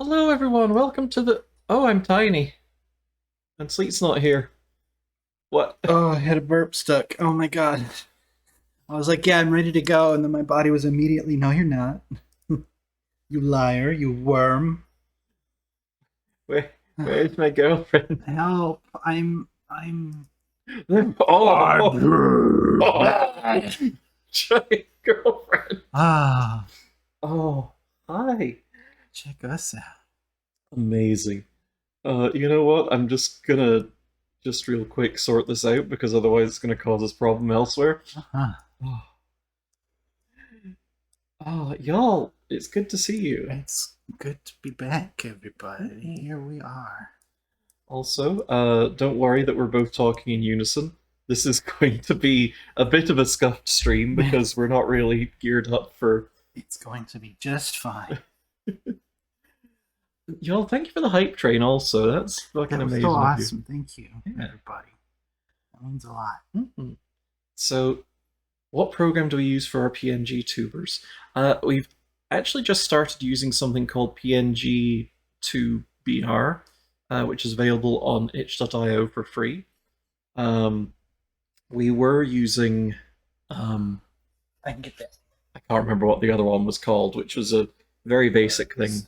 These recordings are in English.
Hello, everyone. Welcome to the. Oh, I'm tiny, and Sleet's not here. What? Oh, I had a burp stuck. Oh my god. I was like, yeah, I'm ready to go. And then my body was immediately, no, you're not. You liar, you worm. Where? Where's my girlfriend? Help. I'm Oh, oh, giant girlfriend. Ah, Oh, hi. check us out. Amazing. You know what? I'm just gonna just real quick sort this out because otherwise it's gonna cause us problem elsewhere. Uh-huh. Oh, y'all, it's good to see you. It's good to be back, everybody. Here we are. Also, don't worry that we're both talking in unison. This is going to be a bit of a scuffed stream because we're not really geared up for. It's going to be just fine. Y'all, thank you for the hype train. Also, that's fucking That was amazing so of you. awesome. Thank you, Yeah. everybody. That means a lot. Mhm. So, what program do we use for our PNG tubers? We've actually just started using something called PNG2BR, which is available on itch.io for free. Um, we were using I can get that. I can't remember what the other one was called, which was a very basic thing.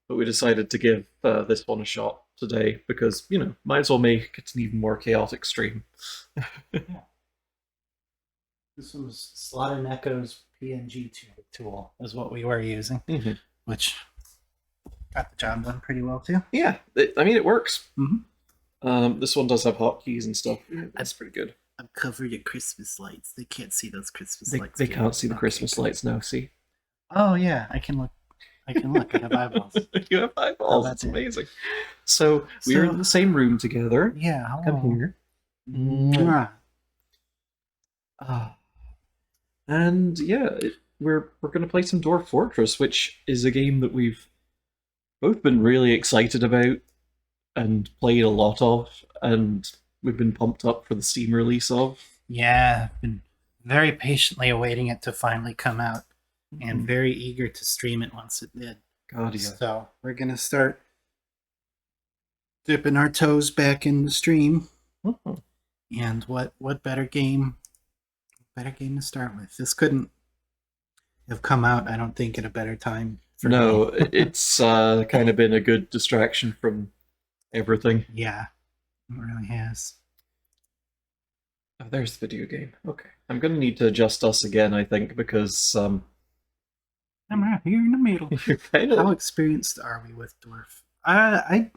But we decided to give this one a shot today because, might as well make it an even more chaotic stream. Yeah. This was Slaughter Necko's PNG tool is what we were using, Mhm. which got the job done pretty well too. Yeah, I mean, it works. Mhm. This one does have hotkeys and stuff. That's pretty good. I've covered your Christmas lights. They can't see those Christmas They, lights. they can't see the Christmas good. lights now, see? Oh yeah, I can look. I can look. I have eyeballs. You have How eyeballs. about It's that? amazing. So, we are in So the same room together. yeah, Come hello. here. Mwah. Ah. And yeah, we're gonna play some Dwarf Fortress, which is a game that we've both been really excited about and played a lot of, and we've been pumped up for the Steam release of. Yeah, I've been very patiently awaiting it to finally come out, and Mhm. very eager to stream it once it did. God, yeah. So we're gonna start dipping our toes back in the stream. Mhm. And what better game to start with? This couldn't have come out, I don't think, at a better time for me. No, it's kind of been a good distraction from everything. Yeah, it really has. Oh, there's the video game. Okay, I'm gonna need to adjust us again, I think, because I'm right here in the middle. you're kind How of. experienced are we with Dwarf? I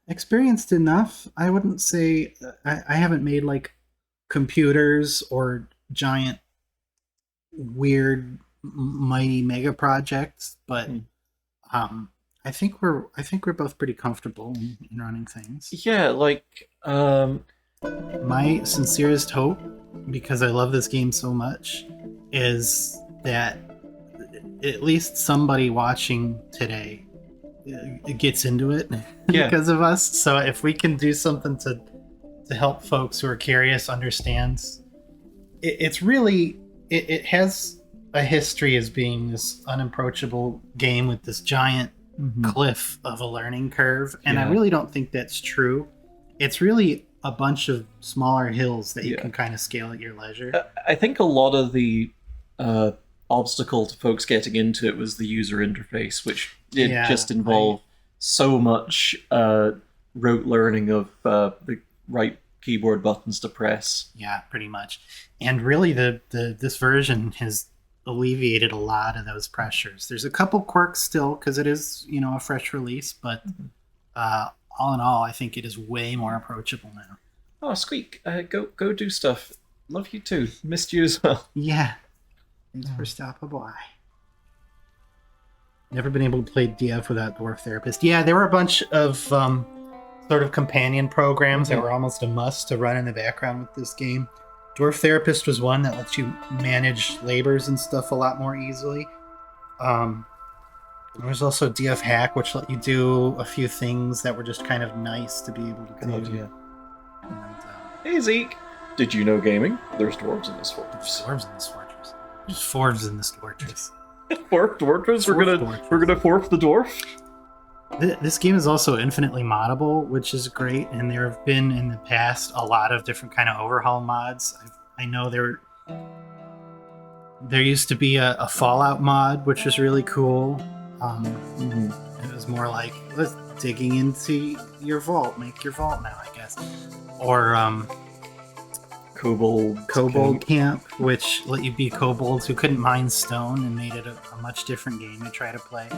experienced enough. I wouldn't say I haven't made like computers or giant weird mighty mega projects, but Mhm. um I think we're both pretty comfortable in running things. Yeah, like My sincerest hope, because I love this game so much, is that at least somebody watching today gets into it yeah, because of us. So if we can do something to help folks who are curious understands, it's really it has a history as being this unapproachable game with this giant Mhm. cliff of a learning curve, and I Yeah. really don't think that's true. It's really a bunch of smaller hills that you Yeah. can kind of scale at your leisure. I think a lot of the uh, obstacle to folks getting into it was the user interface, which did Yeah, just involve so much rote learning of the right keyboard buttons to press. yeah, pretty much. And really, the this version has alleviated a lot of those pressures. There's a couple quirks still because it is a fresh release, but uh, all in all, I think it is way more approachable now. Oh, Squeak, go do stuff. Love you too. Missed you as well. Yeah, thanks for stopping by. Never been able to play DF without Dwarf Therapist. Yeah, there were a bunch of sort of companion programs that were almost a must to run in the background with this game. Dwarf Therapist was one that lets you manage labors and stuff a lot more easily. Um, there was also DF Hack, which let you do a few things that were just kind of nice to be able to God, do. yeah. And, Hey Zeke, did you know gaming? There's dwarves in this there's fortress. dwarves in this fortress. There's dwarves in this fortress. Dwarf Fortress. We're Dwarf gonna Fortress. we're gonna dwarf the dwarf. This game is also infinitely moddable, which is great. And there have been in the past a lot of different kind of overhaul mods. I know there used to be a Fallout mod, which was really cool. Mhm. It was more like let's digging into your vault, make your vault now, I guess. Or Kobold Kobold Camp, which let you be kobolds who couldn't mine stone and made it a much different game to try to play.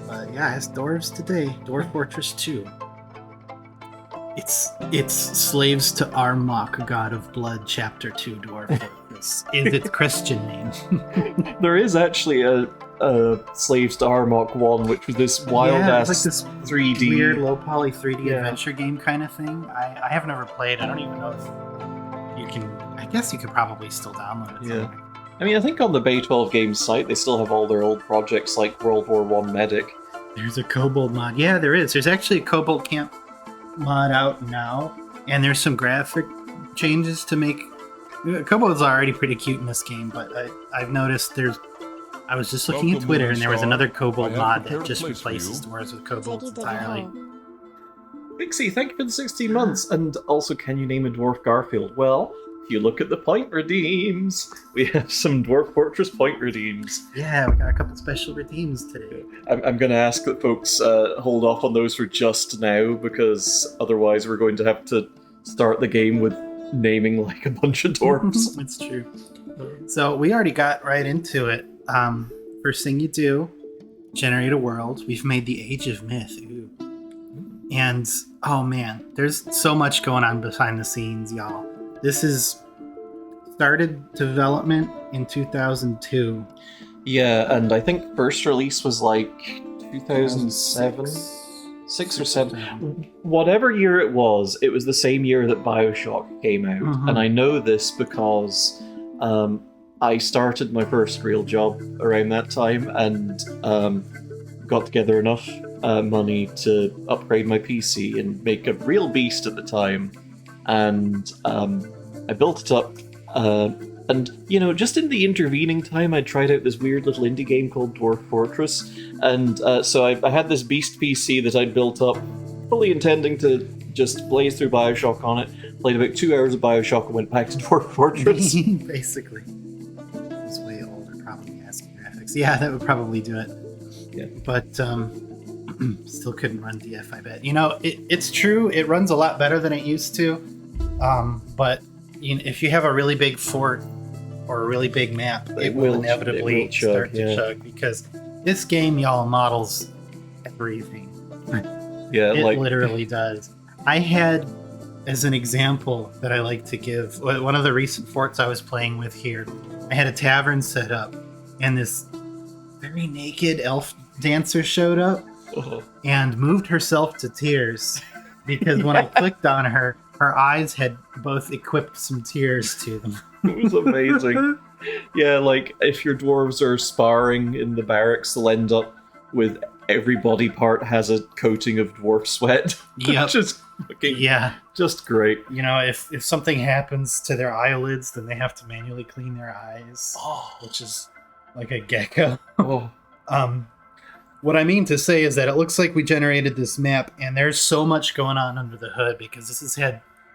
But yeah, it's dwarves today. Dwarf Fortress 2. It's Slaves to Armok, God of Blood, Chapter 2 Dwarf Fortress is its Christian name. There is actually a Slaves to Armok one, which was this wild Yeah, ass it's like this 3D. weird low poly 3D Yeah. adventure game kind of thing. I have never played. I don't even know if you can. I guess you could probably still download it. Yeah. somewhere. I mean, I think on the Bay 12 Games site, they still have all their old projects like World War One Medic. There's a Kobold mod. Yeah, there is. There's actually a Kobold Camp mod out now, and there's some graphic changes to make. Kobolds are already pretty cute in this game, but I've noticed there's. I was just looking at Welcome, Twitter, Lone and there was Star. another I Kobold have mod prepared that a just place for replaces you. dwarves with kobolds entirely. Pixie, thank you for the 16 months. And also, can you name a dwarf Garfield? Well, if you look at the point redeems, we have some Dwarf Fortress point redeems. Yeah, we got a couple special redeems today. I'm going to ask that folks hold off on those for just now, because otherwise we're going to have to start the game with naming like a bunch of dwarves. It's true. So we already got right into it. First thing you do, generate a world. We've made the Age of Myth. Ooh. And oh man, there's so much going on behind the scenes, y'all. This is started development in 2002. Yeah, and I think first release was like 2007? 6 or 7. Whatever year it was the same year that Bioshock came out. Mhm. And I know this because I started my first real job around that time and got together enough money to upgrade my PC and make a real beast at the time. And I built it up. And, you know, just in the intervening time, I tried out this weird little indie game called Dwarf Fortress. And so I had this beast PC that I'd built up, fully intending to just blaze through Bioshock on it. Played about 2 hours of Bioshock and went back to Dwarf Fortress. Basically. It's way older, probably ASCII graphics. Yeah, that would probably do it. Yeah. But still couldn't run DF, I bet. You know, it's true, it runs a lot better than it used to. But you know, if you have a really big fort or a really big map, it will inevitably start to chug, because this game, y'all, models everything. Yeah, It like literally does. I had, as an example that I like to give, one of the recent forts I was playing with here, I had a tavern set up, and this very naked elf dancer showed up and moved herself to tears, because when I clicked on her, her eyes had both equipped some tears to them. it was amazing. Yeah, like if your dwarves are sparring in the barracks, they'll end up with every body part has a coating of dwarf sweat. Yep. Just fucking, Yeah. just great. You know, if something happens to their eyelids, then they have to manually clean their eyes, which is like a gecko. Oh, What I mean to say is that it looks like we generated this map, and there's so much going on under the hood, because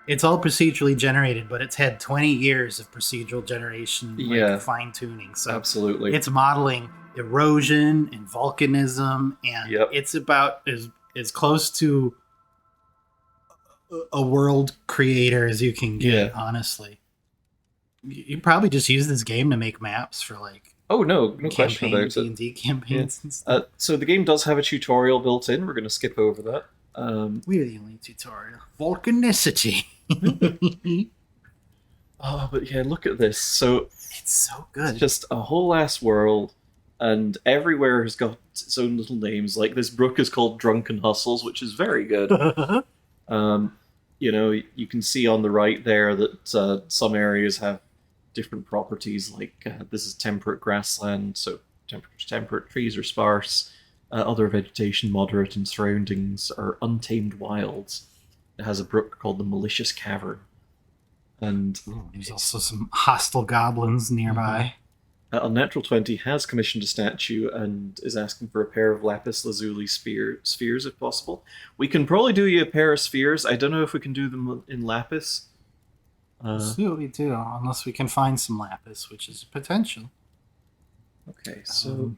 it's all procedurally generated, but it's had 20 years of procedural generation, Yeah. fine tuning. So absolutely. it's modeling erosion and volcanism, and Yep. it's about as close to a world creator as you can get. Yeah. Honestly, you probably just use this game to make maps for like Oh no question about it. D&D campaigns and stuff. So the game does have a tutorial built in. We're going to skip over that. We're the only tutorial. Volcanicity. Oh, but yeah, look at this. So It's so it's good. just a whole ass world, and everywhere has got its own little names. Like this brook is called Drunken Hustles, which is very good. You know, you can see on the right there that some areas have different properties. Like this is temperate grassland, so temperate trees are sparse. Other vegetation moderate, and surroundings are untamed wilds. It has a brook called the Malicious Cavern, and There's also some hostile goblins nearby. Unnatural 20 has commissioned a statue and is asking for a pair of lapis lazuli spheres if possible. We can probably do you a pair of spheres. I don't know if we can do them in lapis. We'll see what we do, unless we can find some lapis, which is potential. Okay, so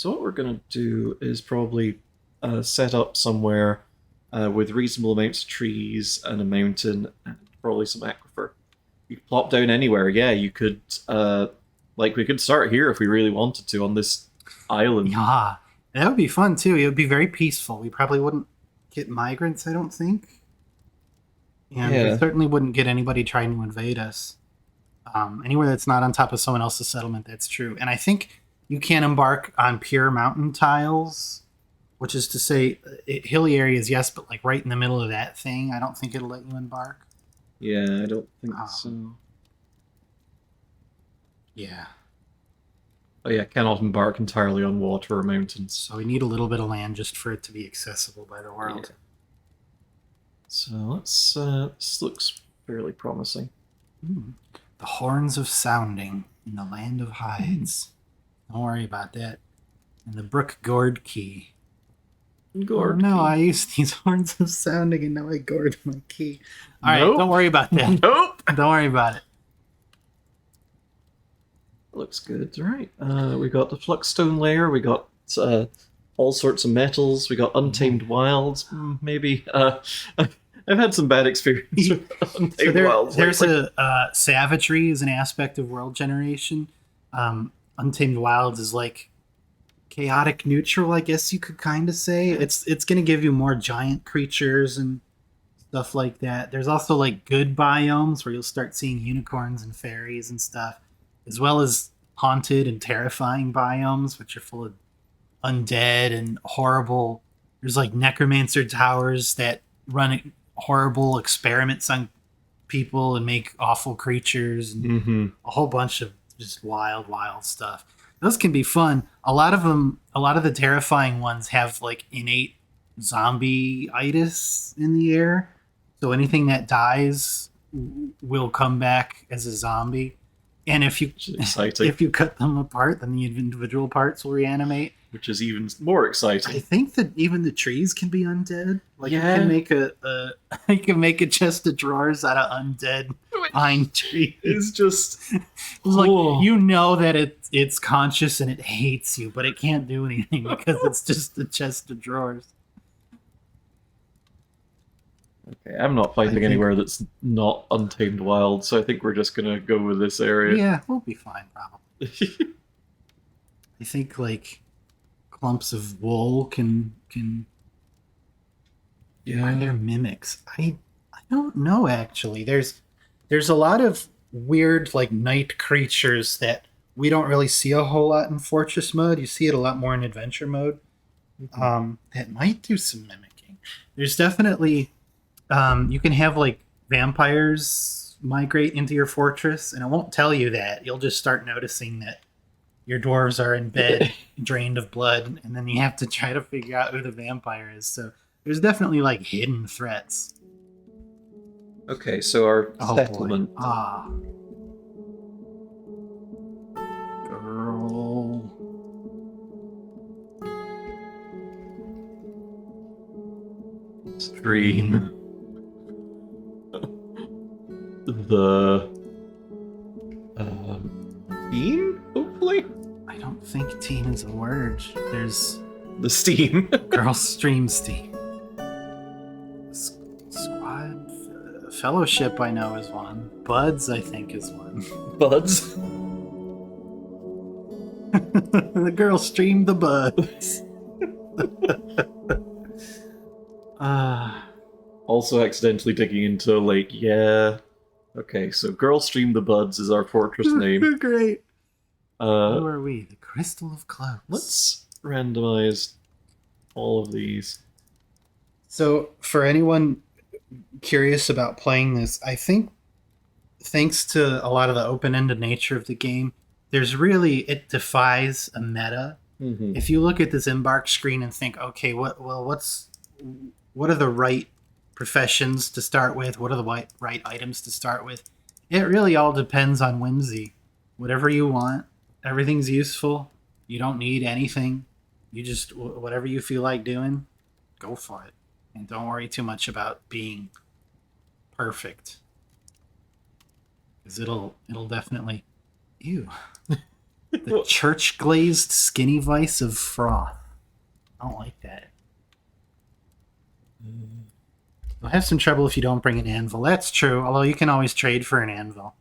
what we're gonna do is probably set up somewhere with reasonable amounts of trees and a mountain and probably some aquifer. You could plop down anywhere. Yeah, you could. Like we could start here if we really wanted to on this island. Yeah, that would be fun too. It would be very peaceful. We probably wouldn't get migrants, I don't think. And we Yeah. certainly wouldn't get anybody trying to invade us. Anywhere that's not on top of someone else's settlement, that's true. And I think you can embark on pure mountain tiles, which is to say, hilly areas, yes, but like right in the middle of that thing, I don't think it'll let you embark. Yeah, I don't think Um, so. Yeah. Oh yeah, cannot embark entirely on water or mountains. So we need a little bit of land just for it to be accessible by the Yeah. world. So let's. This looks fairly promising. The horns of sounding in the land of hides. Don't worry about that. And the brook gourd key. Gourd. Oh, no, key. I used these horns of sounding and now I gourd my key. All right, Nope. don't worry about that. Nope. Don't worry about it. Looks good. All right. We got the fluxstone layer. We got all sorts of metals. We got untamed wilds. Maybe. I've had some bad experience with untamed wilds. There's lately. a savagery is an aspect of world generation. Untamed wilds is like chaotic neutral, I guess you could kind of say. It's going to give you more giant creatures and stuff like that. There's also like good biomes where you'll start seeing unicorns and fairies and stuff, as well as haunted and terrifying biomes, which are full of undead and horrible. There's like necromancer towers that run horrible experiments on people and make awful creatures and Mhm. a whole bunch of just wild stuff. Those can be fun. A lot of the terrifying ones have like innate zombie-itis in the air. So anything that dies will come back as a zombie. And if you Which is exciting. if you cut them apart, then the individual parts will reanimate. Which is even more I exciting. think that even the trees can be undead. Like Yeah. you can make you can make a chest of drawers out of undead pine trees. It's just It's like Oh. you know that it's conscious and it hates you, but it can't do anything because it's just a chest of drawers. okay. I'm not I finding think- anywhere that's not untamed wild, so I think we're just gonna go with this area. Yeah, we'll be fine probably. I think like clumps of wool can are there mimics? I don't know actually. There's a lot of weird like night creatures that we don't really see a whole lot in Fortress mode. You see it a lot more in adventure mode. That might do some mimicking. There's definitely you can have like vampires migrate into your fortress, and it won't tell you that. You'll just start noticing that your dwarves are in bed, drained of blood, and then you have to try to figure out who the vampire is. So there's definitely like hidden threats. Okay, so our Oh, settlement. boy. Ah. Girl. Stream. The team, hopefully. I don't think team is a word. There's The steam. girl streams team. Squad fellowship I know is one. Buds I think is one. Buds. The girl streamed the buds. Also accidentally digging into a lake. Yeah. Okay, so Girl Stream the Buds is our fortress name. Great. Who Uh, are we? The Crystal of Cloaks. let's randomize all of these. So, for anyone curious about playing this, I think thanks to a lot of the open-ended nature of the game, it defies a meta. Mm-hmm. If you look at this embark screen and think, okay, what are the right professions to start with? What are the right items to start with? It really all depends on whimsy. Whatever you want. Everything's useful. You don't need anything. You just whatever you feel like doing, go for it, and don't worry too much about being perfect, because it'll definitely. Ew. The church glazed skinny vice of froth. I don't like that. You'll have some trouble if you don't bring an anvil. That's true, although you can always trade for an anvil.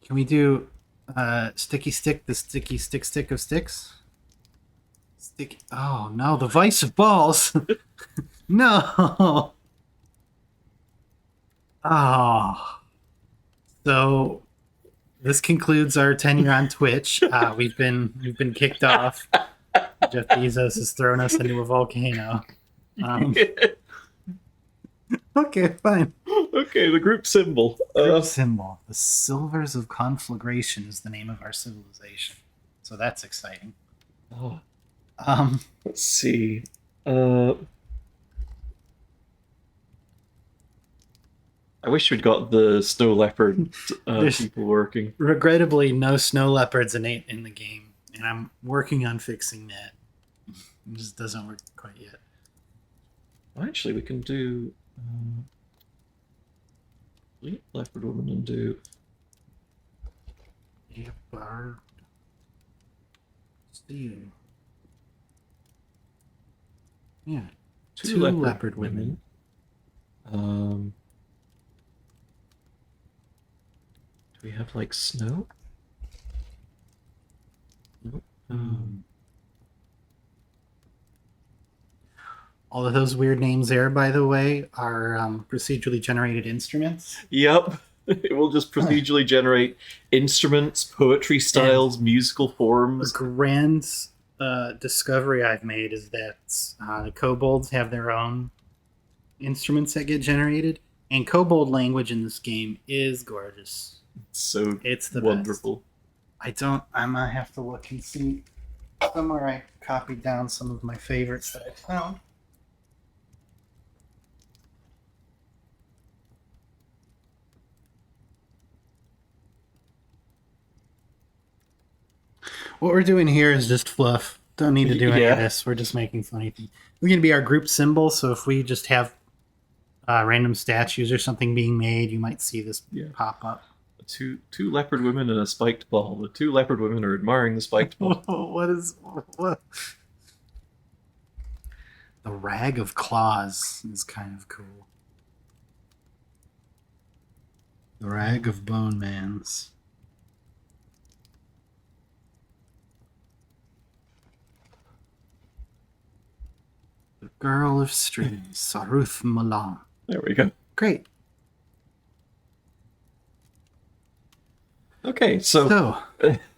Can we do sticky stick, the sticky stick of sticks? Stick. Oh no, the vice of balls. No. Oh. So this concludes our tenure on Twitch. We've been kicked off. Jeff Bezos has thrown us into a volcano. Okay, fine. Okay, the group symbol. Group symbol. The Silvers of Conflagration is the name of our civilization. So that's exciting. Oh, Um, let's see. I wish we'd got the snow leopard people working. Regrettably, no snow leopards innate in the game, and I'm working on fixing that. It just doesn't work quite yet. Well, actually, we can do leopard woman and do Leopard. Steel. Yeah, two leopard women. Do we have like snow? Nope. All of those weird names there, by the way, are procedurally generated instruments. Yep. It will just procedurally generate instruments, poetry styles, musical forms. The grand discovery I've made is that the kobolds have their own instruments that get generated, and kobold language in this game is gorgeous. It's the wonderful. Best. I might have to look and see somewhere I copied down some of my favorites that I found. What we're doing here is just fluff. Don't need to do any of this. We're just making funny things. We're going to be our group symbol, so if we just have random statues or something being made, you might see this pop up. Two leopard women and a spiked ball. The two leopard women are admiring the spiked ball. What? The rag of claws is kind of cool. The rag of bone man's. The girl of streams, Saruth Malan. There we go. Great. Okay, so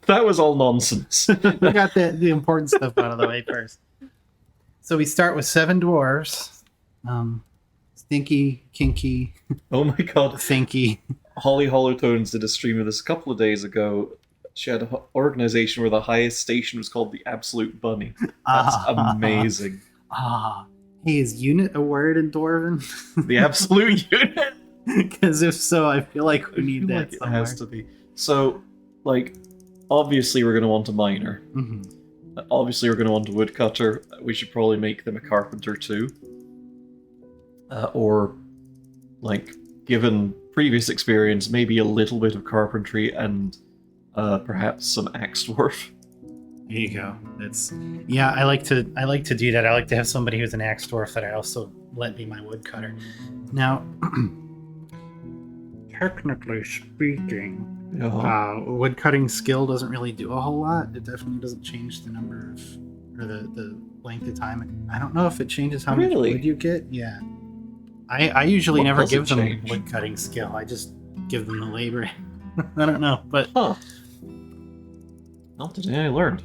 that was all nonsense. We got the important stuff out of the way first. So we start with 7 dwarves. Stinky, kinky. Oh my god. Thinky. Holly Hollowtones did a stream of this a couple of days ago. She had an organization where the highest station was called the Absolute Bunny. That's amazing. Hey, is unit a word in Dwarven? The Absolute Unit? Because if so, I feel like we need that It has to be. So, like, obviously we're going to want a miner. Mm-hmm. Obviously we're going to want a woodcutter. We should probably make them a carpenter too. Or, like, given previous experience, maybe a little bit of carpentry and perhaps some axe dwarf. There you go. I like to do that. I like to have somebody who's an axe dwarf that I also let be my woodcutter. Now, technically speaking, woodcutting skill doesn't really do a whole lot. It definitely doesn't change the number of, or the length of time. And I don't know if it changes how much wood you get. Yeah. I usually never give them woodcutting skill. I just give them the labor. I don't know, but not today I learned.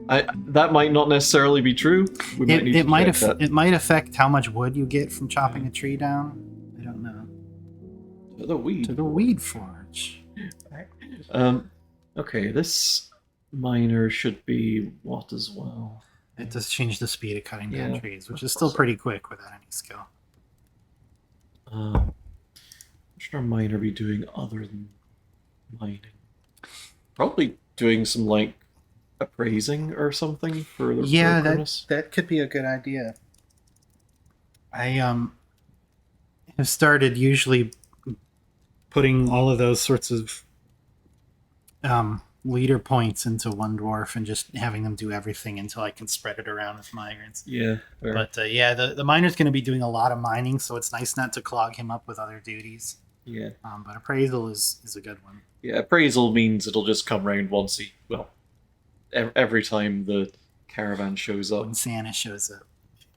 That might not necessarily be true. It might affect how much wood you get from chopping a tree down. I don't know. To the weed forge. Okay, this miner should be what as well? It does change the speed of cutting down trees, which is still pretty quick without any skill. What should our miner be doing other than mining. Probably doing some like appraising or something for the Yeah, progress. that could be a good idea. I have started usually putting all of those sorts of leader points into one dwarf and just having them do everything until I can spread it around with migrants. Yeah, fair. But yeah, the miner's going to be doing a lot of mining, so it's nice not to clog him up with other duties. Yeah. But appraisal is a good one. Yeah, appraisal means it'll just come round once every time the caravan shows up. When Santa shows up.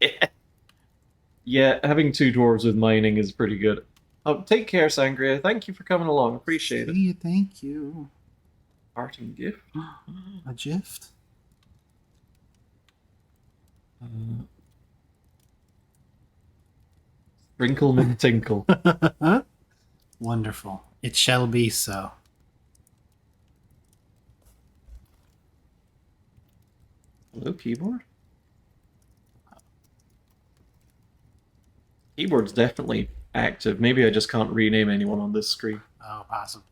Yeah. Yeah, having two dwarves with mining is pretty good. Oh, take care, Sangria. Thank you for coming along. Appreciate it. See you, thank you. Parting gift. A gift? Sprinkle McTinkle. Wonderful. It shall be so. Hello, keyboard? Keyboard's definitely active. Maybe I just can't rename anyone on this screen. Oh, awesome.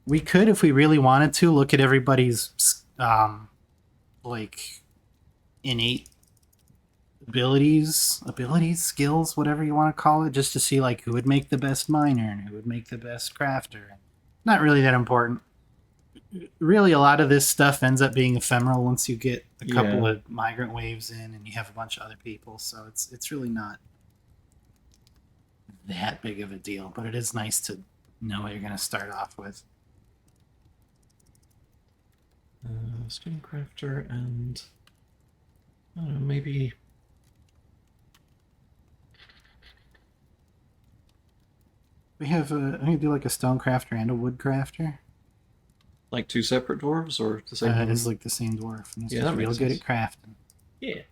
We could, if we really wanted to, look at everybody's like innate abilities, skills, whatever you want to call it, just to see like who would make the best miner and who would make the best crafter. Not really that important. Really, a lot of this stuff ends up being ephemeral once you get a couple of migrant waves in and you have a bunch of other people. So it's really not that big of a deal, but it is nice to know what you're going to start off with. Stone crafter and I don't know, maybe We have I can do like a stone crafter and a wood crafter. like two separate dwarves or the same. It is like the same dwarf. And he's Yeah, just that real makes good sense. at crafting. Yeah.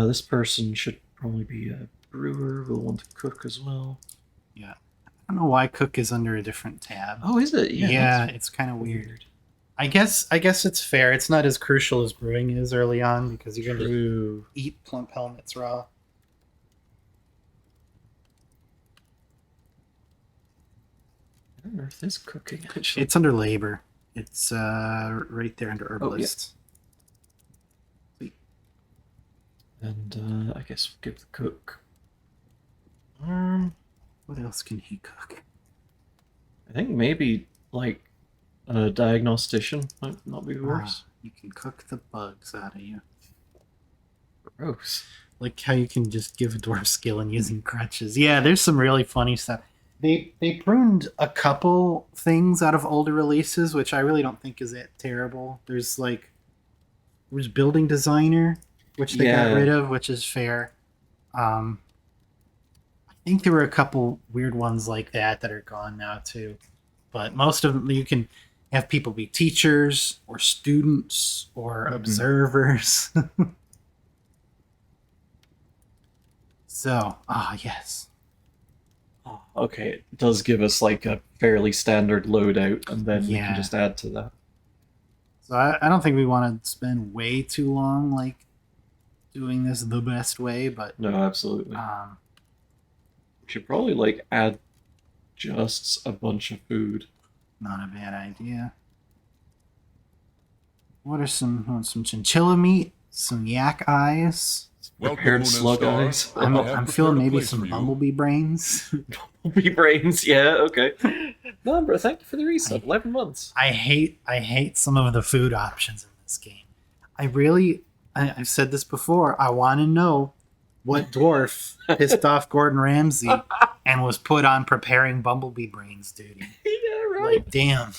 This person should probably be a brewer. We'll want to cook as well. Yeah. I don't know why cook is under a different tab. Oh, is it? Yeah, it's kind of weird. I guess it's fair. It's not as crucial as brewing is early on because you're going to eat plump helmets raw. What on earth is cooking? Actually, It's under labor. It's right there under herbalist. and I guess we'll give the cook. What else can he cook? I think maybe like a diagnostician might not be worse. You can cook the bugs out of you. Gross. Like how you can just give a dwarf skill in using crutches. Yeah, there's some really funny stuff. They pruned a couple things out of older releases, which I really don't think is that terrible. There's building designer, which they got rid of, which is fair. I think there were a couple weird ones like that are gone now too. But most of them, you can have people be teachers or students or observers. So, yes. Oh, okay, it does give us like a fairly standard loadout, and then we Yeah. can just add to that. So I don't think we want to spend way too long like doing this the best way, but No, absolutely. We should probably like add just a bunch of food. not a bad idea. What are some chinchilla meat, some yak eyes? Prepared slug eyes. I'm feeling maybe some bumblebee brains. Bumblebee brains, yeah, okay. No, bro, thank you for the resub. 11 months. I hate some of the food options in this game. I've said this before. I want to know what dwarf pissed off Gordon Ramsay and was put on preparing bumblebee brains duty. Yeah, right. Like, damn.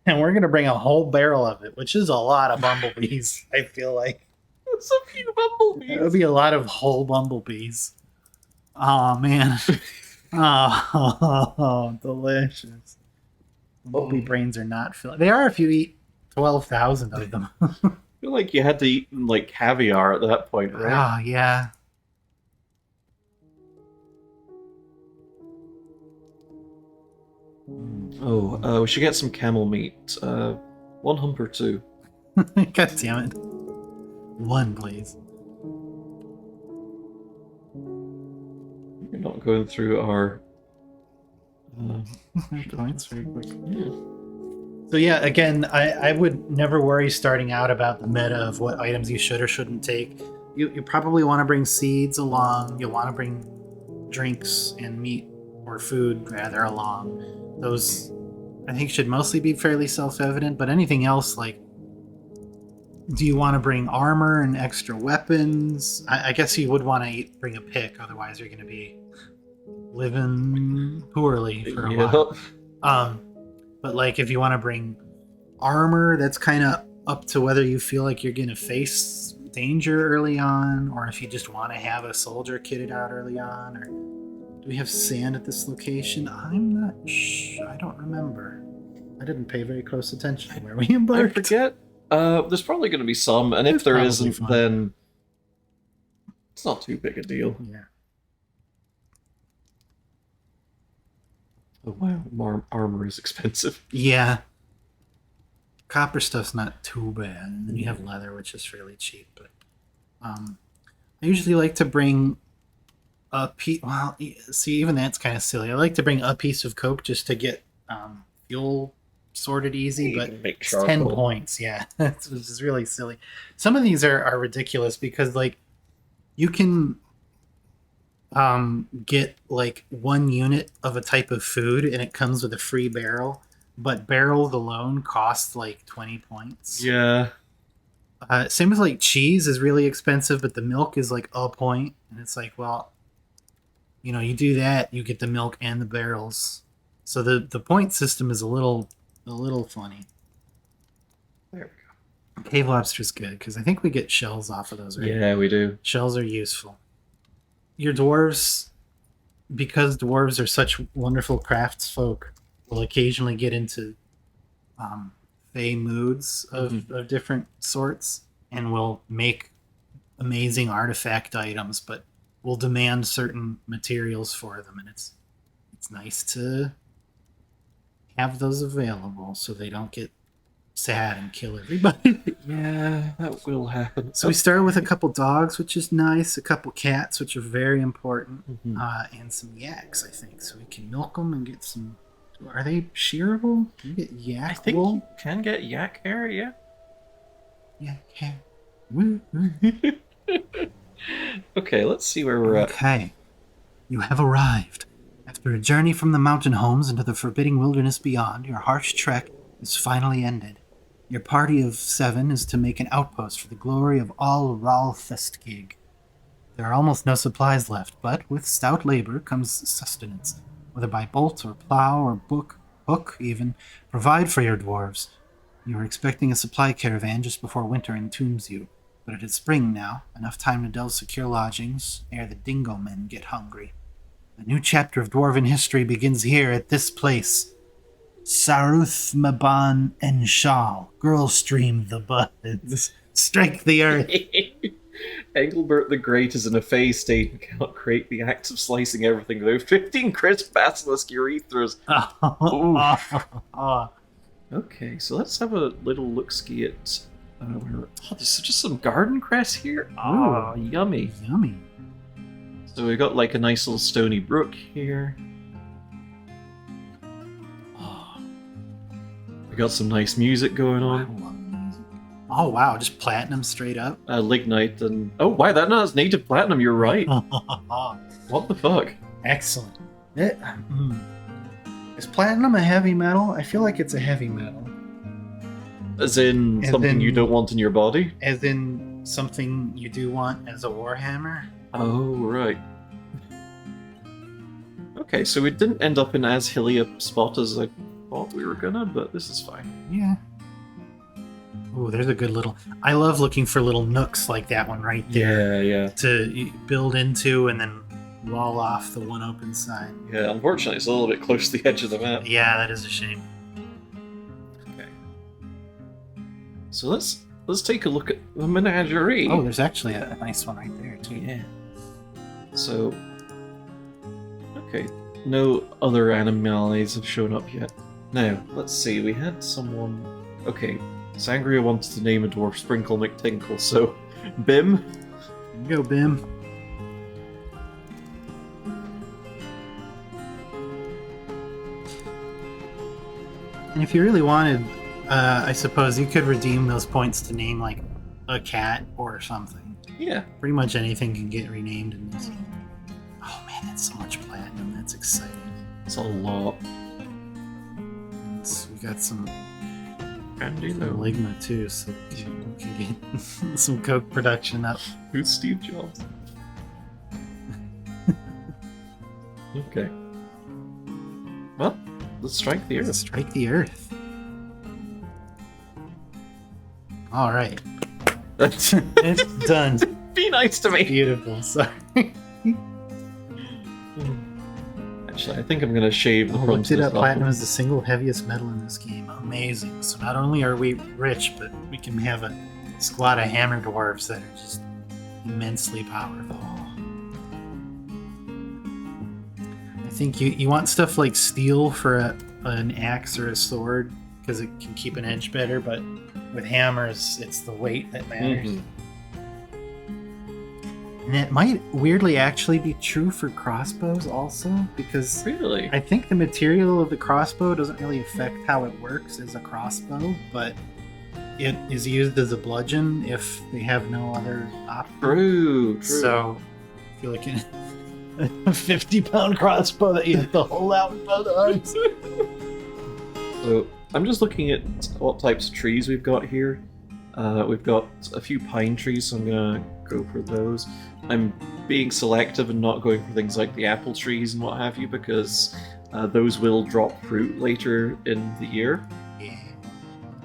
And we're gonna bring a whole barrel of it, which is a lot of bumblebees. I feel like That's a few bumblebees. it would be a lot of whole bumblebees. Oh man. Oh, delicious. Bumblebee brains are not filling. They are if you eat 12,000 of them. I feel like you had to eat like caviar at that point, right? Oh yeah. Oh, we should get some camel meat. One hump or two. God damn it. One, please. We're not going through our Points very quick. Yeah. So yeah, again, I would never worry starting out about the meta of what items you should or shouldn't take. You probably want to bring seeds along. You'll want to bring drinks and meat or food rather along. Those I think should mostly be fairly self-evident, but anything else like do you want to bring armor and extra weapons? I guess you would want to bring a pick, otherwise you're going to be living poorly for a while. But like if you want to bring armor, that's kind of up to whether you feel like you're going to face danger early on, or if you just want to have a soldier kitted out early on. Or do we have sand at this location? I'm not I don't remember. I didn't pay very close attention to where we I embarked. forget. There's probably going to be some, and if It's there probably isn't, fine. then it's not too big a deal. Yeah. Oh wow, armor is expensive. Yeah. Copper stuff's not too bad, and then you have leather, which is fairly cheap. But I usually like to bring a piece. Well, see, even that's kind of silly. I like to bring a piece of coke just to get fuel sorted easy, You but can make it's 10 charcoal. points. Yeah, which is really silly. Some of these are ridiculous because like you can get like 1 unit of a type of food and it comes with a free barrel, but barrels alone cost like 20 points. Yeah. Same as like cheese is really expensive, but the milk is like a point, and it's like, well, you do that, you get the milk and the barrels. So the point system is a little funny. There we Cave lobster's good because I think we get shells off of those, go. right? Yeah, we do. Shells are useful. Your dwarves, because dwarves are such wonderful craftsfolk, will occasionally get into fey moods of different sorts and will make amazing artifact items, but will demand certain materials for them, and it's nice to have those available so they don't get sad and kill everybody. Yeah, that will happen. So we start with a couple dogs, which is nice, a couple cats, which are very important, Mhm. and some yaks, I think. So we can milk them and get some. Are they shearable? Can you get yak I think wool? you can get yak hair, yeah. Yak hair. Woo. Okay, let's see where we're at. Okay. You have arrived. After a journey from the mountain homes into the forbidding wilderness beyond, your harsh trek is finally ended. Your party of 7 is to make an outpost for the glory of all Ralfestgig. There are almost no supplies left, but with stout labor comes sustenance, whether by bolt or plow or hook even, provide for your dwarves. You were expecting a supply caravan just before winter entombs you, but it is spring now, enough time to delve secure lodgings ere the dingo men get hungry. A new chapter of dwarven history begins here at this place. Saruth Maban and Shal, girl stream the buds, strike the earth. Engelbert the Great is in a phase state and cannot create the act of slicing everything without 15 crisp basilisk urethras. Okay, so let's have a little look-ski at... there's just some garden cress here. Oh, yummy. Yummy. So we got like a nice little stony brook here. We got some nice music going on. Oh wow, just platinum straight up. Lignite and... Oh, wow, that has native platinum, you're right. What the fuck? Excellent. Is platinum a heavy metal? I feel like it's a heavy metal. As in something you don't want in your body? As in something you do want as a warhammer? Oh, right. Okay, so we didn't end up in as hilly a spot as I thought we were gonna, but this is fine. Yeah. Ooh, there's a good little... I love looking for little nooks like that one right there. Yeah. To build into and then wall off the one open side. Yeah, unfortunately it's a little bit close to the edge of the map. Yeah, that is a shame. Okay. So let's take a look at the menagerie. Oh, there's actually a nice one right there, too. Yeah. So... Okay, no other animals have shown up yet. Now, let's see, we had someone... Okay, Sangria wanted to name a dwarf Sprinkle McTinkle, so... Bim? There you go, Bim. And if you really wanted, I suppose you could redeem those points to name like a cat or something. Yeah. Pretty much anything can get renamed in this game. Oh man, that's so much platinum. That's exciting. It's a lot. And we got some Andy though. Ligma too, so we can get some coke production up. Who's Steve Jobs? Okay. Well, let's strike the Let's earth. strike the earth. All right, it's done. Be nice to me. Beautiful. Sorry. Actually, I think I'm gonna shave the I front looked of it this up. Platinum up. is the single heaviest metal in this game. Amazing. So not only are we rich, but we can have a squad of hammer dwarves that are just immensely powerful. I think you want stuff like steel for an axe or a sword because it can keep an edge better, but with hammers, it's the weight that matters. Mhm. And it might weirdly actually be true for crossbows also, because Really? I think the material of the crossbow doesn't really affect how it works as a crossbow, but it is used as a bludgeon if they have no other option. True. So, I feel like a 50-pound crossbow that you have to hold out with both arms. So I'm just looking at what types of trees we've got here. We've got a few pine trees, so I'm gonna go for those. I'm being selective and not going for things like the apple trees and what have you, because those will drop fruit later in the year. Yeah.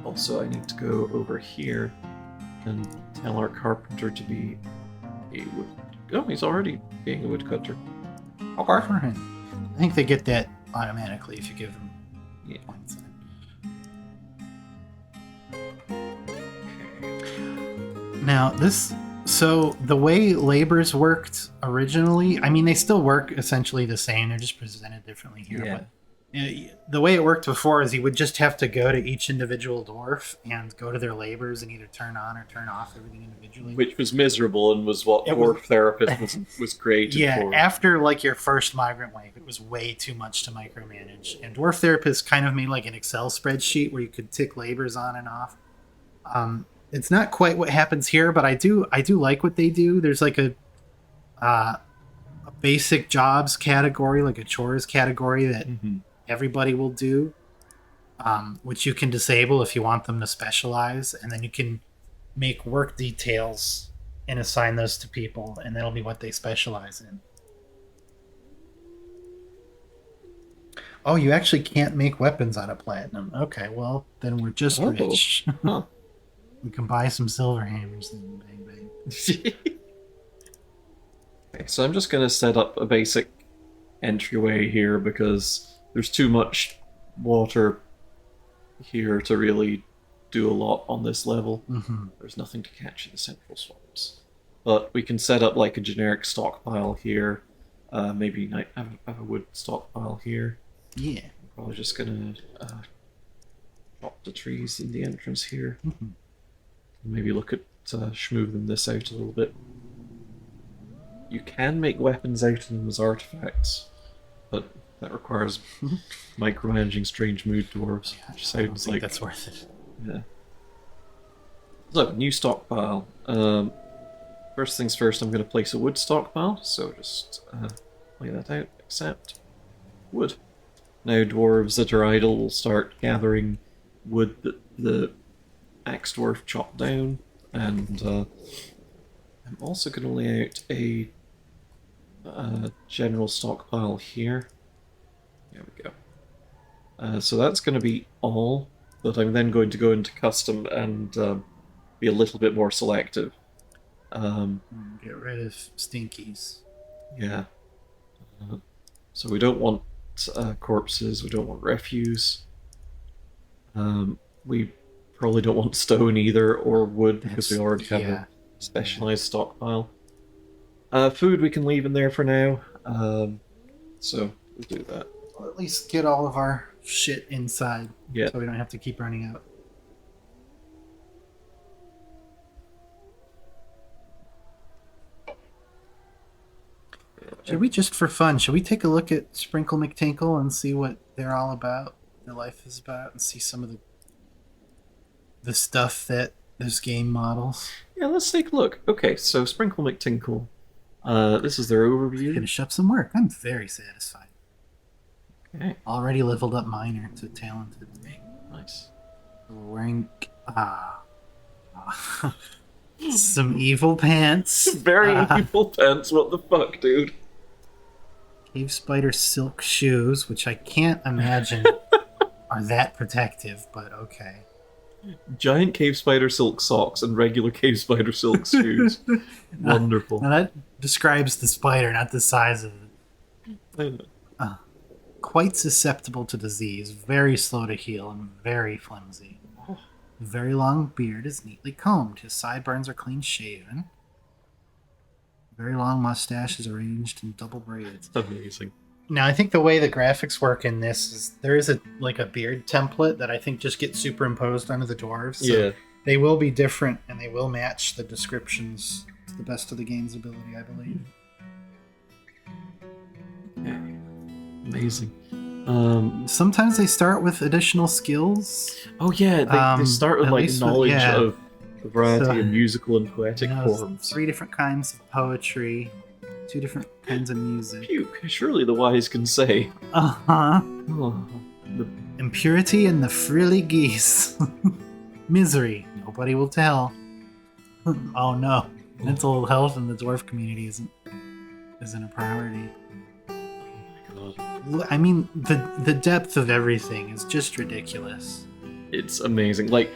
Also, I need to go over here and tell our carpenter to be a wood. Oh, he's already being a woodcutter. Okay. For him. I think they get that automatically if you give them Yeah. points. Now, so the way labors worked originally, I mean, they still work essentially the same. They're just presented differently here. Yeah. But the way it worked before is you would just have to go to each individual dwarf and go to their labors and either turn on or turn off everything individually. Which was miserable and was what It was- Dwarf Therapist was created Yeah, for. after like your first migrant wave, it was way too much to micromanage. And Dwarf Therapist kind of made like an Excel spreadsheet where you could tick labors on and off. It's not quite what happens here, but I do like what they do. There's like a basic jobs category, like a chores category that Mhm. everybody will do, which you can disable if you want them to specialize, and then you can make work details and assign those to people, and that'll be what they specialize in. Oh, you actually can't make weapons out of platinum. Okay, well, then we're just Oh. rich. Huh. We can buy some silver hammers and bang bang. Okay, so I'm just going to set up a basic entryway here because there's too much water here to really do a lot on this level. Mm-hmm. There's nothing to catch in the central swamps. But we can set up like a generic stockpile here. Maybe have a wood stockpile here. Yeah. I'm probably just going to chop the trees in the entrance here. Mm-hmm. Maybe look at schmooving this out a little bit. You can make weapons out of them as artifacts, but that requires micromanaging strange mood dwarves, which I don't sounds think like that's worth it. yeah. So new stockpile. First things first, I'm going to place a wood stockpile. So just lay that out. Accept wood. Now dwarves that are idle will start gathering wood that the axe dwarf chopped down, and I'm also going to lay out a general stockpile here. There we go. So that's going to be all, but I'm then going to go into custom and be a little bit more selective. Get rid of stinkies. Yeah. So we don't want corpses, we don't want refuse. We probably don't want stone either, or wood, because we already have a specialized stockpile. Food we can leave in there for now, so we'll do that. Or at least get all of our shit inside, Yeah. so we don't have to keep running out. Should we just for fun? Should we take a look at Sprinkle McTinkle and see what they're all about? their life is about and see some of the stuff that this game models. Yeah, let's take a look. Okay, so Sprinkle McTinkle. This is their overview. Finish up some work. I'm very satisfied. Okay, Already leveled up Minor to talented. nice. We're wearing some evil pants. Very evil pants. What the fuck, dude? Cave spider silk shoes, which I can't imagine are that protective, but okay. Giant cave spider silk socks and regular cave spider silk shoes. Wonderful. Now that describes the spider, not the size of it. Quite susceptible to disease, very slow to heal, and very flimsy. Very long beard is neatly combed. His sideburns are clean shaven. Very long mustache is arranged in double braids. Amazing. Now, I think the way the graphics work in this is there is a beard template that I think just gets superimposed onto the dwarves. So Yeah. they will be different and they will match the descriptions to the best of the game's ability, I believe. Amazing. Sometimes they start with additional skills. Oh yeah, they start with at like least knowledge yeah. of a variety So, of musical and poetic forms. 3 different kinds of poetry, 2 different kinds of music. Puke, surely the wise can say. Uh-huh. Oh, the Impurity and the frilly geese. Misery. Nobody will tell. Oh no. Mental health in the dwarf community isn't a priority. God. I mean, the depth of everything is just ridiculous. It's amazing. Like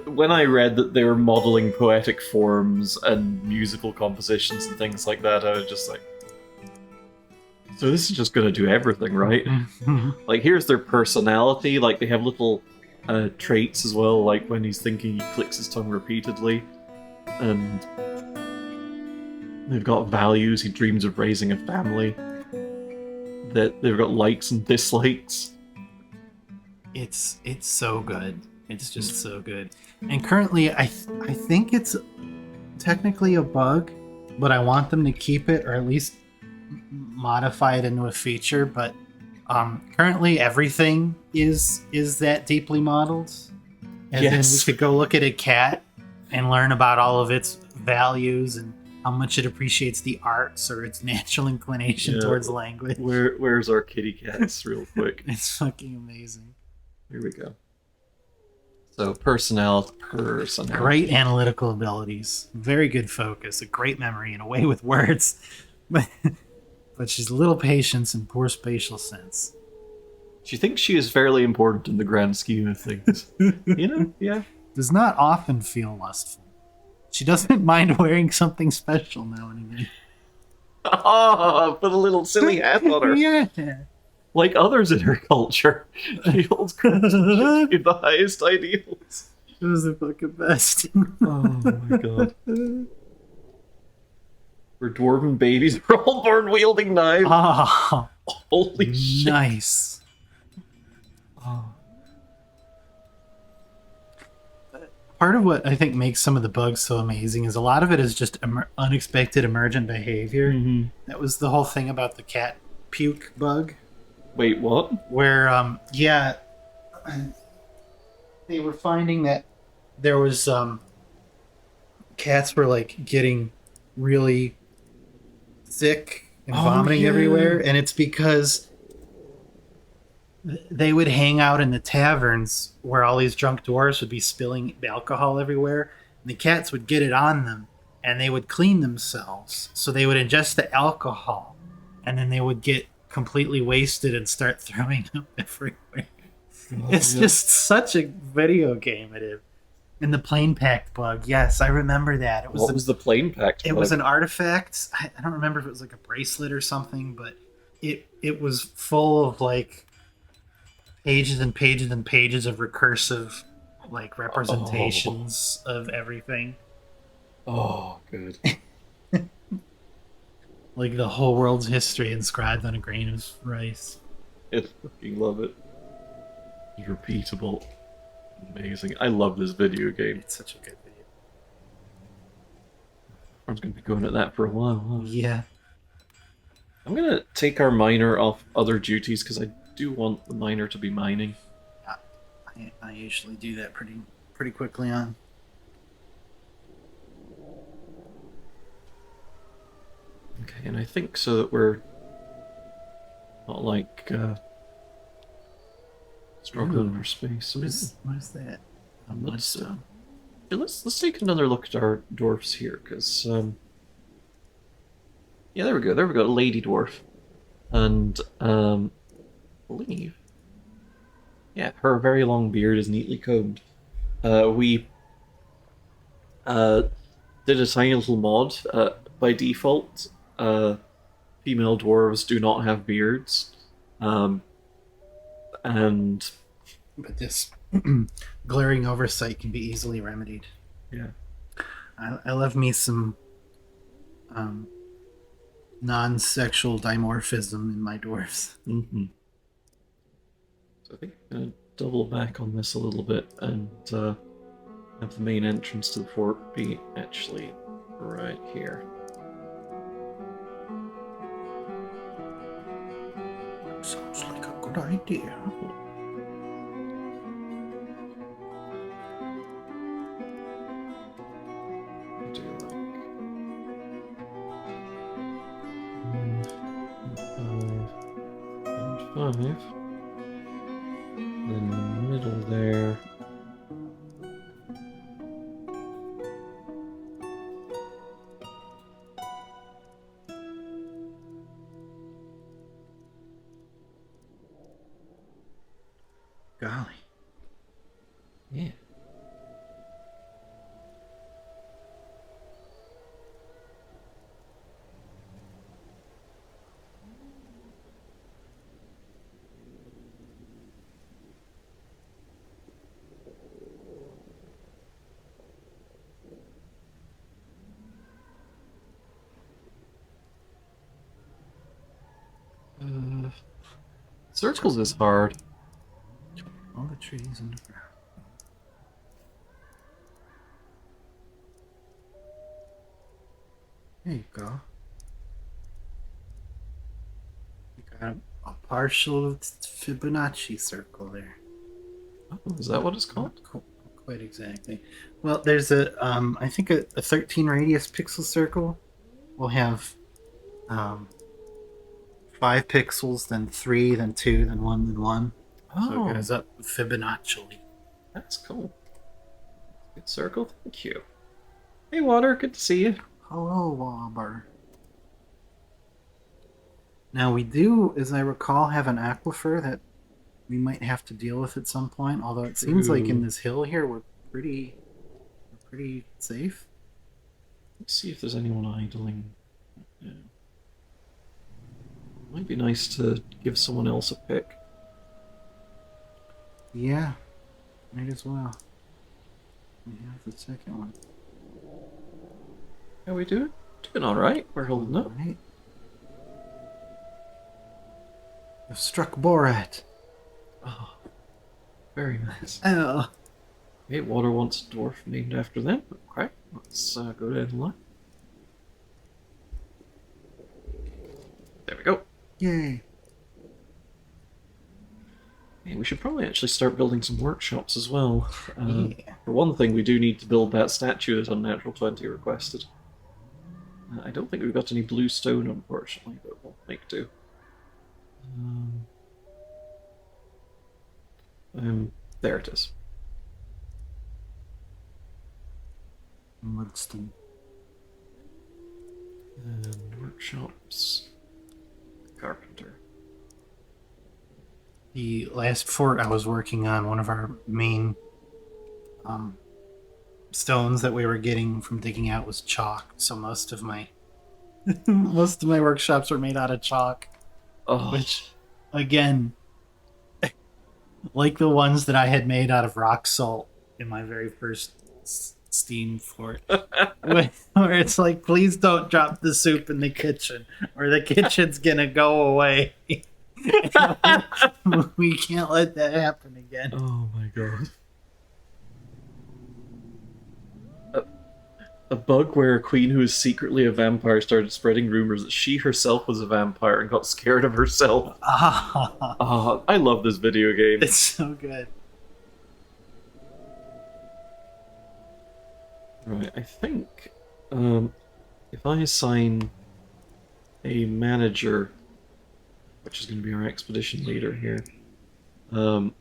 when I read that they were modeling poetic forms and musical compositions and things like that, I was just like, so this is just gonna do everything, right? Like here's their personality. Like they have little traits as well. Like when he's thinking, he clicks his tongue repeatedly, and they've got values. He dreams of raising a family. That they've got likes and dislikes. It's so good. It's just so good. And currently, I think it's technically a bug, but I want them to keep it or at least modify it into a feature. But currently, everything is that deeply modeled. And then we could go look at a cat and learn about all of its values and how much it appreciates the arts or its natural inclination towards language. Where's our kitty cats, real quick? It's fucking amazing. Here we go. So personality. Great analytical abilities, very good focus, a great memory, and a way with words. But she's little patience and poor spatial sense. She thinks she is fairly important in the grand scheme of things. You know? Yeah. Does not often feel lustful. She doesn't mind wearing something special now and again. Ah, put a little silly hat on her. Yeah. Like others in her culture, she holds the highest ideals. It was the fucking best. Oh my god. We're dwarven babies. We're all born wielding knives. Oh, Holy shit. nice. Oh. Part of what I think makes some of the bugs so amazing is a lot of it is just unexpected emergent behavior. Mm-hmm. That was the whole thing about the cat puke bug. Wait, what? Where they were finding that there was cats were like getting really sick and vomiting everywhere, and it's because they would hang out in the taverns where all these drunk dwarves would be spilling alcohol everywhere, and the cats would get it on them and they would clean themselves, so they would ingest the alcohol and then they would get completely wasted and start throwing up everywhere. It's just such a video game it is. And the plane packed bug, yes, I remember that. What was the plane packed It bug? was an artifact. I don't remember if it was like a bracelet or something, but it was full of like pages and pages and pages of recursive like representations of everything. Oh, good. Like the whole world's history inscribed on a grain of rice. I fucking love it. It's repeatable. Amazing. I love this video game. It's such a good video. I'm going to be going at that for a while. Huh? Yeah. I'm going to take our miner off other duties because I do want the miner to be mining. I usually do that pretty quickly on. Okay, and I think so that we're not like struggling Ooh, for space. what is that? A Let's mudstone. let's take another look at our dwarfs here, because yeah, there we go. There we go. Lady dwarf, and I believe yeah, her very long beard is neatly combed. We uh did a tiny little mod. By default, female dwarves do not have beards, um, and But this glaring oversight can be easily remedied. yeah. I love me some um, non-sexual dimorphism in my dwarfs. Mm-hmm. So I think I'm gonna double back on this a little bit and have the main entrance to the fort be actually right here. Sounds like a good idea. Do like five and five. Then in the middle there. Golly. Yeah. Circles is hard. All the trees in the ground. There you go. You got a partial Fibonacci circle there. Oh, is that what it's called? Not quite exactly. Well, there's I think a 13 radius pixel circle will have 5 pixels, then 3, then 2, then 1, then 1. So Oh, it goes up Fibonacci. that's cool. Good circle, thank you. Hey, Water, good to see you. Hello, Wobber. Now we do, as I recall, have an aquifer that we might have to deal with at some point. Although it seems like in True. this hill here we're pretty safe. Let's see if there's anyone idling. Yeah. Might be nice to give someone else a pick. Yeah, might as well. We have the second one. How we doing? Doing alright. We're holding up. Right. You've struck Borat. Oh, very nice. Oh. Okay, Water wants a dwarf named after them. Okay, let's go down the line. There we go. Yay. Hey, we should probably actually start building some workshops as well. Yeah. For one thing, we do need to build that statue that Unnatural 20 requested. I don't think we've got any blue stone, unfortunately, but we'll make do. There it is. Mudston. And workshops. Carpenter. The last fort I was working on, one of our main stones that we were getting from digging out was chalk. So most of my most of my workshops were made out of chalk, Oh, which again, like the ones that I had made out of rock salt in my very first steam fort, where it's like, please don't drop the soup in the kitchen, or the kitchen's gonna go away. We can't let that happen again. oh my god. A bug where a queen who is secretly a vampire started spreading rumors that she herself was a vampire and got scared of herself. Ah, I love this video game. it's so good. Right, I think if I assign a manager, which is going to be our expedition leader here, um,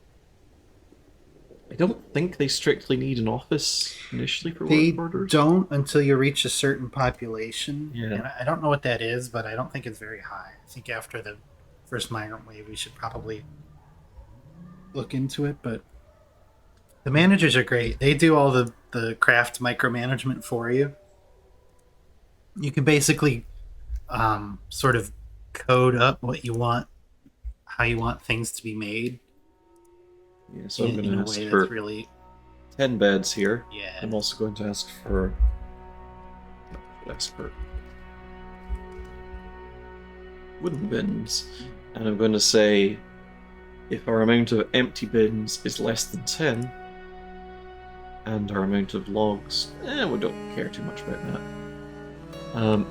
I don't think they strictly need an office initially for work They orders. don't until you reach a certain population, Yeah, and I don't know what that is, but I don't think it's very high. I think after the first migrant wave, we should probably look into it. But the managers are great. They do all the craft micromanagement for you. You can basically sort of code up what you want, how you want things to be made yeah. So I'm going in to a ask way that's for really 10 beds here. yeah. I'm also going to ask for. Ask for wooden bins, and I'm going to say if our amount of empty bins is less than 10, and our amount of logs, we don't care too much about that,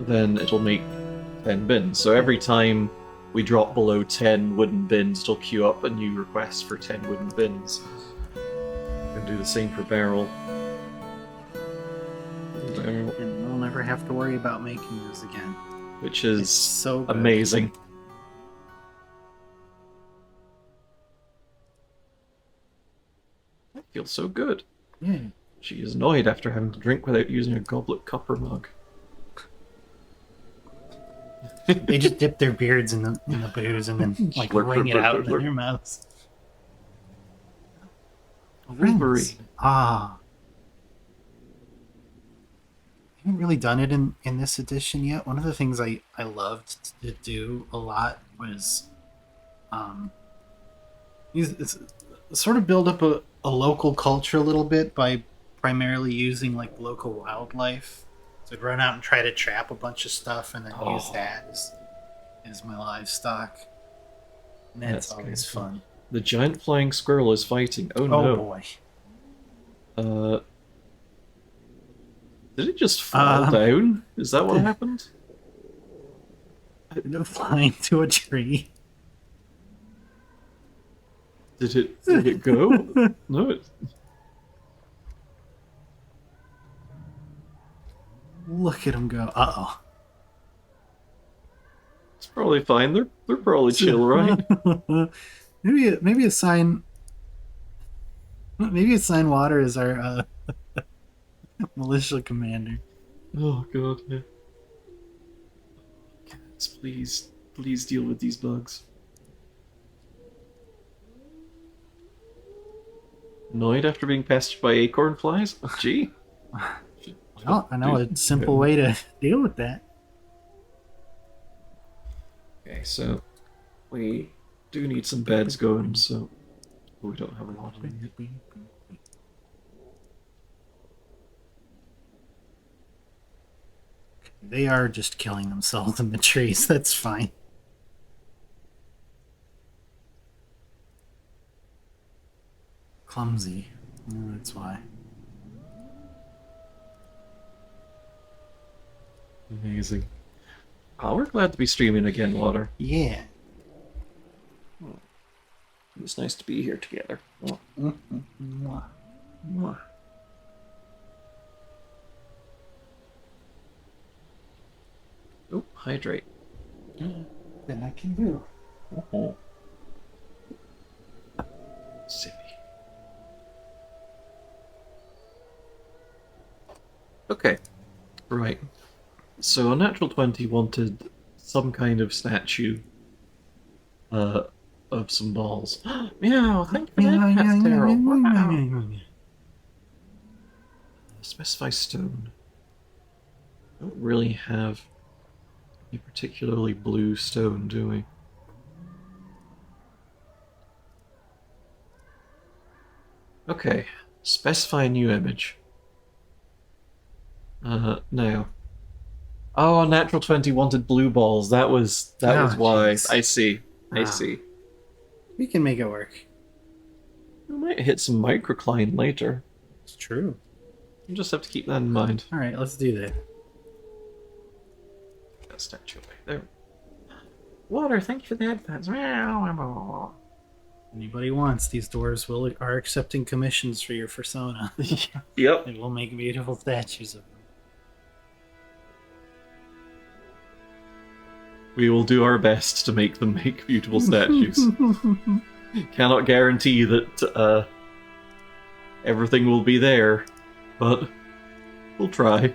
then it'll make 10 bins. So every time we drop below 10 wooden bins, it'll queue up a new request for 10 wooden bins. I'm going to do the same for barrel. Barrel. And we'll never have to worry about making those again. Which is It's so good. amazing. I feel so good. Yeah. She is annoyed after having to drink without using a goblet cup or mug. They just dip their beards in the booze and then like Slurp, wring slurp, it slurp, out slurp, in slurp. their mouths. Wolverine. Ah. I haven't really done it in this edition yet. One of the things I loved to do a lot was it's sort of build up a local culture a little bit by primarily using like local wildlife. So I'd run out and try to trap a bunch of stuff and then use that as my livestock. And that's always fun. The giant flying squirrel is fighting. Oh, Oh no. boy. Did it just fall down? Is that what happened? Flying to a tree. Did it go? No, it... Look at him go. Uh-oh. It's probably fine. They're probably chill, right? maybe assign Water as our militia commander. Oh god, yeah. Cats, please deal with these bugs. Annoyed after being pestered by acorn flies? Oh, gee. Well, I know a simple way to deal with that. Okay, so we do need some beds going, so we don't have a lot of them yet. They are just killing themselves in the trees. That's fine. Clumsy. Oh, that's why. Amazing. Oh, we're glad to be streaming again, Water. Yeah. It's nice to be here together. Oh. Mwah. Mwah. Oh, hydrate. Then I can do. Oh. Silly. Okay. Right. So a natural 20 wanted some kind of statue of some balls. Meow, thank you for that, Pastero. Wow. Specify stone. Don't really have a particularly blue stone, do we? Okay, specify a new image. Now. Oh, natural 20 wanted blue balls. That was why. Geez. I see. I Ah. see. We can make it work. We might hit some microcline later. It's true. You just have to keep that in mind. All right, let's do that. That statue away there. Water, thank you for the advance. Anybody wants, these dwarves are accepting commissions for your persona. Yep. They will make beautiful statues of them. We will do our best to make them make beautiful statues. Cannot guarantee that everything will be there, but we'll try.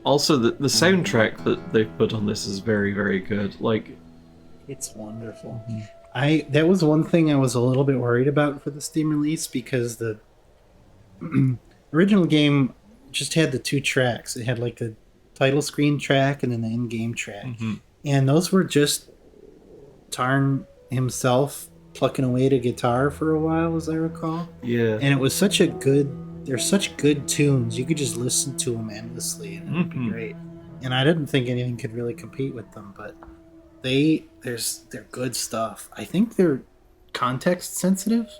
Also, the soundtrack that they've put on this is very, very good. Like, It's wonderful. That was one thing I was a little bit worried about for the Steam release, because the original game just had the two tracks. It had like the title screen track and then the in-game track. And those were just Tarn himself plucking away to guitar for a while, as I recall. yeah. And it was such a good, they're such good tunes. You could just listen to them endlessly and it would be great. And I didn't think anything could really compete with them, but they're good stuff. I think they're context sensitive.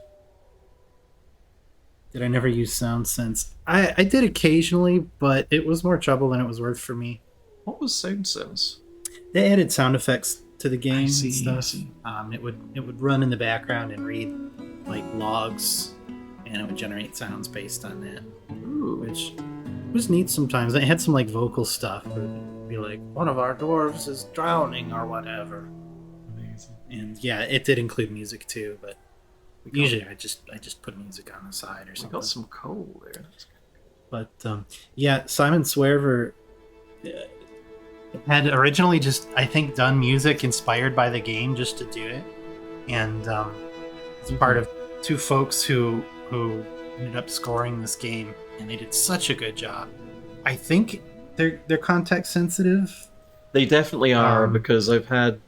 Did I never use sound sense? I did occasionally, but it was more trouble than it was worth for me. What was Sound Sense? They added sound effects to the game I see, and stuff. I see. It would run in the background and read like logs, and it would generate sounds based on that, Ooh. which was neat sometimes. They had some like vocal stuff where it'd be like, one of our dwarves is drowning or whatever. Amazing. And yeah, it did include music too, but usually I just put music on the side or We something. got some coal there. But yeah, Simon Swerver had originally just, I think, done music inspired by the game just to do it, and it's part of two folks who ended up scoring this game, and they did such a good job. I think they're context sensitive. They definitely are, Um, because I've had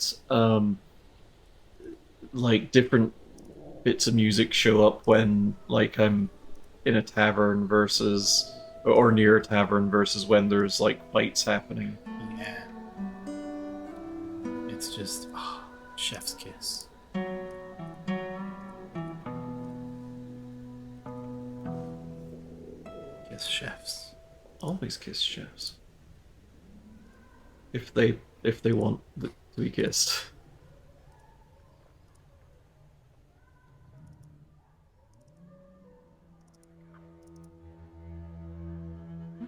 like different bits of music show up when like I'm in a tavern versus or near a tavern versus when there's like fights happening. Yeah, it's just chef's kiss. Kiss chefs. Always kiss chefs. If they want to be kissed.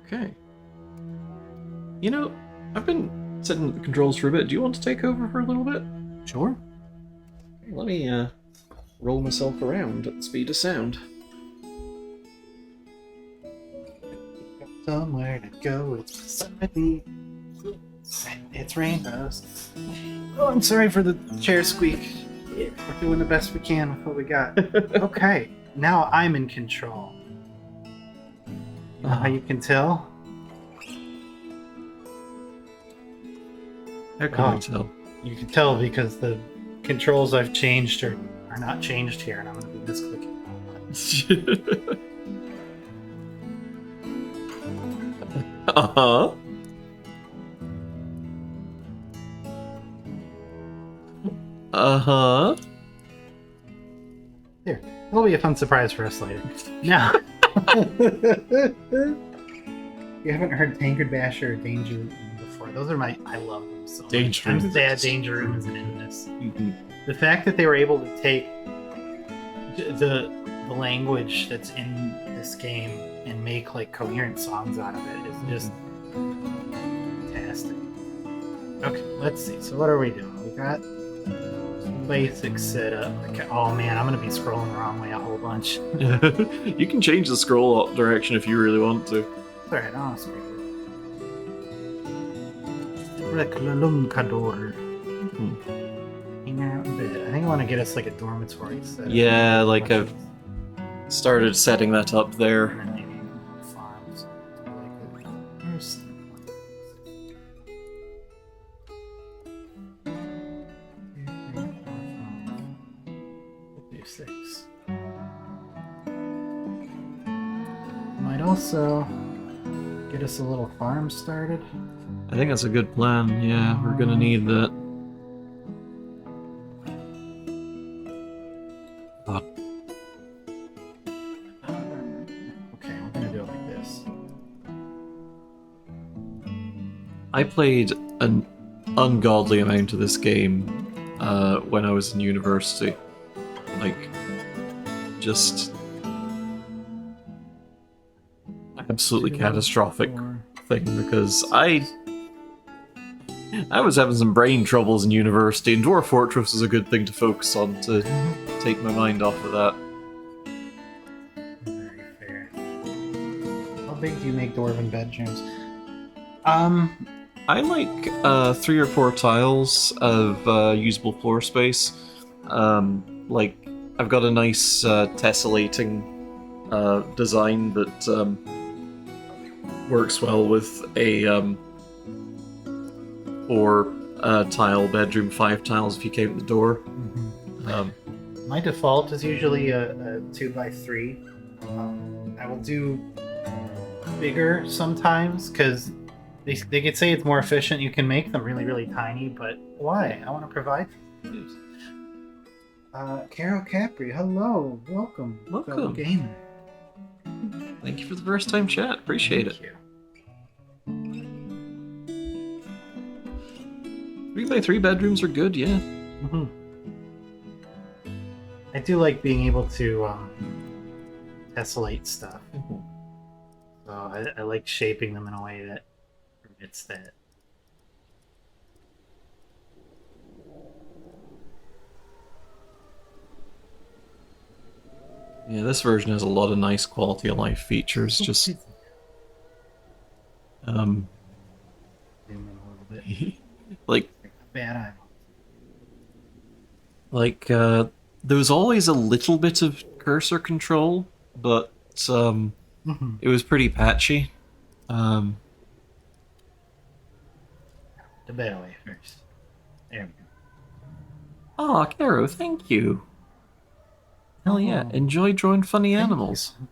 Okay. You know, I've been setting the controls for a bit. Do you want to take over for a little bit? Sure. Let me roll myself around at the speed of sound. Somewhere to go, it's sunny. It's rainbows. Oh, I'm sorry for the chair squeak. We're doing the best we can with what we got. Okay, now I'm in control. You know how you can tell? How can I tell? You can tell because the controls I've changed are not changed here, and I'm going to be misclicking. Uh-huh. Uh-huh. There. It'll be a fun surprise for us later. Now, you haven't heard Tankard Basher or Danger Room before. Those are I love them so much. Danger Room I'm is sad awesome. Danger Room isn't in this. Mhm. The fact that they were able to take the language that's in this game and make like coherent songs out of it is just fantastic. Okay, let's see. So what are we doing? We got basic setup. Okay. Oh man, I'm gonna be scrolling the wrong way a whole bunch. You can change the scroll direction if you really want to. Alright, I'll speak. Reclaluncador. Hang out in bed. I think I want to get us like a dormitory set. Yeah, like I've started setting that up there. And then maybe farms. Here's do 6. Might also get us a little farm started. I think that's a good plan. Yeah, we're gonna need that. Okay, we're gonna do it like I played an ungodly amount of this game when I was in university. Like, just absolutely catastrophic thing because I was having some brain troubles in university, and Dwarf Fortress is a good thing to focus on to take my mind off of that. Very fair. How big do you make dwarven bedrooms? I like 3 or 4 tiles of usable floor space. Like, I've got a nice tessellating design that works well with a 4 tile bedroom, 5 tiles if you count the door. My default is usually a 2x3. I will do bigger sometimes because they could say it's more efficient. You can make them really, really tiny, but why? I want to provide for you. Carol Capri, hello, welcome. Welcome. Fellow gamer. Thank you for the first time chat. Appreciate it. Thank you. 3x3 bedrooms are good, yeah. I do like being able to tessellate stuff. So I like shaping them in a way that permits that. Yeah, this version has a lot of nice quality of life features. Just Zoom in a little bit. like Bad eyeball. like there was always a little bit of cursor control, but it was pretty patchy. The bad way first. There we go. Aw, Caro, thank you. Hell yeah, Oh, enjoy drawing funny thank animals. you. I'm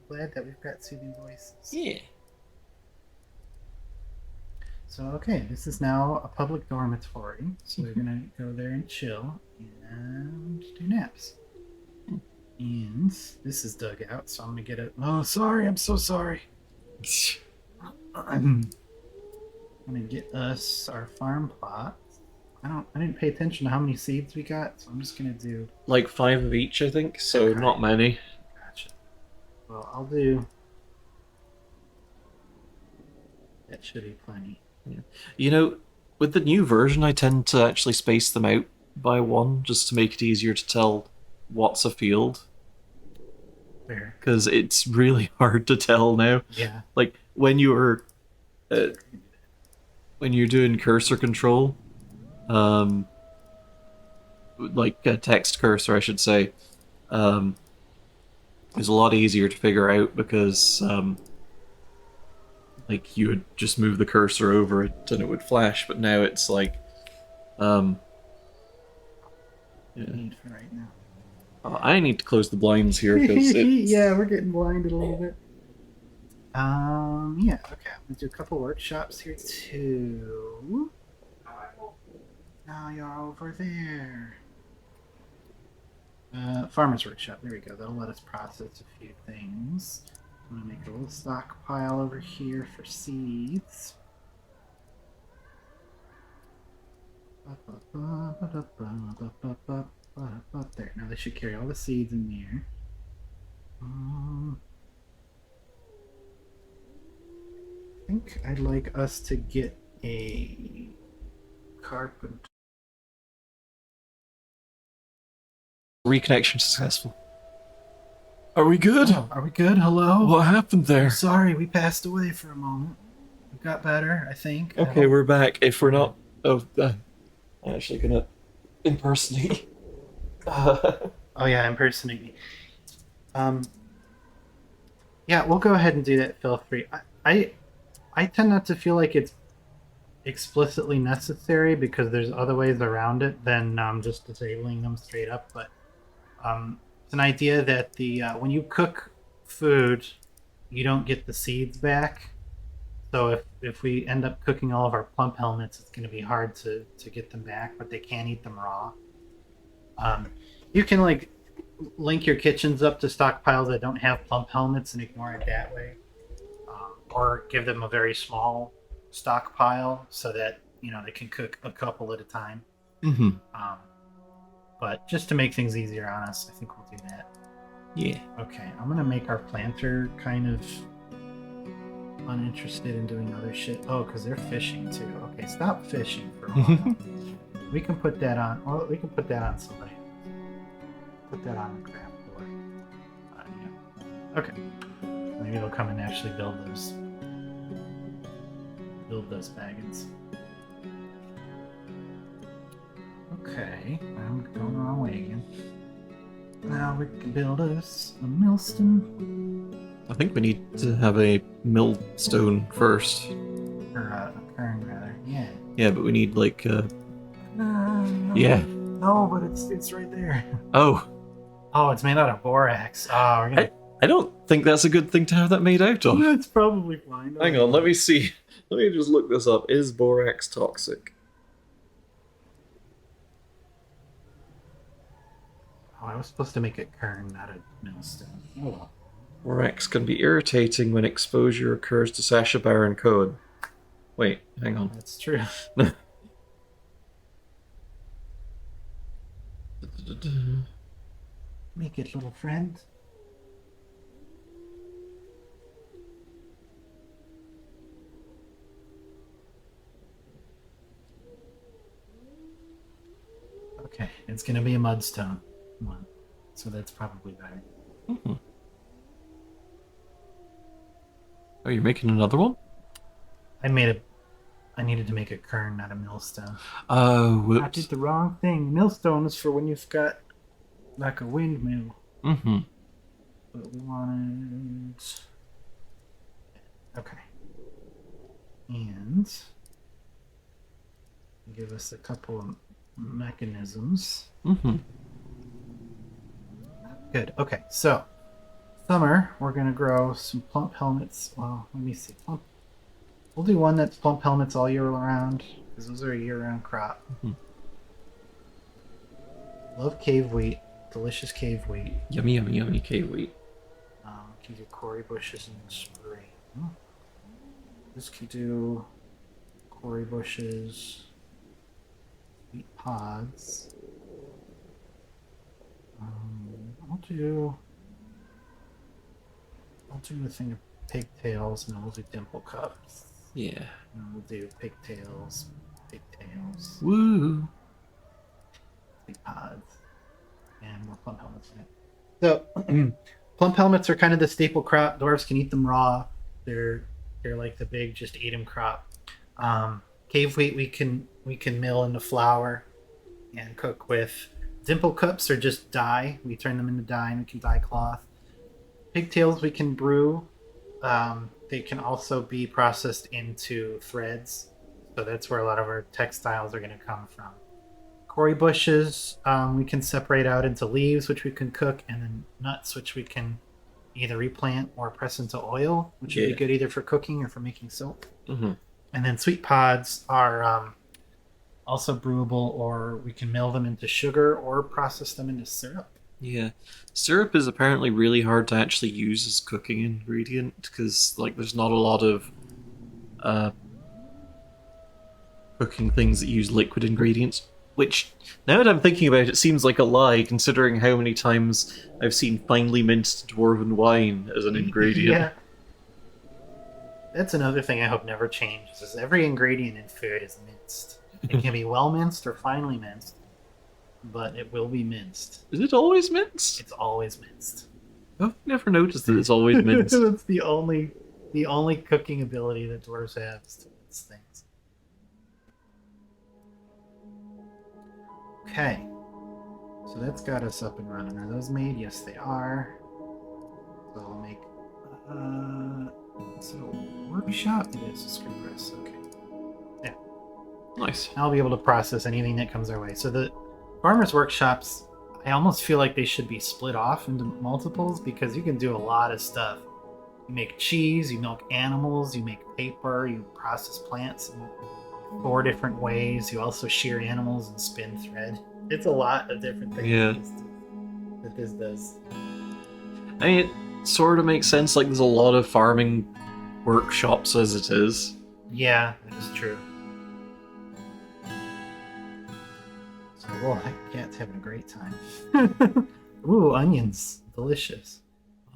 glad that we've got soothing voices. Yeah. So okay, this is now a public dormitory, so we're gonna go there and chill and do naps. And this is dug out, so I'm gonna get it. Oh, sorry, I'm so sorry. I'm gonna get us our farm plot. I didn't pay attention to how many seeds we got, so I'm just gonna do. Like 5 of each, I think, so Okay. not many. Gotcha. Well, I'll do. That should be plenty. Yeah. You know, with the new version, I tend to actually space them out by 1 just to make it easier to tell what's a field. Fair. Because it's really hard to tell now. Yeah. Like when you're doing cursor control, like a text cursor, I should say, is a lot easier to figure out because like you would just move the cursor over it and it would flash. But now it's like, yeah. Need for right now. I need to close the blinds here because yeah, we're getting blinded a little bit. Yeah, okay. I'm gonna do a couple workshops here too. Now you're over there. Farmer's workshop. There we go. That'll let us process a few things. I'm gonna make a little stockpile over here for seeds. There. Now they should carry all the seeds in there. I think I'd like us to get a carpenter. reconnection successful. Are we good? Oh, are we good? Hello? What happened there? Sorry, we passed away for a moment. We got better, I think. Okay, we're back. If we're not, I'm actually gonna impersonate. Oh yeah, impersonate me. Yeah, we'll go ahead and do that. Feel free. I tend not to feel like it's explicitly necessary because there's other ways around it than just disabling them straight up. But it's an idea that the when you cook food, you don't get the seeds back. So if we end up cooking all of our plump helmets, it's going to be hard to get them back, but they can eat them raw. You can like link your kitchens up to stockpiles that don't have plump helmets and ignore it that way, or give them a very small stockpile so that they can cook a couple at a time. Mm-hmm. But just to make things easier on us, I think we'll do that. Yeah. Okay, I'm gonna make our planter kind of uninterested in doing other shit. Oh, because they're fishing too. Okay, stop fishing for a while. We can put that on. Well, we can put that on somebody. Put that on the craft door. Yeah. Okay. Maybe they'll come and actually build those wagons. Okay, I'm going the wrong way again. Now we can build us a millstone. I think we need to have a millstone first. Or a kern, rather. Yeah. Yeah, but we need like yeah. No, but it's right there. Oh. Oh, it's made out of borax. Oh, we're gonna. I don't think that's a good thing to have that made out of. That's probably fine. Hang on, let me see. Let me just look this up. Is borax toxic? Oh, I was supposed to make a kern, not a millstone. Oh well. Borax can be irritating when exposure occurs to Sacha Baron Cohen. Wait, hang on. That's true. Make it, little friend. Okay, it's gonna be a mudstone one, so that's probably better. Mm-hmm. Oh, you're making another one? I needed to make a kern, not a millstone. Oh, whoops. I did the wrong thing. Millstone is for when you've got like a windmill. Mm-hmm. But we wanted. Okay. And give us a couple of mechanisms. Mm-hmm. Good. Okay, so summer we're gonna grow some plump helmets. Well, let me see. We'll do one that's plump helmets all year round because those are a year-round crop. Mm-hmm. Love cave wheat. Delicious cave wheat. Yummy, yummy, yummy cave wheat. Can do quarry bushes in the spring. This can do quarry bushes, wheat pods. I'll do a thing of pigtails, and we'll do dimple cups. Yeah. And we'll do pigtails. Woo! Wheat pods. And more plump helmets in it. So, plump helmets are kind of the staple crop. Dwarves can eat them raw. They're like the big just eat them crop. Cave wheat we can mill into flour and cook with. Dimple cups are just dye. We turn them into dye and we can dye cloth. Pigtails we can brew. They can also be processed into threads. So that's where a lot of our textiles are going to come from. Quarry bushes we can separate out into leaves, which we can cook, and then nuts, which we can either replant or press into oil, which would be good either for cooking or for making soap. Mm-hmm. And then sweet pods are also brewable, or we can mill them into sugar or process them into syrup. Yeah. Syrup is apparently really hard to actually use as cooking ingredient because like there's not a lot of cooking things that use liquid ingredients. Which, now that I'm thinking about it, seems like a lie, considering how many times I've seen finely minced dwarven wine as an ingredient. Yeah. That's another thing I hope never changes, is every ingredient in food is minced. It can be well minced or finely minced, but it will be minced. Is it always minced? It's always minced. I've never noticed that it's always minced. That's the only cooking ability that dwarves have, is to mince things. Okay, so that's got us up and running. Are those made? Yes, they are. So I'll make. So workshop. It is a screw press. Okay. Yeah. Nice. I'll be able to process anything that comes our way. So the farmers' workshops, I almost feel like they should be split off into multiples because you can do a lot of stuff. You make cheese, you milk animals, you make paper, you process plants in 4 different ways. You also shear animals and spin thread. It's a lot of different things that this does. I mean, it sort of makes sense. Like, there's a lot of farming workshops as it is. Yeah, that is true. So, well, that cat's having a great time. Ooh, onions. Delicious.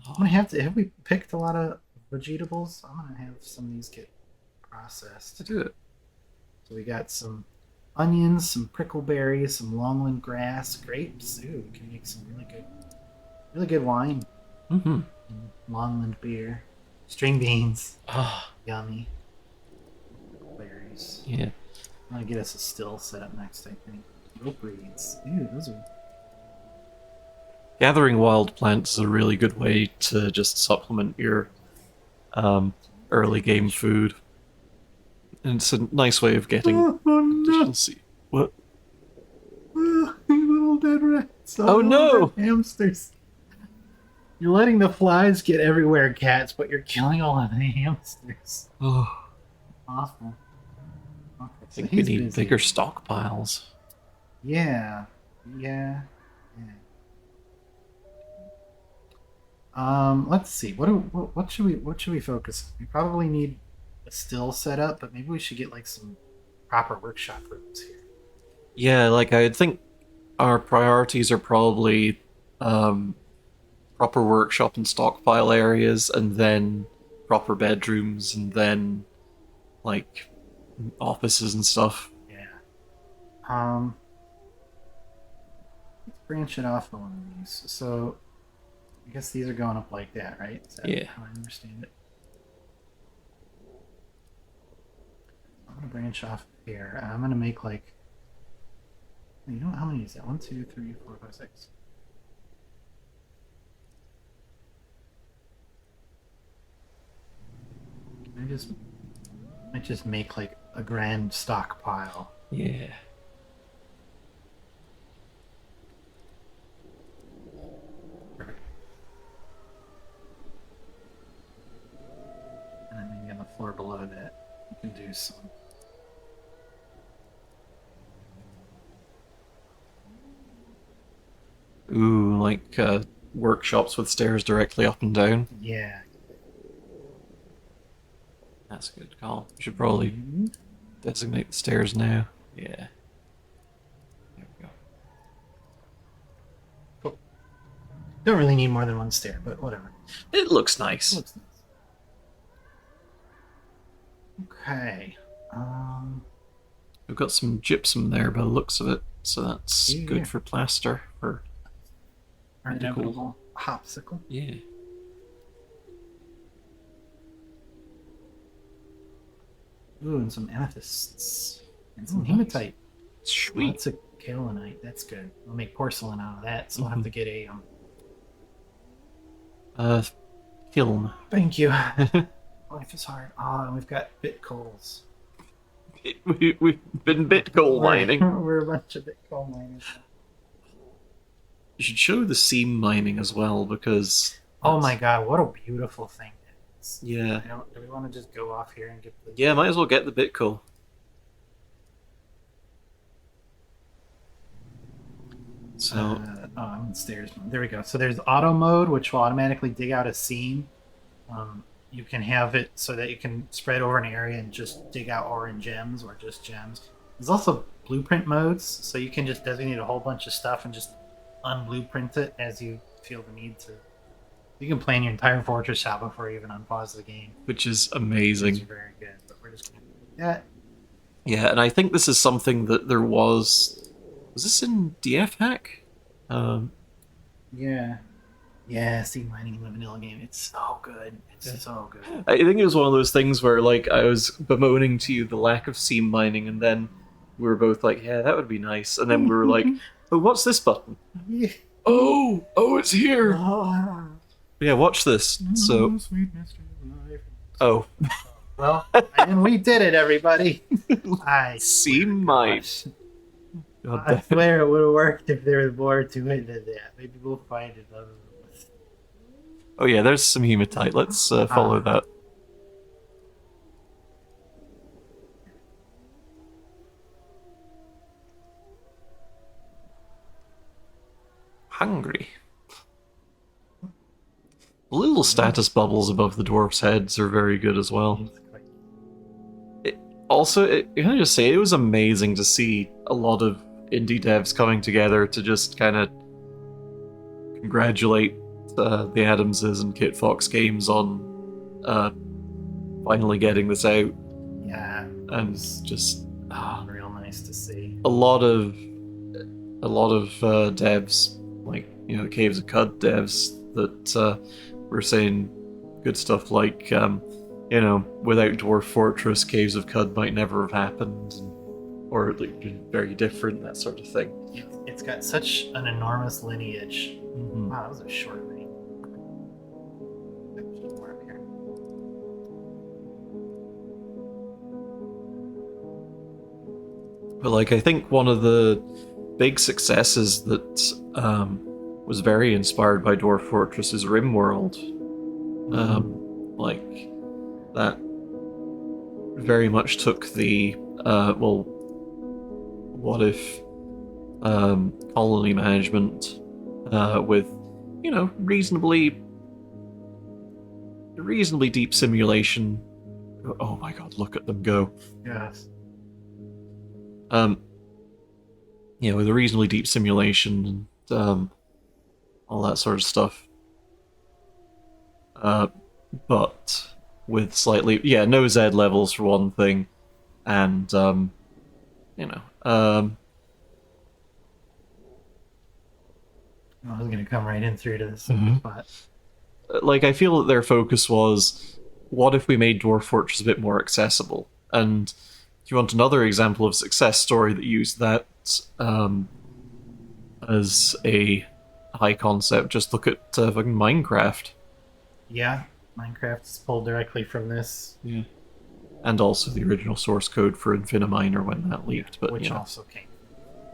I'm gonna have to. Have we picked a lot of vegetables? I'm gonna have some of these get processed. To do it. So we got some onions, some prickleberries, some longland grass, grapes. Ooh, we can make some really good wine. Mm-hmm. Longland beer, string beans. Ah, Yummy. Berries. yeah. I'm gonna get us a still set up next, I think. Rope reeds. Ew, those are. Gathering wild plants is a really good way to just supplement your early game food. And it's a nice way of getting Oh, no. additional seed. What? Little dead rats. Oh, no! Dead hamsters. You're letting the flies get everywhere, cats, but you're killing all of the hamsters. Oh, Awful. Okay, I so think we he's need busy. bigger stockpiles. Yeah. Let's see. What should we focus on? We probably need a still set up, but maybe we should get like some proper workshop rooms here. Yeah, like I think our priorities are probably proper workshop and stockpile areas, and then proper bedrooms, and then like offices and stuff. Yeah. Let's branch it off of one of these. So I guess these are going up like that, right? Is that Yeah. how I understand it? I'm gonna branch off here. I'm gonna make like, you know how many is that? 1, 2, 3, 4, 5, 6. I just make like a grand stockpile. Yeah. And then maybe on the floor below that, you can do some. Ooh, like workshops with stairs directly up and down. Yeah. That's a good call. We should probably designate the stairs now. Yeah. There we go. Cool. Don't really need more than one stair, but whatever. It looks nice. It looks nice. Okay. We've got some gypsum there by the looks of it, so that's Yeah. good for plaster. For Our Pretty cool. inevitable hopsicle. yeah. Ooh, and some amethysts. And some Ooh, nice. hematite. Sweet. Lots of kaolinite. That's good. We'll make porcelain out of that, so we'll have to get a Kiln. Thank you. Life is hard. Oh, and we've got bit coals. We've been bit coal mining. We're a bunch of bit coal miners. You should show the seam mining as well, because Oh my god, what a beautiful thing that is. yeah, Do we want to just go off here and get the... yeah, might as well get the bit coal. So I'm in stairs mode. There we go. So there's auto mode, which will automatically dig out a seam. You can have it so that you can spread over an area and just dig out orange gems or just gems. There's also blueprint modes, so you can just designate a whole bunch of stuff and just unblueprint it as you feel the need to. You can plan your entire fortress out before you even unpause the game. which is It's amazing. very good, but we're just going to do that. Yeah, and I think this is something that there was. Was this in DF Hack? Yeah. Yeah, seed mining in the vanilla game. It's so good. It's so good. I think it was one of those things where, like, I was bemoaning to you the lack of seam mining, and then we were both like, "Yeah, that would be nice." And then we were like, "Oh, what's this button? Yeah. Oh, it's here." Oh, Yeah, watch this. So, sweet mystery of life. oh, Well, and we did it, everybody. I seam mine. God I damn. swear it would have worked if there was more to it than that. Maybe we'll find it. Oh yeah, there's some hematite. Let's follow that. Hungry. The little status bubbles above the dwarfs' heads are very good as well. Also, can I just say, it was amazing to see a lot of indie devs coming together to just kind of congratulate the Adamses and Kit Fox Games on finally getting this out, Yeah, and just real nice to see. a lot of devs, like Caves of Cud devs, that were saying good stuff like, without Dwarf Fortress, Caves of Cud might never have happened, or like been very different, that sort of thing. It's got such an enormous lineage. Mm-hmm. Wow, that was a short read. There's more up here. But like, I think one of the big successes that was very inspired by Dwarf Fortress is RimWorld. Like, that very much took the what if colony management with reasonably deep simulation. Oh my god, look at them go. Yes. With a reasonably deep simulation and all that sort of stuff. But with slightly, no Z levels for one thing, and I was going to come right in through to this spot. Like, I feel that their focus was, what if we made Dwarf Fortress a bit more accessible? And if you want another example of success story that used that as a high concept, just look at fucking Minecraft. Yeah, Minecraft is pulled directly from this. Yeah. And also the original source code for Infiniminer when that leaked, but which also came.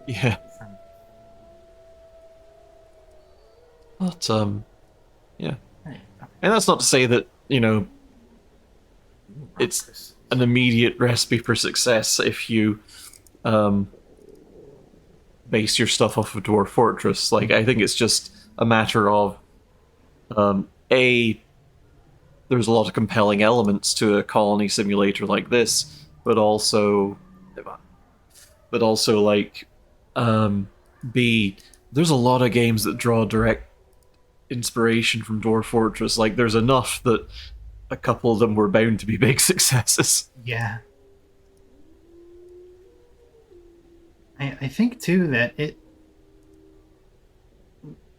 Yeah. From... But yeah. Right. And that's not to say that, it's an immediate recipe for success if you base your stuff off of Dwarf Fortress. Like, I think it's just a matter of there's a lot of compelling elements to a colony simulator like this, but also like B, there's a lot of games that draw direct inspiration from Dwarf Fortress. Like, there's enough that a couple of them were bound to be big successes. Yeah. I think too that it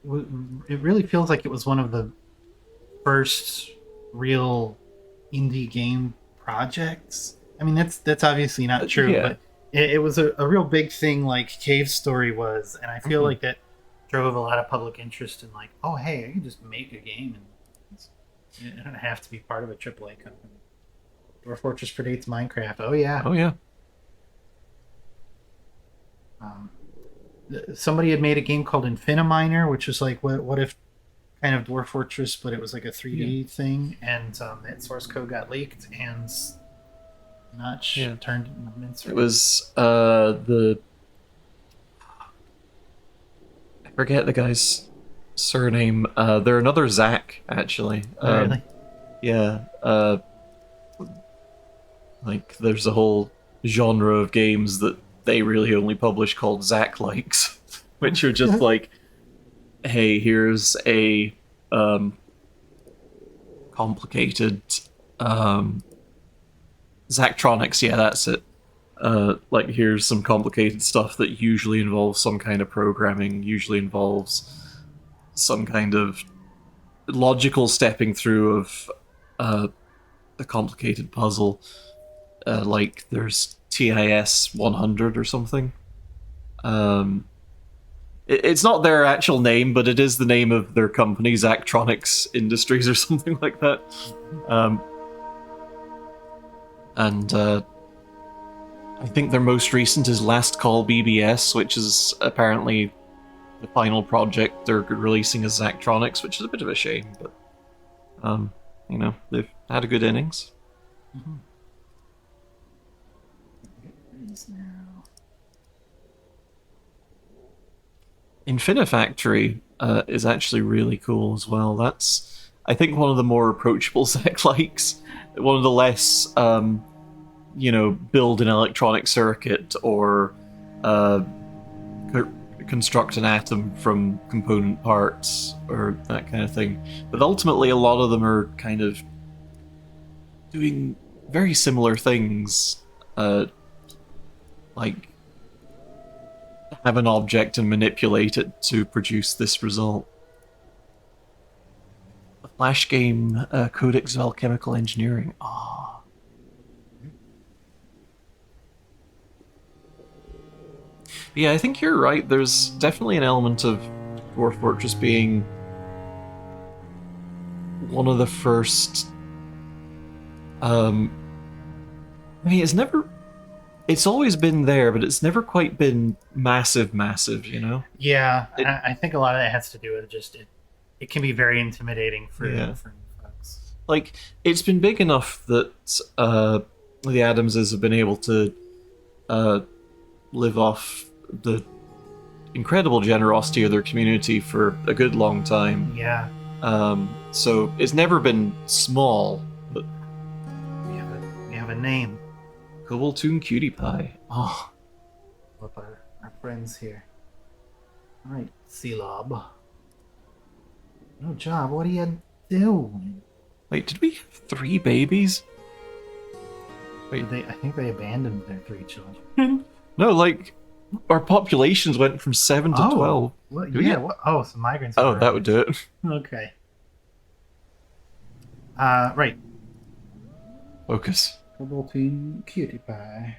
really feels like it was one of the first real indie game projects. I mean, that's obviously not true, but it was a real big thing, like Cave Story was, and I feel like that drove a lot of public interest in, like, oh hey, I can just make a game and you don't have to be part of a AAA company. Dwarf Fortress predates Minecraft. Oh yeah. Somebody had made a game called Infiniminer, which was like what if kind of Dwarf Fortress, but it was like a 3D thing, and that source code got leaked and Notch turned into it was I forget the guy's surname. They're another Zach, actually. Really? Yeah. Like, there's a whole genre of games that they really only publish called Zach likes, which are just like, hey, here's a complicated Zachtronics, yeah, that's it. Like, here's some complicated stuff that usually involves some kind of programming, usually involves some kind of logical stepping through of a complicated puzzle. Like, there's TIS 100 or something. It's not their actual name, but it is the name of their company, Zachtronics Industries or something like that. And I think their most recent is Last Call BBS, which is apparently the final project they're releasing as Zachtronics, which is a bit of a shame, but they've had a good innings. Mm-hmm. Infinifactory is actually really cool as well. That's, I think, one of the more approachable Zach likes. One of the less build an electronic circuit or uh, co- construct an atom from component parts or that kind of thing. But ultimately, a lot of them are kind of doing very similar things, like have an object and manipulate it to produce this result. A Flash game, Codex of Alchemical Engineering. Ah. Yeah, I think you're right. There's definitely an element of Dwarf Fortress being one of the first. I mean, it's always been there, but it's never quite been massive, you know? Yeah, It, I think a lot of that has to do with just it can be very intimidating for yeah. for new folks. Like, it's been big enough that the Adamses have been able to uh, live off the incredible generosity of their community for a good long time. Yeah, So it's never been small, but we have a name. Cobaltoon Cutie Pie. Oh, With our friends here. All right, Selob. No job. What are you doing? wait, did we have 3 babies? Wait, I think they abandoned their 3 children. no, like our populations went from 7 to 12. What? Do we Yeah. get- What? Oh, some migrants. Oh, that would do it. Okay. Right. Focus. Cobaltoon Cutie Pie.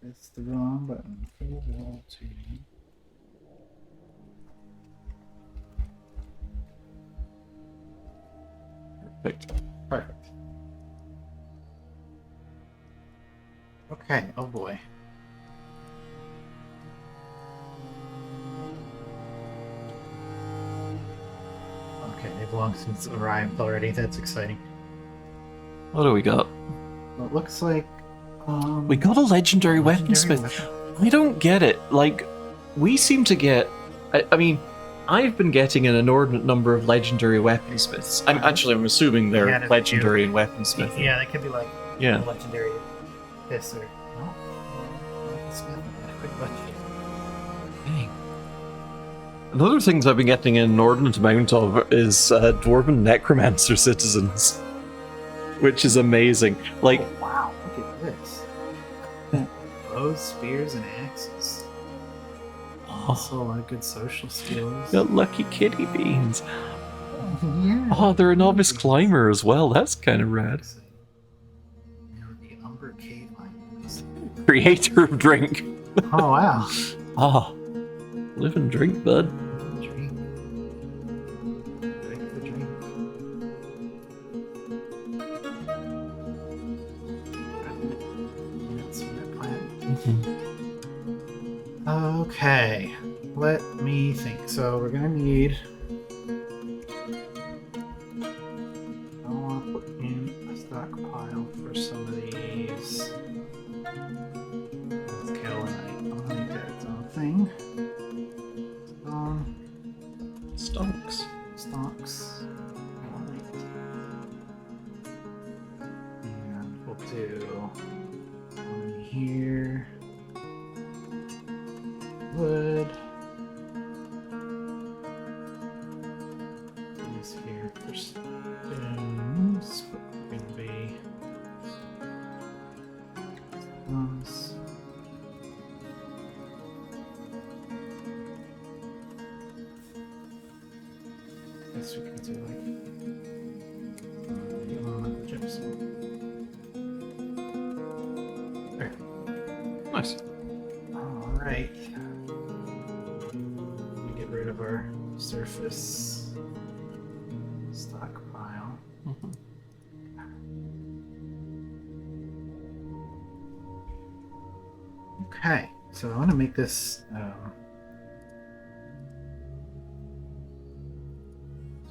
That's the wrong button. Cobaltoon. Perfect. Perfect. Okay. Oh boy. Okay, they've long since arrived already. That's exciting. What do we got? Well, it looks like We got a legendary weaponsmith. weapon. I don't get it. Like, we seem to get. I mean, I've been getting an inordinate number of legendary weaponsmiths. I'm assuming they're Yeah, legendary in weaponsmith. Yeah, they could be like Yeah. legendary this or no. Quick budget. Dang. Another things I've been getting an inordinate amount of is Dwarven Necromancer citizens, which is amazing. Like, Oh, wow, look at this. Bows, spears, and axes. Also, a lot of good social skills. got lucky kitty beans. Yeah. Oh, they're a novice climber as well. That's kind of rad. The Umber Cave Mines. Creator of drink. Oh, wow. Ah, live and drink, bud. Drink. Drink the drink. That's that plan. Okay, let me think. So we're gonna need. I want to put in a stockpile for some of these. That's kaolinite. I'll make that its own thing. Stonks. Stocks. Kaolinite. And we'll do one here. Wood. These here for stones. What can be stones. Guess we can do like the gypsum. There. Nice. All right. Get rid of our surface stockpile. Okay, so I want to make this.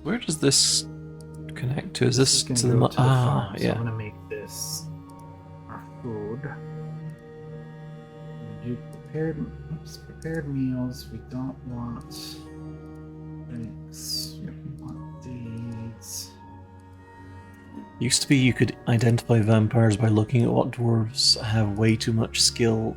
Where does this connect to? Is this gonna to the go farm? farm, so Yeah. I'm gonna make this our food. Do prepared meals. We don't want drinks. We want these. Used to be you could identify vampires by looking at what dwarves have way too much skill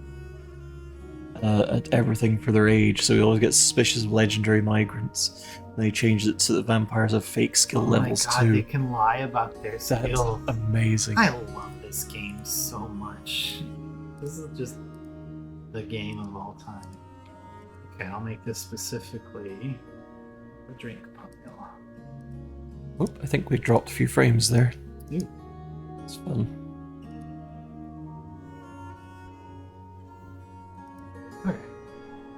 at everything for their age, so we always get suspicious of legendary migrants. They changed it so that vampires have fake skill Oh my levels god, too. they can lie about their That's skill. amazing. I love this game so much. This is just the game of all time. Okay, I'll make this specifically a drink pumpkin. Oop, I think we dropped a few frames there. Ooh. It's fun. Okay.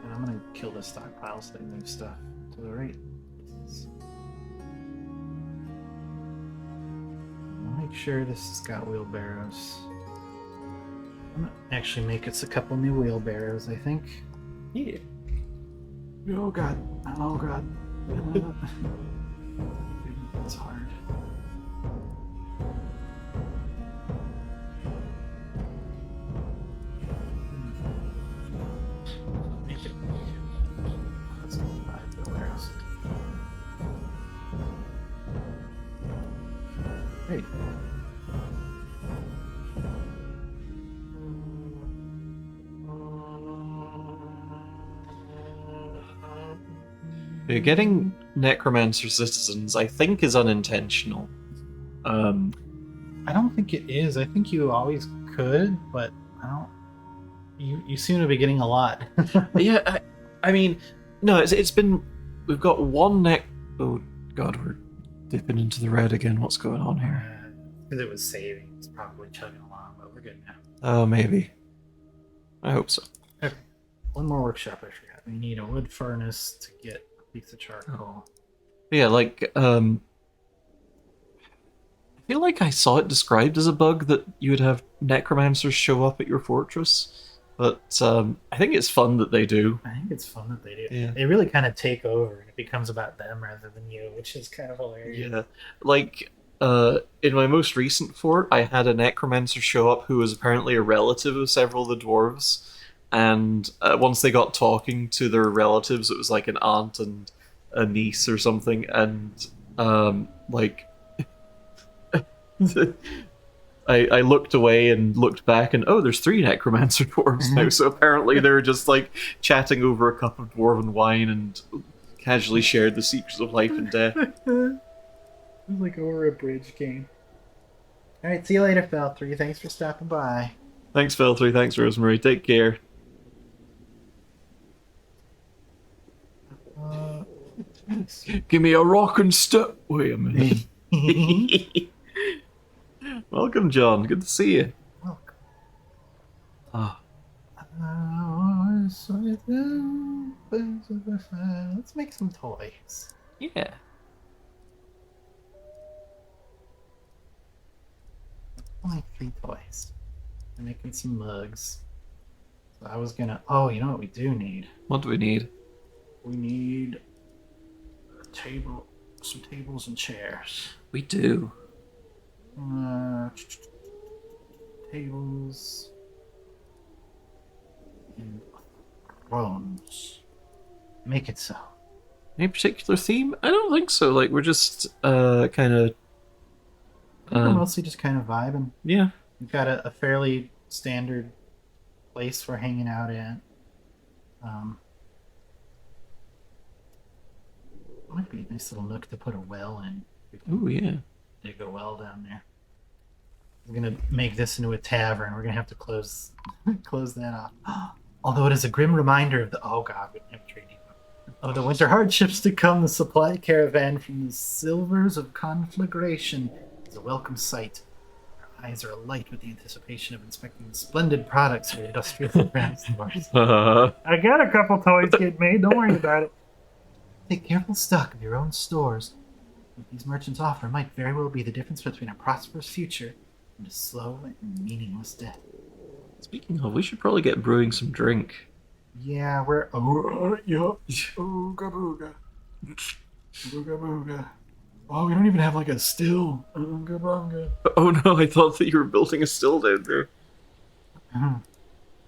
And I'm gonna kill this stockpile so they move stuff to the right. I'll make sure this has got wheelbarrows. I'm gonna actually make us a couple new wheelbarrows, I think. Yeah. Oh god. Oh god. It's hard. Let's go 5 wheelbarrows. Great. Yeah, getting necromancer citizens, I think, is unintentional. I don't think it is. I think you always could, but I don't. You seem to be getting a lot. Yeah, I mean, no, it's been. We've got one neck. Oh god, we're dipping into the red again. What's going on here? Because it was saving. It's probably chugging along, but we're good now. Oh, maybe. I hope so. Okay. One more workshop I forgot. We need a wood furnace to get a piece of charcoal. Yeah, like, I feel like I saw it described as a bug that you would have necromancers show up at your fortress, but I think it's fun that they do. I think it's fun that they do. Yeah. They really kind of take over, and it becomes about them rather than you, which is kind of hilarious. Yeah, like, in my most recent fort, I had a necromancer show up who was apparently a relative of several of the dwarves, and once they got talking to their relatives, it was like an aunt and a niece or something, and like I looked away and looked back, and oh, there's 3 necromancer dwarves now. So apparently they're just like chatting over a cup of dwarven wine and casually shared the secrets of life and death. It's like over a bridge game. All right, see you later, Fel3. Thanks for stopping by. Thanks, Fel3. Thanks, Rosemary. Take care. Give me a rock and step. Wait a minute. Welcome, John. Good to see you. Welcome. Ah, Let's make some toys. yeah. Only 3 toys. I'm making some mugs. So I was gonna. Oh, you know what we do need? What do we need? We need a table, some tables and chairs. We do. Tables and thrones. Make it so. Any particular theme? I don't think so. Like, we're just kind of. We're mostly just kind of vibing. Yeah. We've got a fairly standard place we're hanging out at. Might be a nice little nook to put a well in. Oh, yeah. Dig a well down there. We're gonna make this into a tavern. We're gonna have to close that off. Although it is a grim reminder of the we didn't have trade of the winter hardships to come. The supply caravan from the silvers of conflagration is a welcome sight. Our eyes are alight with the anticipation of inspecting the splendid products of the industrial brand stores. I got a couple toys get made. Don't worry about it. Take careful stock of your own stores. What these merchants offer might very well be the difference between a prosperous future and a slow and meaningless death. Speaking of, we should probably get brewing some drink. Yeah, we're. Oh, yeah. Ooga booga. Booga booga. Oh, we don't even have like a still. Ooga bunga. Oh no, I thought that you were building a still down there.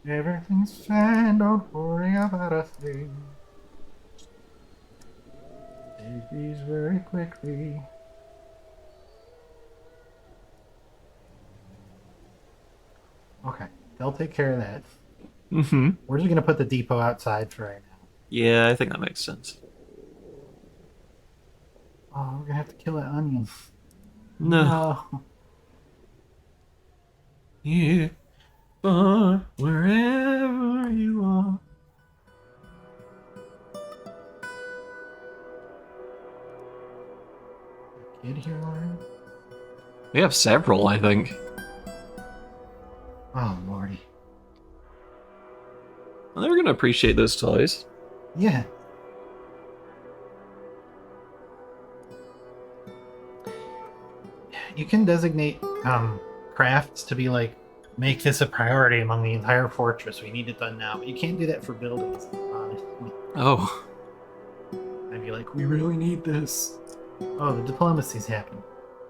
Everything's fine, don't worry about a thing. Take these very quickly. Okay, they'll take care of that. Mm-hmm. We're just gonna put the depot outside for right now. Yeah, I think that makes sense. Oh, we're gonna have to kill that onion. No. No. You are wherever you are. Kid here, Lauren? We have several, I think. Oh, Lordy. And they're gonna appreciate those toys. Yeah. You can designate crafts to be like, make this a priority among the entire fortress. We need it done now. But you can't do that for buildings, honestly. Oh. I'd be like, we really need this. Oh, the diplomacy's happened.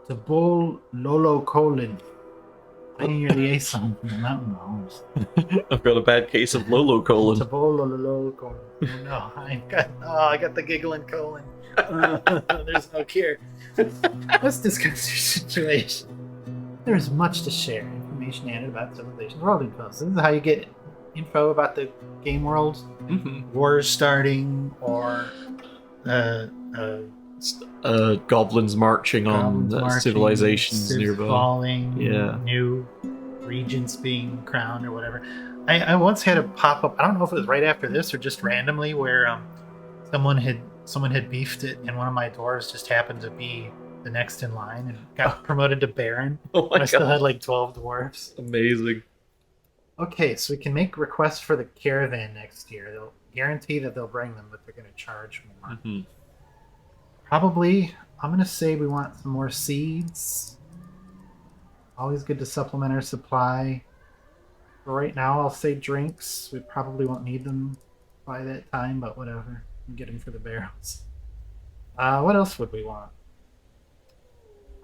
To Bull Lolo Colin. Finding your liaison from the mountain homes. I've got a bad case of Lolo colon. To Bull Lolo Colin. Oh no, I got the giggling colon. There's no cure. Let's discuss your situation. There is much to share. Information added about civilization's world info. This is how you get info about the game world. Mm-hmm. Wars starting, or Goblins marching on goblins marching, civilizations civs nearby. falling, Yeah. new regions being crowned or whatever. I once had a pop up. I don't know if it was right after this or just randomly, where someone had beefed it, and one of my dwarves just happened to be the next in line and got promoted to Baron. Oh my I still god. had like 12 dwarves. Amazing. Okay, so we can make requests for the caravan next year. They'll guarantee that they'll bring them, but they're going to charge more. Mm-hmm. Probably, I'm going to say we want some more seeds. Always good to supplement our supply. For right now, I'll say drinks. We probably won't need them by that time, but whatever. We'll get them for the barrels. What else would we want?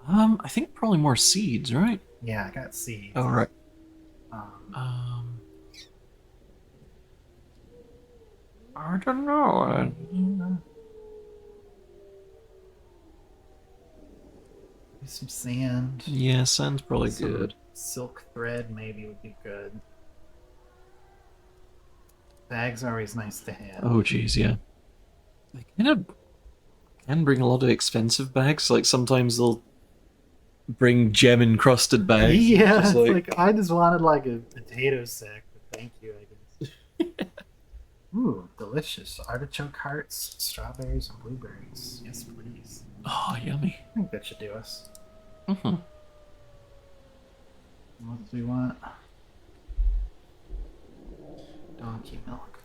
I think probably more seeds, right? Yeah, I got seeds. Oh, right. Um, I don't know. some sand. Yeah, sand's probably Some good. silk thread maybe would be good. Bags are always nice to have. Oh, geez, yeah. They kind of can bring a lot of expensive bags. Like, sometimes they'll bring gem-encrusted bags. Yeah, Just it's like I just wanted like a potato sack, but thank you, I guess. Ooh, delicious. Artichoke hearts, strawberries, and blueberries. Yes, please. Oh, yummy. I think that should do us. Mm-hmm. What do we want? Donkey milk.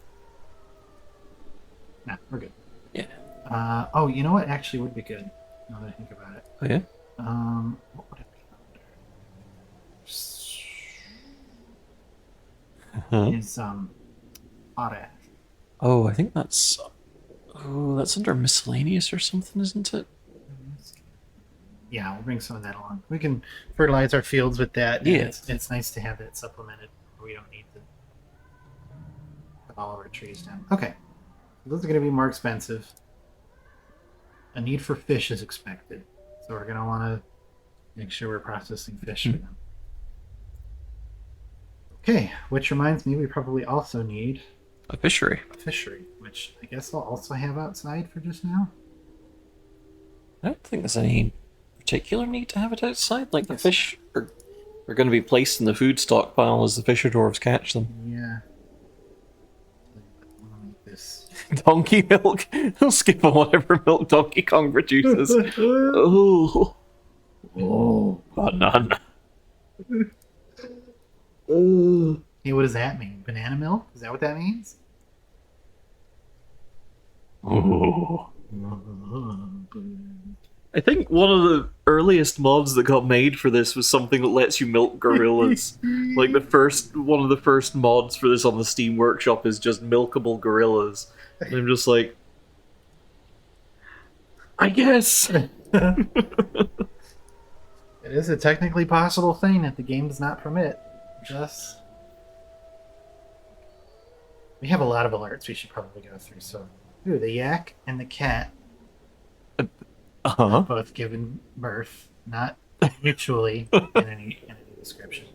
Nah, we're good. Yeah. Oh, you know what actually would be good, now that I think about it? Oh, yeah? What would it be Huh? under? Is, potash. Oh, I think that's... Oh, that's under miscellaneous or something, isn't it? Yeah, we'll bring some of that along. We can fertilize our fields with that. Yeah. It's nice to have that supplemented. We don't need to cut all of our trees down. Okay. Those are going to be more expensive. A need for fish is expected. So we're going to want to make sure we're processing fish for them. Okay, which reminds me, we probably also need A fishery. a fishery, which I guess I'll also have outside for just now. I don't think there's any particular need to have it outside. Like, the Yes. fish are going to be placed in the food stockpile as the fisher dwarves catch them. Yeah. I want to make this. Donkey milk? They'll skip on whatever milk Donkey Kong produces. Oh. Oh. None. Hey, what does that mean? Banana milk? Is that what that means? Oh. I think one of the earliest mods that got made for this was something that lets you milk gorillas. Like one of the first mods for this on the Steam Workshop is just milkable gorillas. And I'm just like, I guess. It is a technically possible thing that the game does not permit. Just we have a lot of alerts we should probably go through. So, ooh, the yak and the cat Uh-huh. both given birth, not mutually in any description.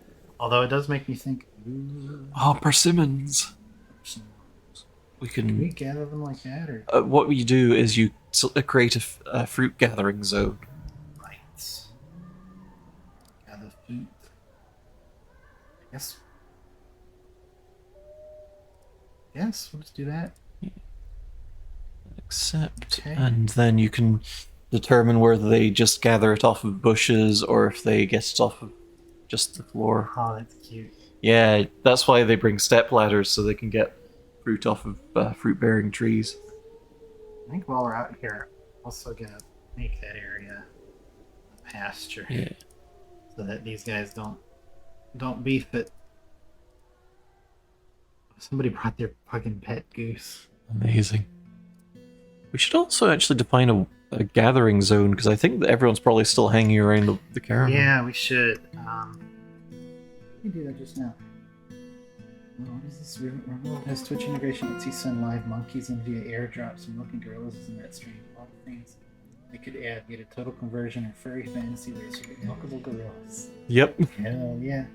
Although it does make me think. Ooh, Oh, persimmons. We can we can. gather them like that, or What we do is you create a fruit gathering zone. right? Gather fruit. Yes. Yes. Let's do that. Accept, Okay. and then you can determine whether they just gather it off of bushes or if they get it off of just the floor. Oh, that's cute. Yeah, that's why they bring step ladders so they can get fruit off of fruit-bearing trees. I think while we're out here, also gonna make that area a pasture, Yeah, so that these guys don't beef it. Somebody brought their fucking pet goose. amazing. We should also actually define a gathering zone because I think that everyone's probably still hanging around the caravan. Yeah, we should. We do that just now. Oh, what is this? Remote has Twitch integration. Lets you send live monkeys in via airdrops, and milking gorillas is in that stream. A lot of things they could add. Get a total conversion or furry fantasy race. You get milkable gorillas. Yep. Hell yeah.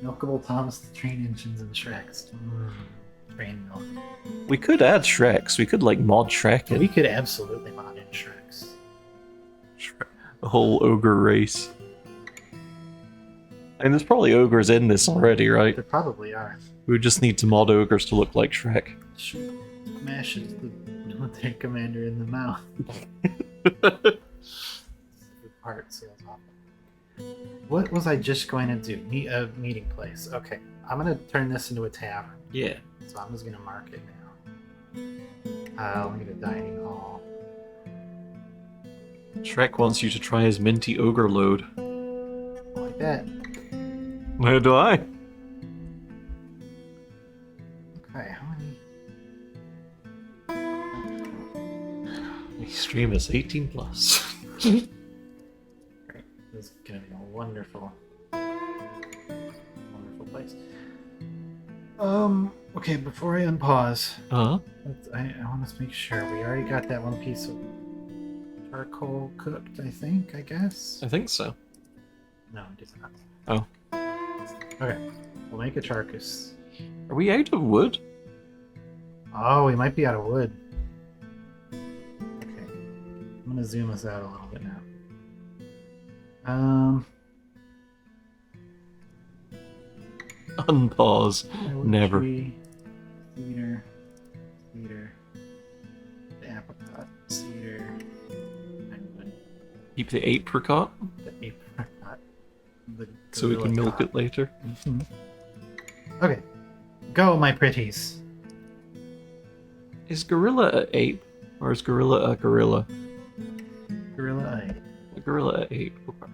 Milkable Thomas the Train Engines and Shreks. Train milk. We could add Shreks. We could like mod Shrek We in. could absolutely mod in Shreks. The whole ogre race. And there's probably ogres in this already, right? There probably are. We just need to mod ogres to look like Shrek. Smashes the military commander in the mouth. Part sales off. What was I just going to do? Meeting place. Okay, I'm going to turn this into a tavern. Yeah. So I'm just going to mark it now. I'll get a dining hall. Shrek wants you to try his minty ogre load. Like that. Where do I? Okay, how many? Extremist 18 plus. Great. This is going to be a wonderful, wonderful place. Okay, before I unpause, Huh? I want to make sure we already got that one piece of charcoal cooked, I guess? I think so. No, it did not. Oh. Okay, we'll make a charcass. Are we out of wood? Oh, we might be out of wood. Okay, I'm gonna zoom us out a little bit now. Unpause. Never. Tree, cedar, apricot, cedar, and Keep the apricot the apricot. The so we can milk it later. Mhm. Okay, go, my pretties. Is gorilla a ape? Or is gorilla a gorilla? Gorilla ape. A gorilla a ape. Okay.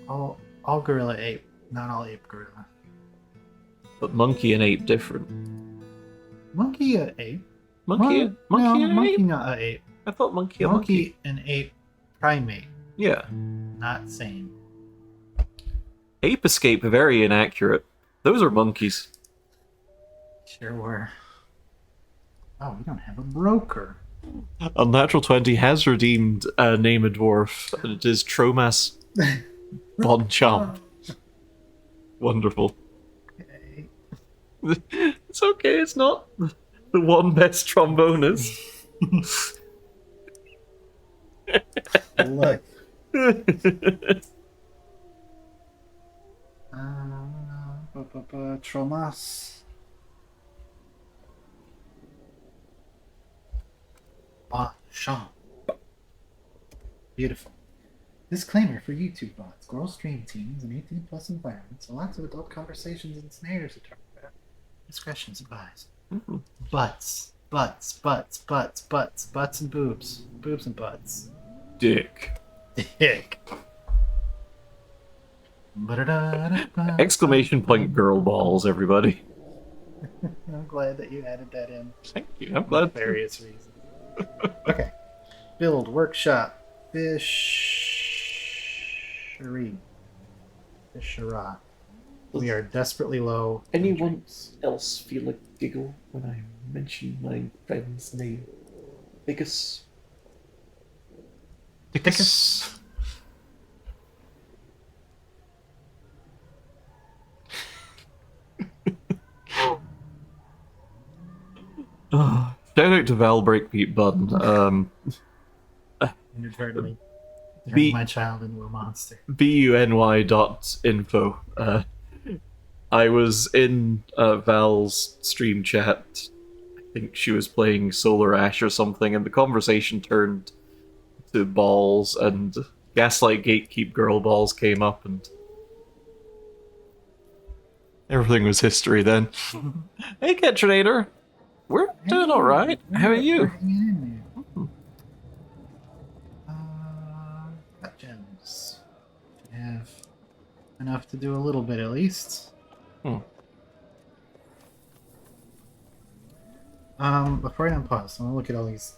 All gorilla ape, not all ape gorilla. But monkey and ape different. Monkey a ape. Monkey no, and monkey ape? not a ape. I thought monkey a Monkey and ape primate, Yeah. not same. Ape escape very inaccurate. Those are monkeys. Sure were. Oh, we don't have a broker. Unnatural 20 has redeemed Name a Dwarf, and it is Tromas Bonchamp. Wonderful. Okay. It's okay, it's not the one best trombonist. Look. Tromas. Bonchamp. Beautiful. Disclaimer for YouTube bots. Girl stream teams and 18 plus environments. So lots of adult conversations and snares to talk about. Discretion's advised. Butts. Butts and boobs. Boobs and butts. Dick. Dick. Exclamation point girl balls, everybody. I'm glad that you added that in. Thank you, I'm glad. For various reasons. Okay. Build, workshop, fishery. Fishera. We are desperately low. Anyone else feel a giggle when I mention my friend's name? Dickus. Shout out to Val Breakbeat Bun. Inadvertently turning B my child into a monster. buny.info. I was in Val's stream chat. I think she was playing Solar Ash or something, and the conversation turned to balls, and Gaslight Gatekeep Girl balls came up, and everything was history then. Hey, Ketrinator. We're doing alright. How are We're you? hanging in there. Got gems. Should have enough to do a little bit at least. Hmm. Before I unpause, I'm gonna look at all these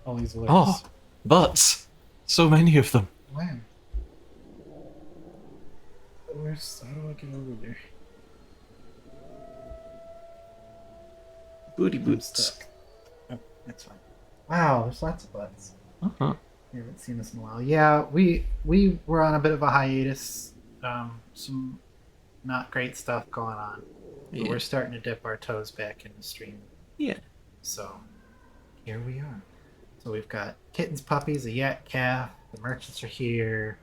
alerts. Oh, butts. So many of them. Wow. How do I get over there? Booty I'm boots. stuck. Oh, that's fine. Wow, there's lots of buttons. Uh-huh. We haven't seen this in a while. Yeah, we were on a bit of a hiatus. Some not great stuff going on. But Yeah. we're starting to dip our toes back in the stream. Yeah. So here we are. So we've got kittens, puppies, a yak calf. The merchants are here.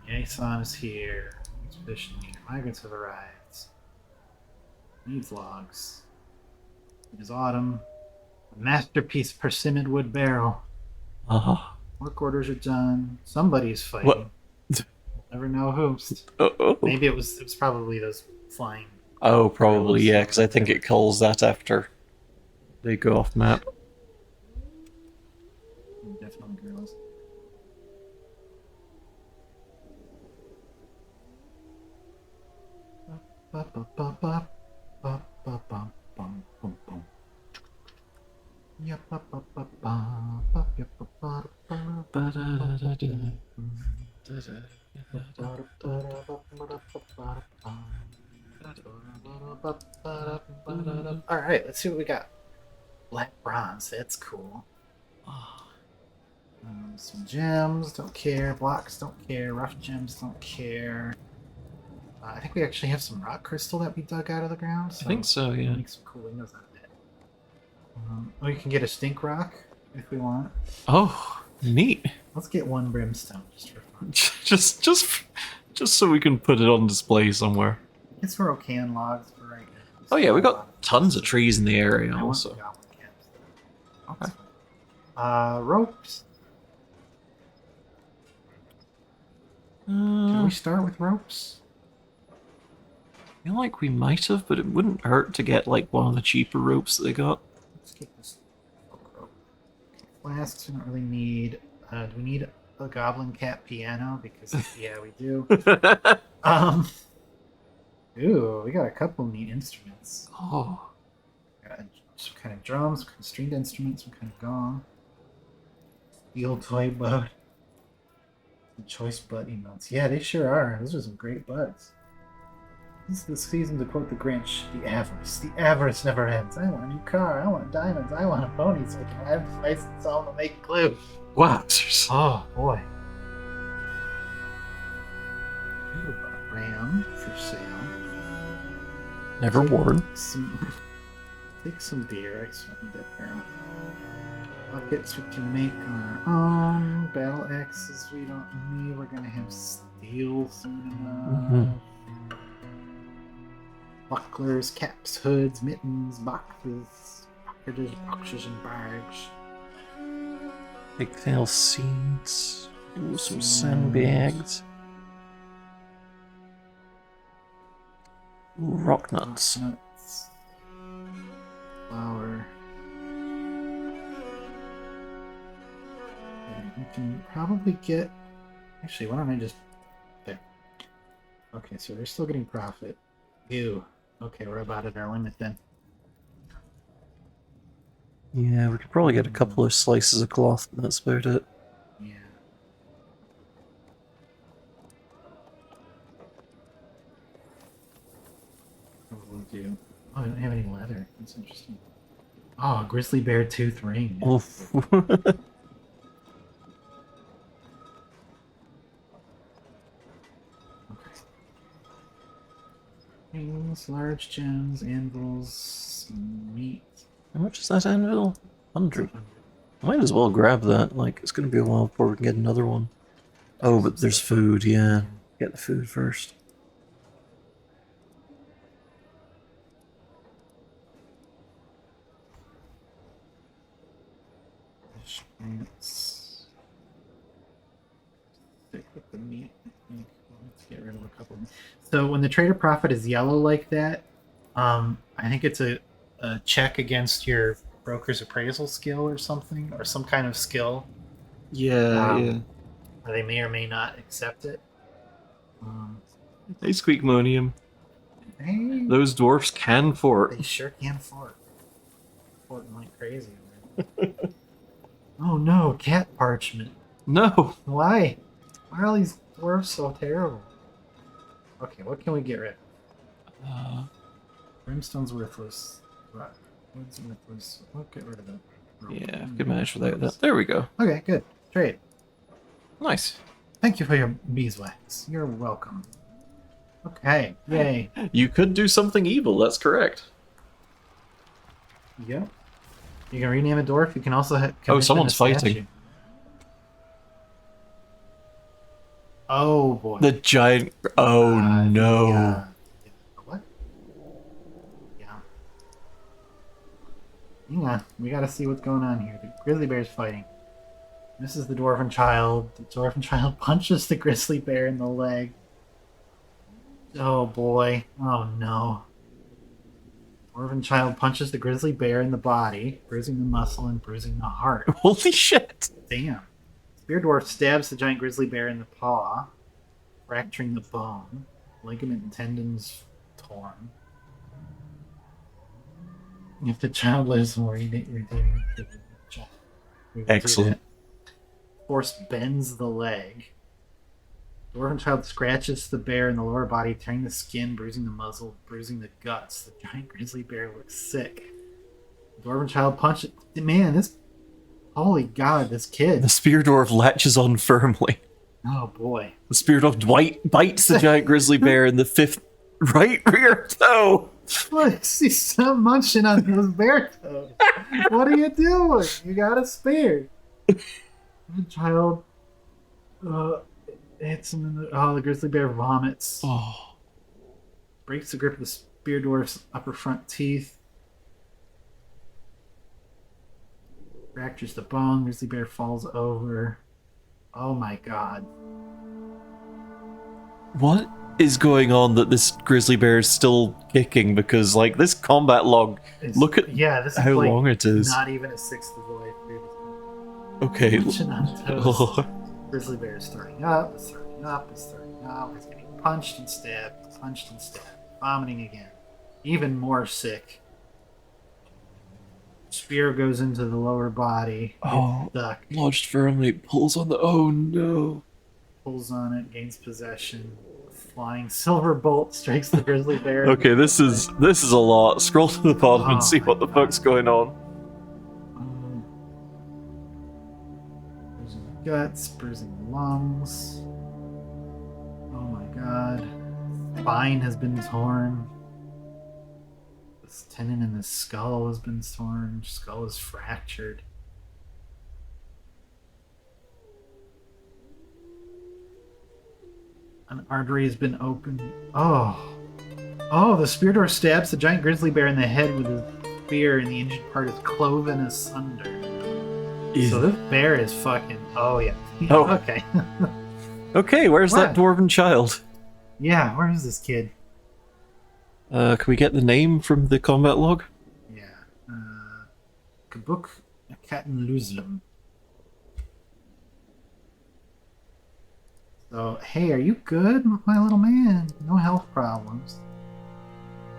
Yason is here. Expedition here. Migrants have arrived. Needs logs. It is autumn. A masterpiece persimmon wood barrel. Uh-huh. Work orders are done. Somebody's fighting. What? We'll never know who. Oh. Maybe it was probably those flying. Oh, probably, Gorillas. yeah, because I think it calls that after they go off map. Definitely gorillas. All right, let's see what we got. Black bronze, that's cool. Some gems, don't care. Blocks, don't care. Rough gems, don't care. I think we actually have some rock crystal that we dug out of the ground. I think so, yeah. Make some cool windows out of that. We can get a stink rock if we want. Oh, neat. Let's get one brimstone just for fun. just so we can put it on display somewhere. It's for Ocan logs for right now. Oh yeah, we got tons of trees in the area I want also. the goblin caps. Okay. That's fine. Ropes. Can we start with ropes? I feel like we might have, but it wouldn't hurt to get like one of the cheaper ropes that they got. Let's get this oak rope. Flasks we don't really need. Do we need a goblin cat piano? Because yeah, we do. Ooh, we got a couple neat instruments. Oh. Got some kind of drums, some kind of stringed instruments, some kind of gong. Steel toy bud. Some choice bud emotes. Yeah, they sure are. Those are some great buds. This is the season to quote the Grinch, the avarice. The avarice never ends. I want a new car. I want diamonds. I want a pony so I can have spice and salt to make glue. Wowzers. Oh, boy. Ram for sale. Never worn. Take some deer. I just need that barrel. Buckets we can make on our own. Battle axes we don't need. We're gonna have steel soon enough. Bucklers, caps, hoods, mittens, boxes, boxes and bags. Pigtail seeds. Ooh, some sandbags. Ooh, rock nuts. Nuts. Flour. And we can probably get. Actually, why don't I just. There. Okay, so they're still getting profit. Ew. Okay, we're about at our limit then. Yeah, we could probably get a couple of slices of cloth, and that's about it. Yeah. What will we do? Oh, I don't have any leather. That's interesting. Oh, grizzly bear tooth ring. Oh. Okay. Rings, large gems, anvils, meat. How much is that anvil? 100. Might as well grab that. Like, it's gonna be a while before we can get another one. Oh, but there's food, yeah. Get the food first. Let's stick with the meat. Let's get rid of a couple. So when the trader profit is yellow like that, I think it's a check against your broker's appraisal skill or something, or some kind of skill. Yeah, yeah. Or they may or may not accept it. Hey, Squeakmonium. Hey, Those dwarfs can fort. they sure can fort. Forting like crazy. Oh no, cat parchment. No! Why? Why are all these dwarves so terrible? Okay, what can we get rid of? Brimstone's worthless. Wood's worthless. We'll get rid of that. Yeah, I could manage without that. There we go. Okay, good. Trade. Nice. Thank you for your beeswax. You're welcome. Okay, yay. You could do something evil, that's correct. Yep. You can rename a dwarf. You can also someone's fighting. Oh boy. The giant. Oh no. Yeah. What? Yeah. Hang on. We gotta see what's going on here. The grizzly bear's fighting. This is the dwarven child. The dwarven child punches the grizzly bear in the leg. Oh boy. Oh no. Dwarven child punches the grizzly bear in the body, bruising the muscle and bruising the heart. Holy shit. Damn. Spear dwarf stabs the giant grizzly bear in the paw, fracturing the bone. Ligament and tendons torn. If the child lives more, redeeming the child. Excellent. Force bends the leg. Dwarven child scratches the bear in the lower body, tearing the skin, bruising the muzzle, bruising the guts. The giant grizzly bear looks sick. Dwarven child punches. Man, this. Holy god, this kid. The spear dwarf latches on firmly. Oh boy. The spear dwarf bites the giant grizzly bear in the fifth right rear toe. Look, he's munching on those bear toes. What are you doing? You got a spear. The child hits him in the. Oh, the grizzly bear vomits. Oh. Breaks the grip of the spear dwarf's upper front teeth. Fractures the bone. Grizzly bear falls over. Oh my god. What is going on that this grizzly bear is still kicking? Because, like, this combat log, look at this how is like long it is. Not even a sixth of the way through. Okay. Grizzly bear is starting up, it's starting up, it's starting up. It's getting punched and stabbed, vomiting again. Even more sick. Spear goes into the lower body. Stuck. Lodged firmly, pulls on the. Oh no. Pulls on it, gains possession. Flying silver bolt strikes the grizzly bear. Okay, this is a lot. Scroll to the bottom and see what the fuck's going on. Bruising the guts, bruising the lungs. Oh my god. Spine has been torn. This tendon in the skull has been torn. Skull is fractured. An artery has been opened. Oh, the spear dwarf stabs the giant grizzly bear in the head with his spear, and the injured part is cloven asunder. So this bear is fucking. Oh yeah. Oh. Okay. Okay, where's that dwarven child? Yeah, where is this kid? Can we get the name from the combat log? Yeah. Kabuk Katenluzlum. So, hey, are you good, my little man? No health problems.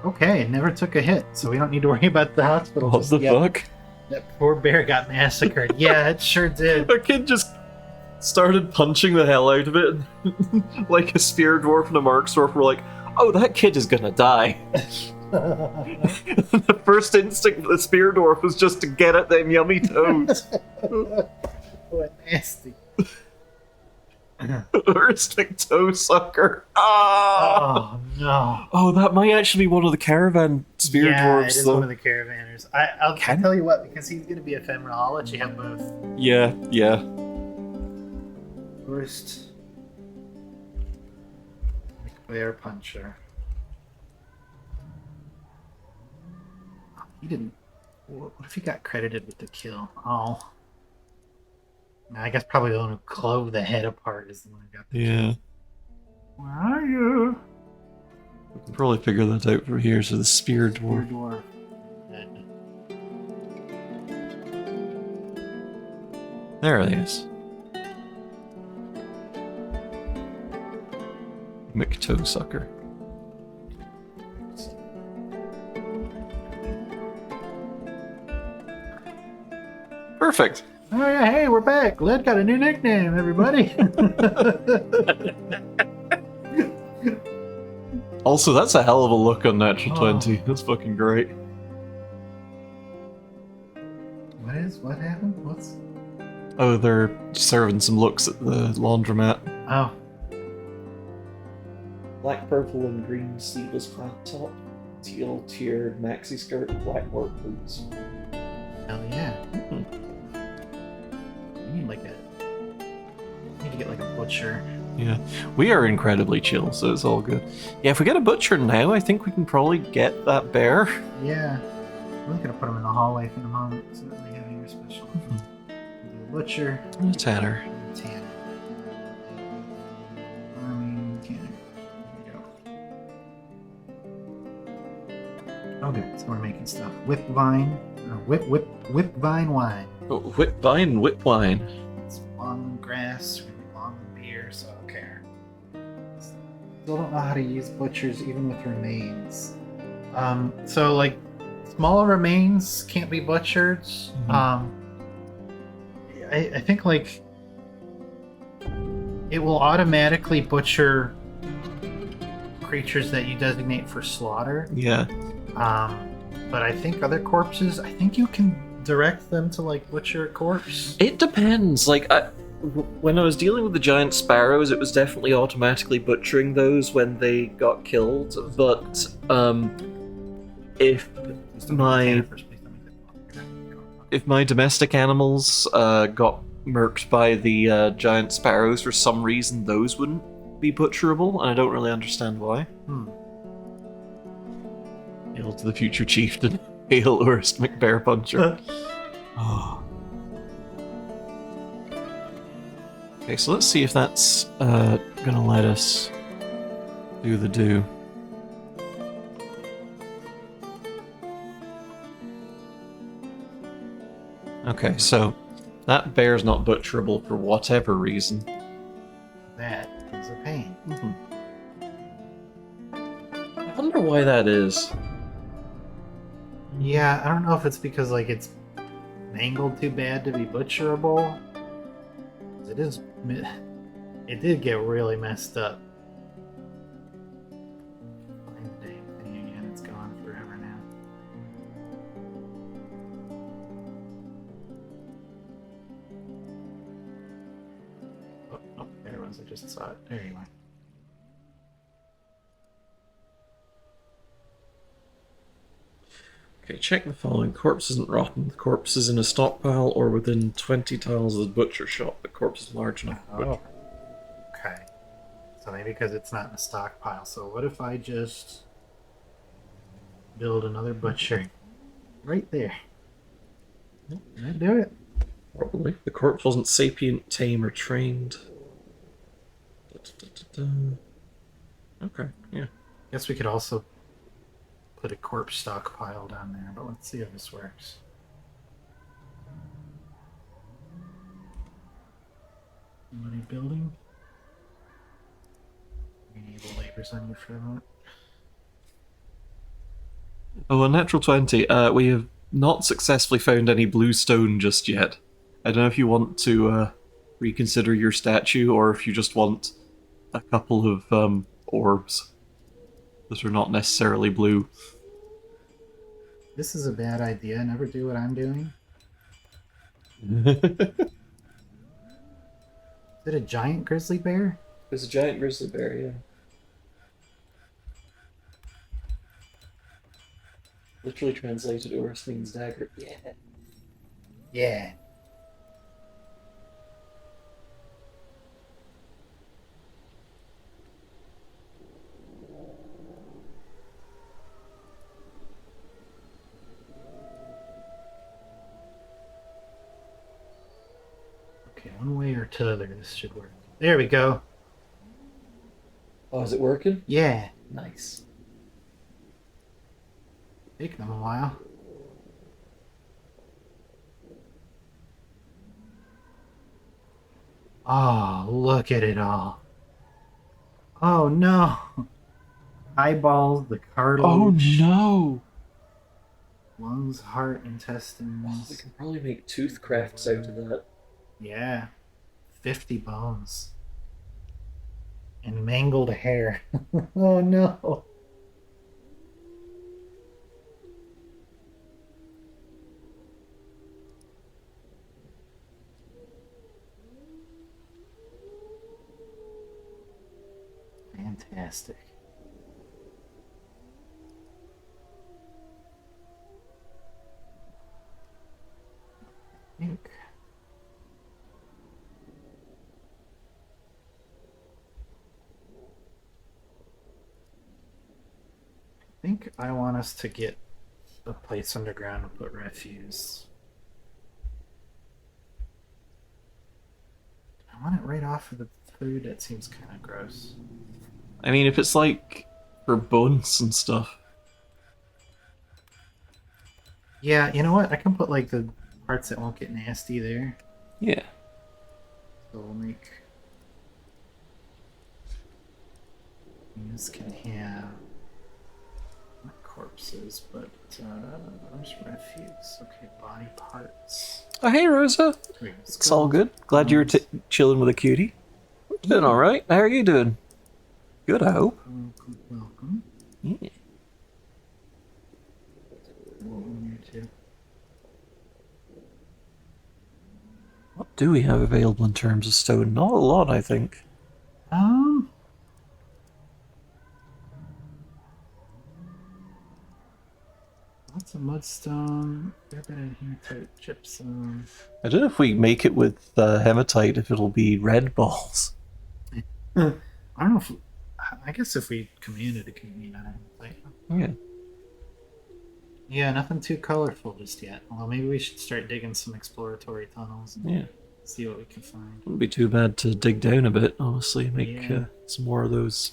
Okay, never took a hit, so we don't need to worry about the hospital. What the fuck? That poor bear got massacred. Yeah, it sure did. The kid just started punching the hell out of it. Like a spear dwarf and a mark dwarf were like, oh, that kid is gonna die. The first instinct of the spear dwarf was just to get at them yummy toads. What nasty. Heuristic toe sucker. Ah! Oh no. Oh, that might actually be one of the caravan spear Yeah, dwarves, it is though. one of the caravanners. I'll tell you what, because he's going to be ephemeral, I'll let you have both. Yeah, yeah. First, bear puncher. He didn't. What if he got credited with the kill? Oh. I guess probably the one who clove the head apart is the one who got the Yeah. kill. Where are you? We can probably figure that out from here. So the spear dwarf. Dwarf. There it is. McToe sucker. Perfect. Oh yeah, hey, we're back. Led got a new nickname, everybody. Also, that's a hell of a look on Natural Oh. 20. That's fucking great. What happened? What's? Oh, they're serving some looks at the laundromat. Oh. Black, purple, and green sleeveless flat top, teal tiered maxi skirt, and black work boots. Hell yeah. Mhm. You need like a. You need to get like a butcher. Yeah, we are incredibly chill, so it's all good. Yeah, if we get a butcher now, I think we can probably get that bear. Yeah. We're gonna put him in the hallway for the moment, so that we have your special. Do a butcher. And a tanner. And a tanner. Army tanner. There we go. Okay, so we're making stuff. Whip vine. Or whip vine wine. Oh, whip vine, whip wine. It's longland grass, longland beer, so I don't care. Still don't know how to use butchers even with remains. So like smaller remains can't be butchered. Mhm. I think like it will automatically butcher creatures that you designate for slaughter. Yeah. But I think other corpses, I think you can direct them to like butcher a corpse. It depends. Like, when I was dealing with the giant sparrows, it was definitely automatically butchering those when they got killed. But if my domestic animals got murked by the giant sparrows for some reason, those wouldn't be butcherable, and I don't really understand why. Hail to the future chieftain. Hail Urst McBear Puncher. Oh. Okay, so let's see if that's gonna let us do the do. Okay, so that bear's not butcherable for whatever reason. That is a pain. I wonder why that is. Yeah, I don't know if it's because like it's mangled too bad to be butcherable. It did get really messed up. Find the dang thing again. It's gone forever now. Oh, there it was. I just saw it. There you are. Okay, check the following. Corpse isn't rotten. The corpse is in a stockpile or within 20 tiles of the butcher shop. The corpse is large enough to butcher. Okay. So maybe because it's not in a stockpile. So what if I just build another butcher right there? Can I do it? Probably. The corpse wasn't sapient, tame, or trained. Okay, yeah. Guess we could also put a corpse stockpile down there, but let's see how this works. Somebody building? Enable labors on you for a moment. Oh, a natural 20. We have not successfully found any blue stone just yet. I don't know if you want to reconsider your statue or if you just want a couple of orbs that are not necessarily blue. This is a bad idea. Never do what I'm doing. Is it a giant grizzly bear? There's a giant grizzly bear, yeah. Literally translated to Earthling's dagger. Yeah. Yeah. Okay, one way or t'other, this should work. There we go. Oh, is it working? Yeah. Nice. Taking them a while. Oh, look at it all. Oh no. Eyeballs, the Oh cartilage, no! lungs, heart, Oh, we intestines. can probably make tooth crafts out of that. Yeah. 50 bones. And mangled hair. Oh no. Fantastic. Think. I think I want us to get a place underground and put refuse. I want it right off of the food. That seems kind of gross. I mean, if it's like for bones and stuff. Yeah, you know what? I can put like the parts that won't get nasty there. Yeah. So we'll make. These can have not corpses, but there's refuse. Okay, body parts. Oh, hey, Rosa. It's all good. Glad you were chilling with a cutie. Doing all right. How are you doing? Good, I hope. Welcome, welcome. Yeah. One here too. What do we have available in terms of stone? Not a lot, I think. Um. Lots of mudstone. Fair bit in here too. Gypsum. I don't know if we make it with hematite, if it'll be red balls. I don't know if. I guess if we commanded a community on it. Yeah. Yeah, nothing too colorful just yet. Well, maybe we should start digging some exploratory tunnels and Yeah. see what we can find. Wouldn't be too bad to dig down a bit, honestly. Make Yeah. some more of those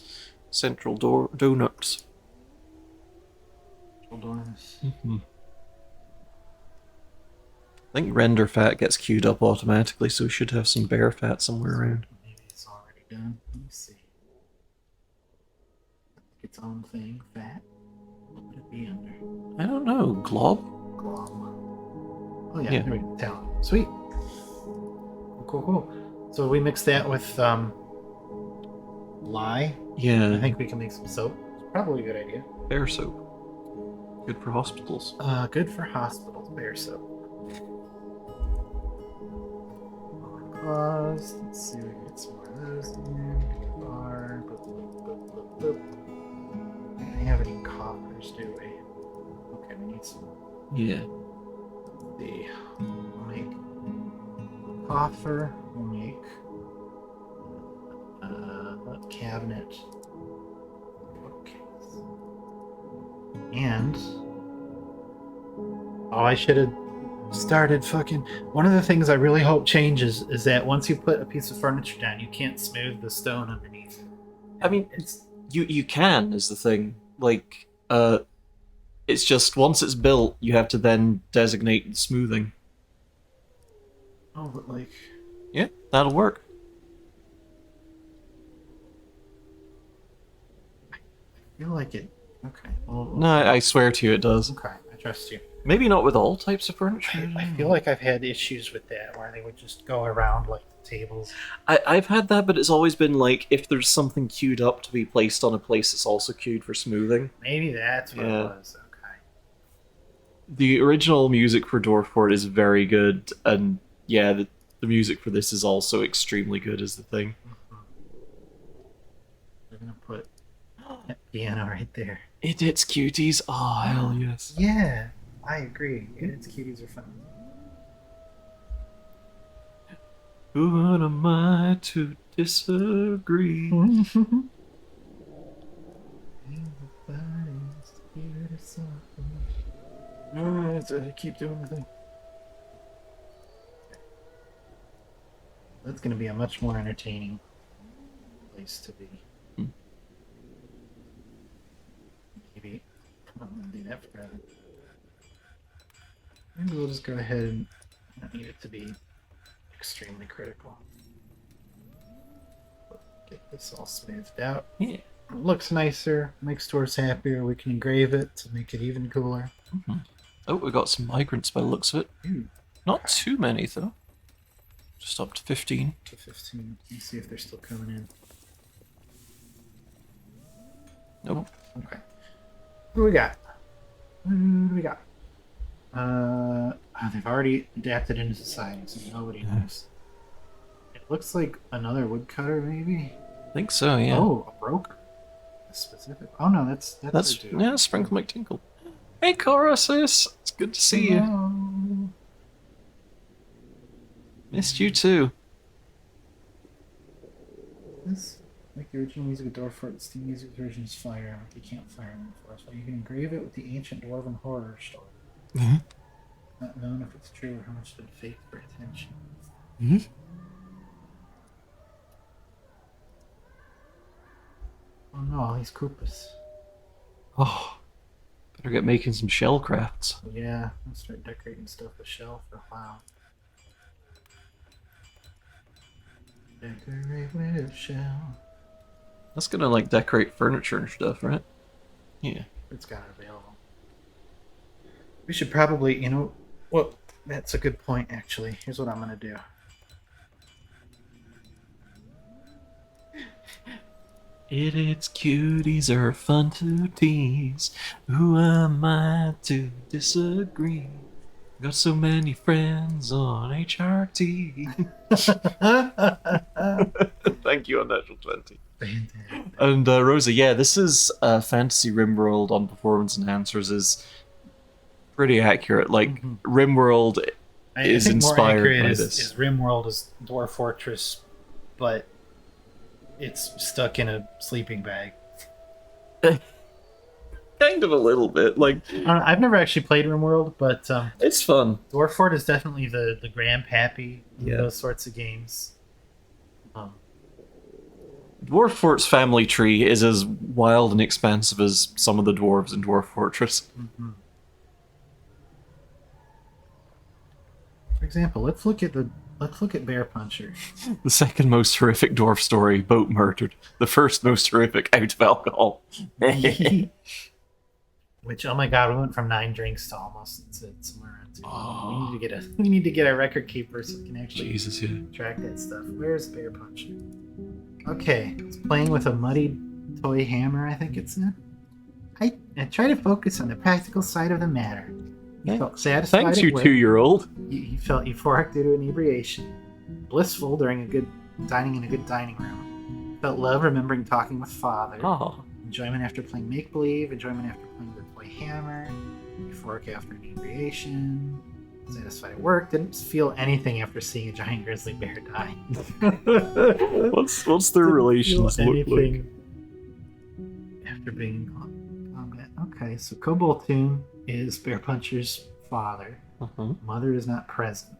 central donuts. Doors. I think render fat gets queued up automatically, so we should have some bear fat somewhere around. Maybe it's already done. Let me see. Its own thing. Fat. What would it be under? I don't know. Glob? Glom. Oh yeah, Yeah. there we go. Talent. Sweet. Cool, cool. So we mix that with lye. Yeah. I think we can make some soap. It's probably a good idea. Bear soap. Good for hospitals. Good for hospitals. Bear soap. Claws. Let's see, we can get some more of those in there. Bar. Boop, boop, boop, boop, boop. We don't have any coppers, do we? Okay, we need some. Yeah. We'll make coffer. We'll make a cabinet. Bookcase. And oh, I should have started fucking. One of the things I really hope changes is that once you put a piece of furniture down, you can't smooth the stone underneath. I mean, It's you can is the thing. Like, it's just once it's built, you have to then designate smoothing. oh, but like Yeah, that'll work. I feel like it. Okay. Well, No, I swear to you, it does. okay, I trust you. Maybe not with all types of furniture. I feel like I've had issues with that where they would just go around like tables. I've had that, but it's always been like if there's something queued up to be placed on a place that's also queued for smoothing. Maybe that's what Yeah. it was. Okay. The original music for Dwarf Fort is very good, and yeah, the music for this is also extremely good, is the thing. We're gonna put That piano right there. It's cuties. Oh, hell yes. Yeah, I agree. Its cuties are fun. Who am I to disagree? Everybody's scared of something. Alright, so I keep doing the thing. That's going to be a much more entertaining place to be. Hmm. Maybe I'm going to do that forever. Maybe we'll just go ahead and not need it to be extremely critical. Get this all smoothed out. Yeah. It looks nicer, makes stores happier. We can engrave it to make it even cooler. Mm-hmm. Oh, we got some migrants by the looks of it. Ooh, Not too many, though. Just up to 15. to 15. Let's see if they're still coming in. Nope. Okay. Who we got? Who do we got? They've already adapted into society, so nobody knows. It looks like another woodcutter, maybe. I think so, yeah. Oh, a broker. Specific. Oh no, that's That's, their dude. yeah, Sprinkle McTinkle. Hey, Choruses! It's good to see you. Hello. Missed you too. This, like the original music of Dwarf Fortress, Steam music version is fire. You can't fire in the forest, but you can engrave it with the ancient dwarven horror story. Mm-hmm. Not known if it's true or how much been fake for attention. Mm-hmm. Oh no, all these Koopas. Oh, better get making some shell crafts. Yeah, I'll start decorating stuff with shell for a while. Decorate with shell. That's gonna, like, decorate furniture and stuff, right? Yeah. It's got it available. We should probably, well, that's a good point, actually. Here's what I'm going to do. Its cuties are fun to tease. Who am I to disagree? Got so many friends on HRT. Thank you, Unnatural 20. And Rosa, yeah, this is Fantasy Rimworld on performance enhancers is pretty accurate. Like, Rimworld is think inspired more accurate by is, this. is RimWorld is Dwarf Fortress, but it's stuck in a sleeping bag. Kind of a little bit. Like, I've never actually played RimWorld, but it's fun. Dwarf Fort is definitely the grandpappy of Yeah. those sorts of games. Dwarf Fort's family tree is as wild and expansive as some of the dwarves in Dwarf Fortress. Mm-hmm. For example, let's look at Bear Puncher. The second most horrific dwarf story, boat murdered. The first most horrific, out of alcohol. Which, oh my god, we went from 9 drinks to almost somewhere around 2. Oh. We need to get a record keeper so we can actually Jesus, yeah. track that stuff. Where's Bear Puncher? Okay, it's playing with a muddy toy hammer, I think it said. I try to focus on the practical side of the matter. He felt satisfied. Thanks, at you work. 2-year-old. He felt euphoric due to inebriation, blissful during dining in a good dining room. Felt love remembering talking with father. Oh. Enjoyment after playing make believe. Enjoyment after playing the toy hammer. Euphoric after inebriation. Satisfied at work. Didn't feel anything after seeing a giant grizzly bear die. What's their relations look like? After being in combat. Okay, so Koboltoon is Bear Puncher's father. Uh-huh. Mother is not present.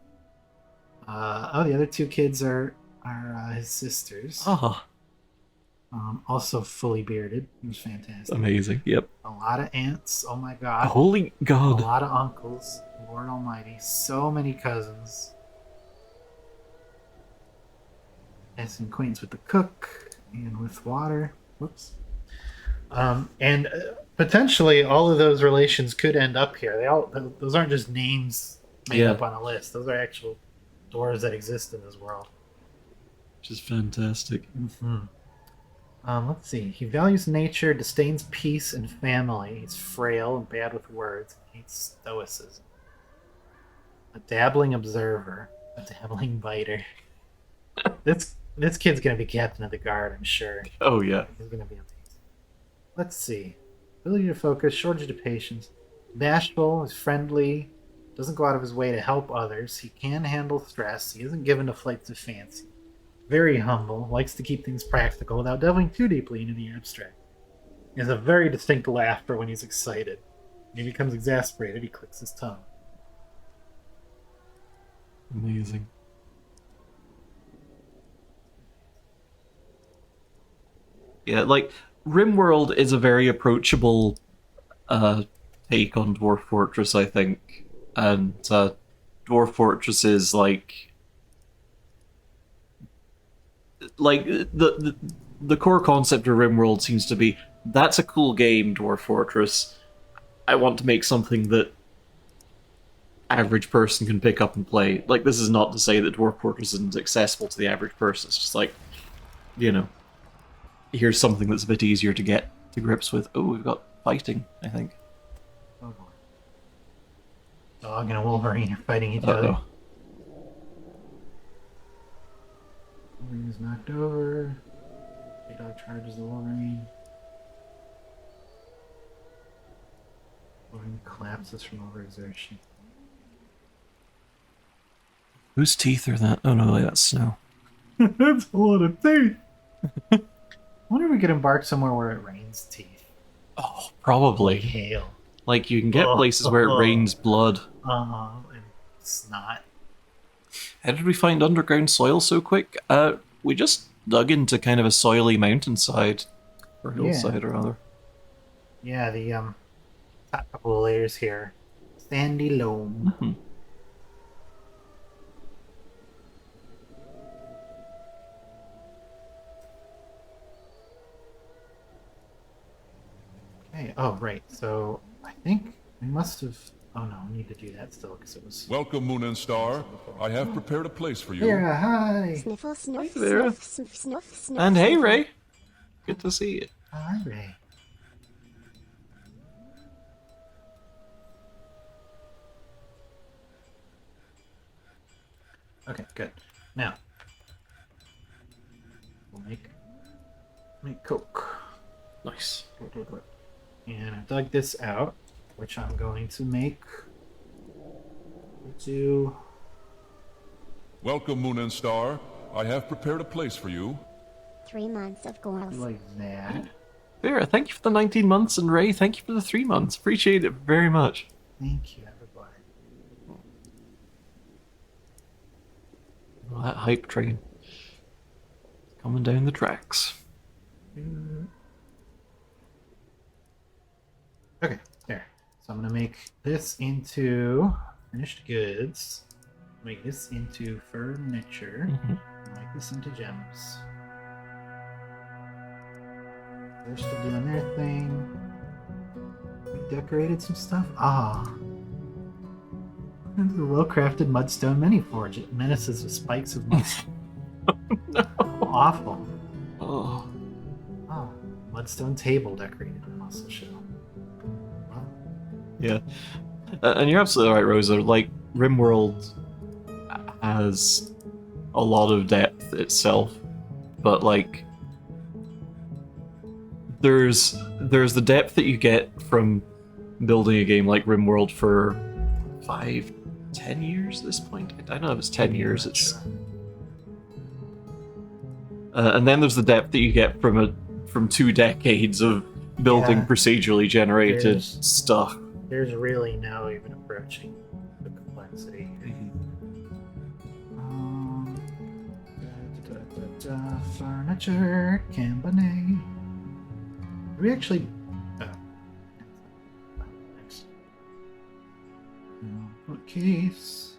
The other 2 kids are his sisters. Oh, Also fully bearded. It was fantastic. amazing. Yep. A lot of aunts. Oh my god. Holy A God. lot of uncles. Lord Almighty. So many cousins. As an acquaintance with the cook and with water. Whoops. And potentially all of those relations could end up here. Those aren't just names made Yeah. up on a list. Those are actual dwarves that exist in this world. Which is fantastic. Mm-hmm. Let's see. He values nature, disdains peace and family. He's frail and bad with words. And hates stoicism. A dabbling observer. A dabbling biter. This kid's gonna be captain of the guard, I'm sure. Oh, yeah. He's gonna be amazing. let's see. Ability to focus, shortage of patience. Bashful, is friendly, doesn't go out of his way to help others. He can handle stress. He isn't given to flights of fancy. Very humble, likes to keep things practical without delving too deeply into the abstract. He has a very distinct laugh when he's excited. When he becomes exasperated, he clicks his tongue. Amazing. Yeah, like RimWorld is a very approachable take on Dwarf Fortress, I think, and Dwarf Fortress is like the core concept of RimWorld seems to be that's a cool game, Dwarf Fortress. I want to make something that average person can pick up and play. Like, this is not to say that Dwarf Fortress isn't accessible to the average person. It's just like, you know, here's something that's a bit easier to get to grips with. Oh, we've got fighting, I think. Oh boy. Dog and a Wolverine are fighting each other. Wolverine is knocked over. The dog charges the Wolverine. Wolverine collapses from overexertion. Whose teeth are that? Oh no, that's snow. That's a lot of teeth. I wonder if we could embark somewhere where it rains teeth. Oh, probably. Hail. Like, you can get places where it rains blood. And snot. How did we find underground soil so quick? We just dug into kind of a soily mountainside. Or hillside, rather. Yeah, the top couple of layers here. Sandy loam. Mm-hmm. Okay, oh, right. So, I think we must have... Oh no, we need to do that still, because it was... Welcome, Moon and Star. I have prepared a place for you. Yeah, hi! Sniffle, sniff, Hi there. sniff, sniff, sniff, sniff. And hey, sniff. Ray! Good to see you. Hi, Ray. Okay, good. Now, we'll make Coke. Nice. And I've dug this out, which I'm going to make. We'll do... Welcome, Moon and Star. I have prepared a place for you. 3 months of growth. like that. Vera, thank you for the 19 months, and Ray, thank you for the 3 months. Appreciate it very much. Thank you, everybody. Well, that hype train. Coming down the tracks. Okay, there. So I'm gonna make this into finished goods. Make this into furniture. Make this into gems. They're still doing their thing. We decorated some stuff. Ah. This is a well-crafted mudstone mini forge. It menaces with spikes of mud. No. Awful. Oh. Oh, mudstone table decorated with muscle shell. Wow. Yeah. And you're absolutely right, Rosa. Like, RimWorld has a lot of depth itself, but like there's the depth that you get from building a game like RimWorld for 5-10 years at this point. I don't know if it's 10 years. It's and then there's the depth that you get from 2 decades of building Yeah. procedurally generated There's- stuff. There's really no even approaching the complexity here. Furniture, cabinet. We actually. Bookcase.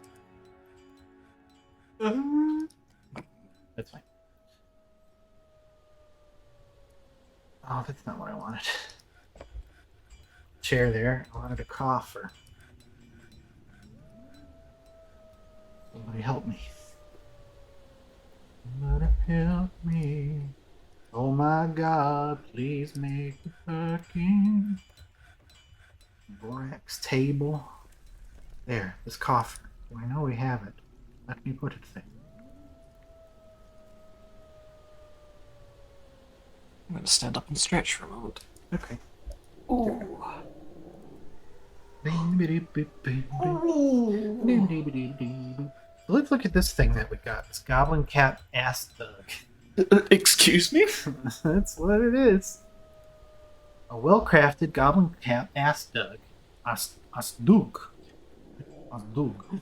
That's fine. Oh, that's not what I wanted. Chair there. I wanted a coffer. Somebody help me. Somebody help me. Oh my God, please make it working. Borax table. There, this coffer. I know we have it. Let me put it there. I'm going to stand up and stretch for a moment. Okay. Ooh. Let's look at this thing that we got. This goblin cat ass thug. Excuse me? That's what it is. A well-crafted goblin cat ass thug. Asdug. Asdug.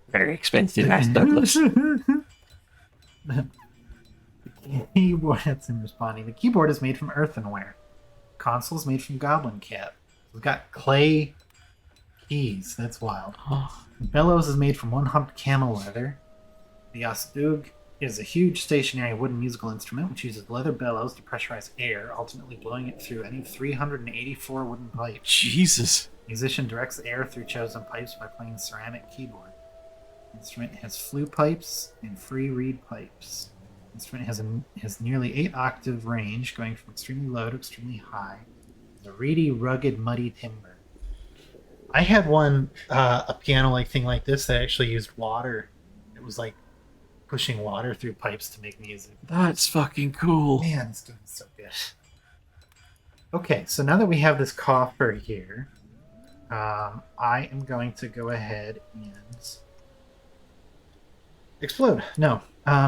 Very expensive, ass Douglas. The keyboard, that's him responding. The keyboard is made from earthenware. Console is made from goblin cat. It's got clay keys. That's wild. The bellows is made from one-humped camel leather. The Asdug is a huge stationary wooden musical instrument which uses leather bellows to pressurize air, ultimately blowing it through any 384 wooden pipes. Jesus. Musician directs air through chosen pipes by playing ceramic keyboard. The instrument has flue pipes and free reed pipes. The instrument has nearly 8-octave range, going from extremely low to extremely high. It's a reedy, rugged, muddy timbre. I had one, a piano-like thing like this that actually used water. It was like pushing water through pipes to make music. That's fucking cool. Man, this dude's so good. Okay, so now that we have this coffer here, I am going to go ahead and explode. No.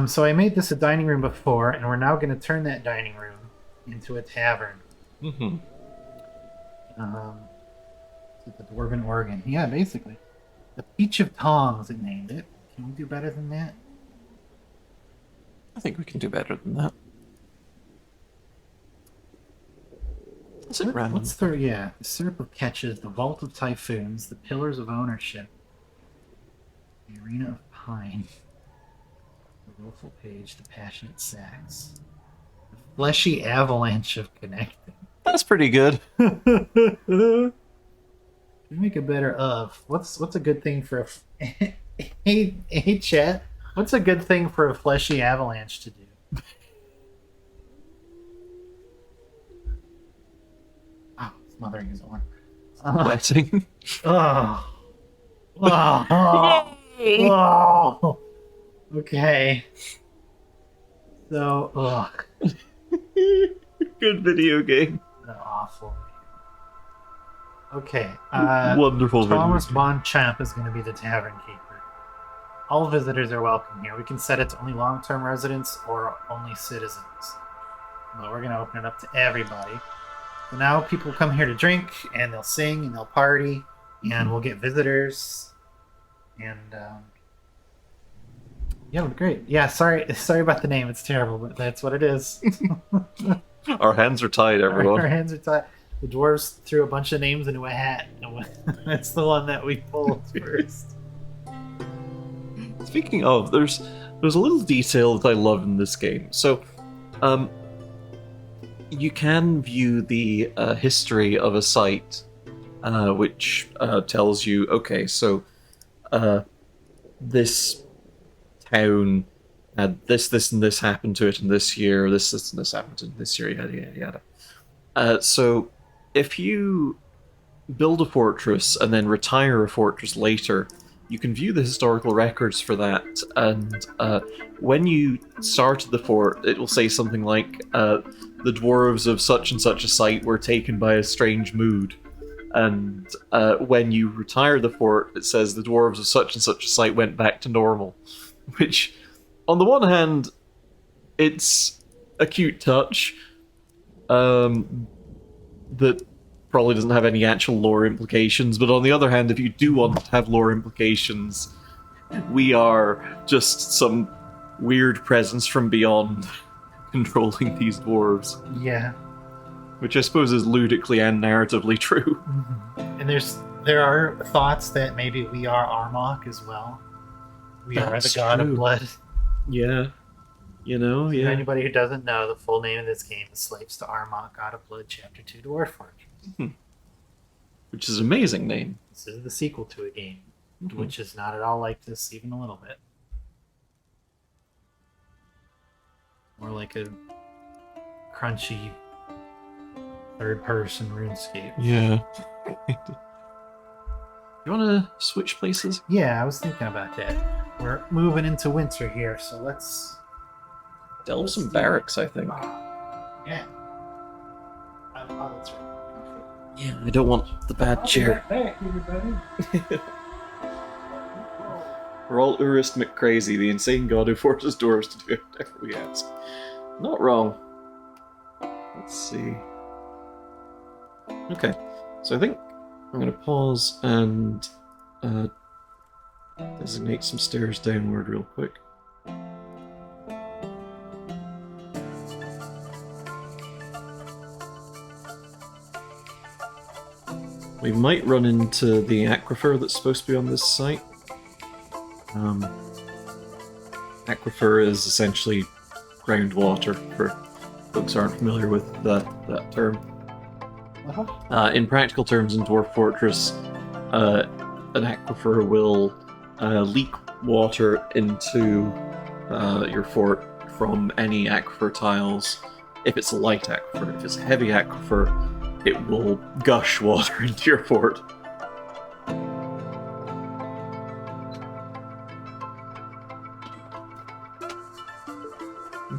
So I made this a dining room before, and we're now going to turn that dining room into a tavern. Mm-hmm. The Dwarven Organ. Yeah, basically. The Peach of Tongs, it named it. Can we do better than that? I think we can do better than that. Is it random? What's the, yeah, the Syrup of Catches, the Vault of Typhoons, the Pillars of Ownership, the Arena of Pine, the Willful Page, the Passionate Sax, the Fleshy Avalanche of Connecting. That's pretty good. Can we make a better of? What's a good thing for a... hey, chat. What's a good thing for a fleshy avalanche to do? Oh, smothering his arm. Wetting. Oh. Oh. Oh. Okay. So, ugh. Good video game. Awful. Okay. Wonderful video Thomas game. Bonchamp is going to be the tavern keeper. All visitors are welcome here. We can set it to only long-term residents or only citizens. Well, we're going to open it up to everybody. So now people come here to drink, and they'll sing, and they'll party, and we'll get visitors. And, yeah, great. Yeah, sorry about the name. It's terrible, but that's what it is. Our hands are tied, everyone. Our hands are tied. The dwarves threw a bunch of names into a hat, and that's the one that we pulled first. Speaking of, there's a little detail that I love in this game. So, you can view the history of a site, which tells you, okay, so this town had this, and this happened to it in this year, this, and this happened in this year, yada, yada, yada. So, if you build a fortress and then retire a fortress later, you can view the historical records for that, and when you started the fort, it will say something like, the dwarves of such and such a site were taken by a strange mood. And when you retire the fort, it says the dwarves of such and such a site went back to normal. Which, on the one hand, it's a cute touch that probably doesn't have any actual lore implications, but on the other hand, if you do want to have lore implications, we are just some weird presence from beyond controlling these dwarves. Yeah. Which I suppose is ludically and narratively true. Mm-hmm. And there are thoughts that maybe we are Armok as well. We are the god of blood. Yeah. You know, yeah. For anybody who doesn't know, the full name of this game is Slaves to Armok, God of Blood, Chapter 2, Dwarf Fortress. Which is an amazing name. This is the sequel to a game, which is not at all like this, even a little bit. More like a crunchy third-person RuneScape. Yeah. You want to switch places? Yeah, I was thinking about that. We're moving into winter here, so let's Delve some barracks, I think. Yeah. Oh, that's right. Yeah, I don't want the bad chair. Back, everybody. We're all Urist McCrazy, the insane god who forces dwarves to do whatever we ask. Not wrong. Let's see. Okay, so I think I'm going to pause and designate some stairs downward real quick. We might run into the aquifer that's supposed to be on this site. Aquifer is essentially groundwater, for folks who aren't familiar with that term. In practical terms, in Dwarf Fortress, an aquifer will leak water into your fort from any aquifer tiles. If it's a light aquifer, if it's a heavy aquifer, it will gush water into your fort.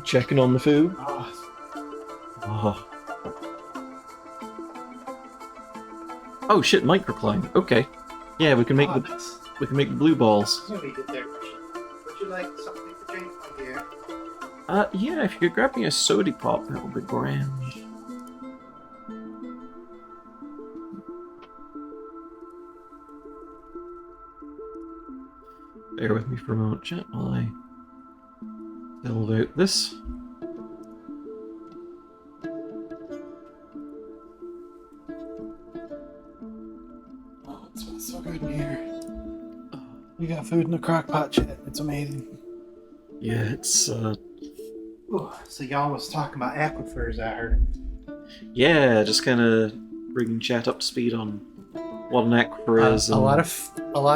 Checking on the food. Oh. Oh shit, microclimate. Okay. Yeah, we can make the blue balls. Would you like something to drink, my dear? Yeah, if you could grab me a soda pop, that would be grand. Bear with me for a moment, chat, while I delve out this. Oh, it smells so good in here. We got food in the crock pot, chat. It's amazing. Yeah, it's Ooh, so y'all was talking about aquifers, I heard. yeah, just kind of bringing chat up to speed on what an aquifer is. A lot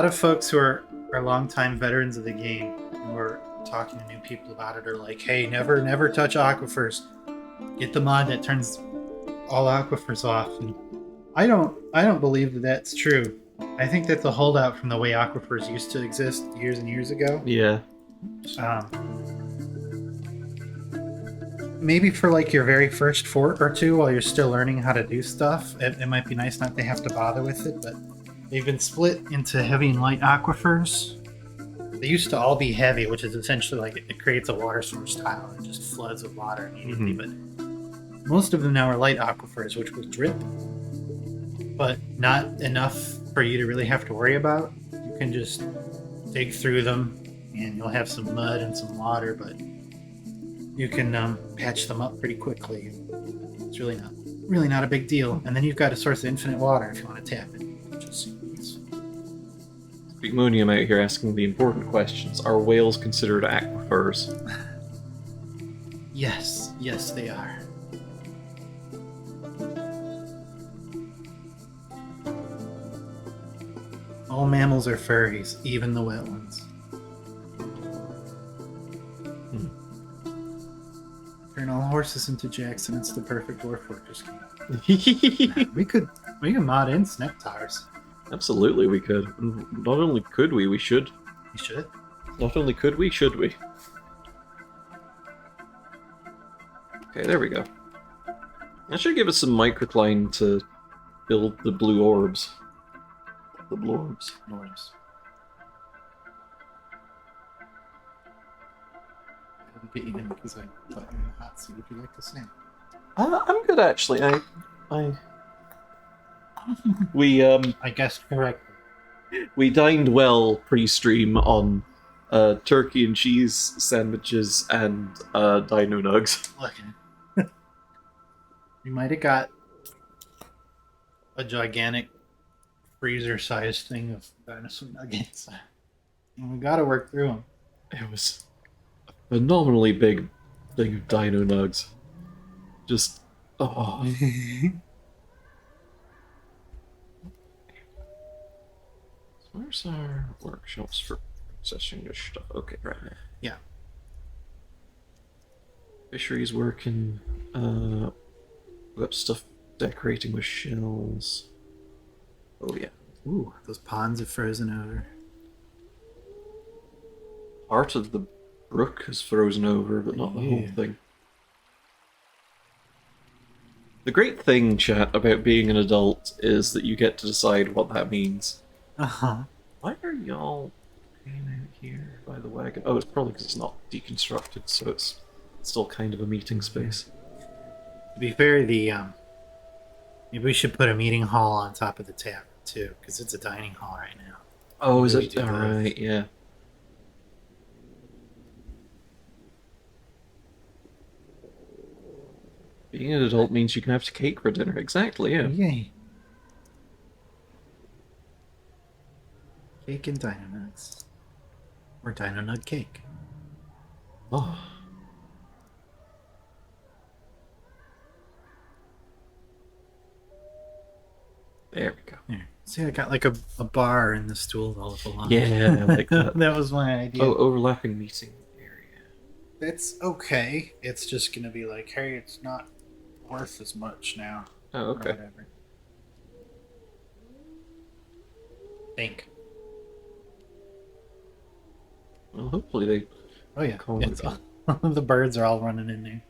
of folks who are longtime veterans of the game who are talking to new people about it are like, hey, never touch aquifers. Get the mod that turns all aquifers off. And I don't believe that that's true. I think that's a holdout from the way aquifers used to exist years and years ago. Yeah. Maybe for like your very first fort or two while you're still learning how to do stuff, it might be nice not to have to bother with it, but they've been split into heavy and light aquifers. They used to all be heavy, which is essentially like it creates a water source tile. It just floods with water immediately, but most of them now are light aquifers, which will drip, but not enough for you to really have to worry about. You can just dig through them and you'll have some mud and some water, but you can patch them up pretty quickly. It's really not a big deal. And then you've got a source of infinite water if you want to tap it. Which is Big Monium out here asking the important questions. Are whales considered aquifers? yes, they are. All mammals are furries, even the wet ones. Turn all horses into Jackson. It's the perfect Dwarf Fortress game. We could mod in Sneptars. Absolutely, we could. Not only could we should. We should. Not only could we, should we? Okay, there we go. That should give us some microcline to build the blue orbs. The blorbs. Norms. I didn't get you in because I thought you were in the hot seat. Would you like to snap? I'm good actually. We I guessed correctly. we dined well pre-stream on turkey and cheese sandwiches and dino nugs. Look. We might have got a gigantic freezer-sized thing of dinosaur nuggets. And we gotta work through them. It was a phenomenally big thing of dino nugs. Just oh. Where's our workshops for processing this stuff? Okay, right there. Yeah. Fisheries working. We got stuff decorating with shells. Oh yeah. Ooh, those ponds are frozen over. Part of the brook is frozen over, but not the whole Yeah. thing. The great thing, chat, about being an adult is that you get to decide what that means. Uh-huh. Why are y'all hanging out here by the wagon? Oh, it's probably because it's not deconstructed, so it's still kind of a meeting space. To be fair, maybe we should put a meeting hall on top of the tavern too, because it's a dining hall right now. Oh, is Maybe it? we do both. Alright, yeah. Being an adult means you can have cake for dinner. Exactly, yeah. Yay. Cake and dino nuts. Or dino nut cake. Oh. There we go. There. See, I got like a bar in the stool all belongs. Yeah, I like that. That was my idea. Oh, overlapping meeting area. That's okay. It's just gonna be like, hey, it's not worth as much now. Oh, Or okay. whatever. Think. Well, hopefully they... Oh yeah. Call It's it. all, the birds are all running in there.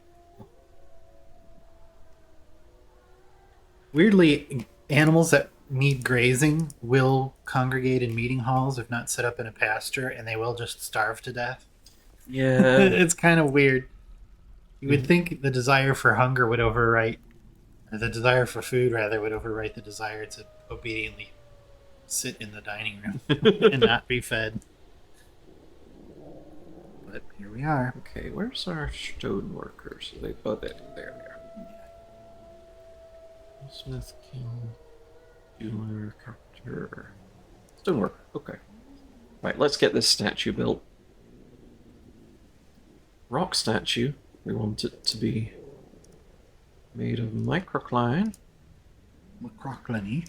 Weirdly, animals that need grazing will congregate in meeting halls if not set up in a pasture, and they will just starve to death. Yeah. It's kind of weird. You would think the desire for hunger would overwrite, or the desire for food rather would overwrite the desire to obediently sit in the dining room and not be fed. But here we are. Okay, where's our stone workers? Are they... Oh, there they are. Smith, King, jeweler, carpenter... Stoneworker, okay. Right, let's get this statue built. Rock statue. We want it to be made of microcline. McCrocklany.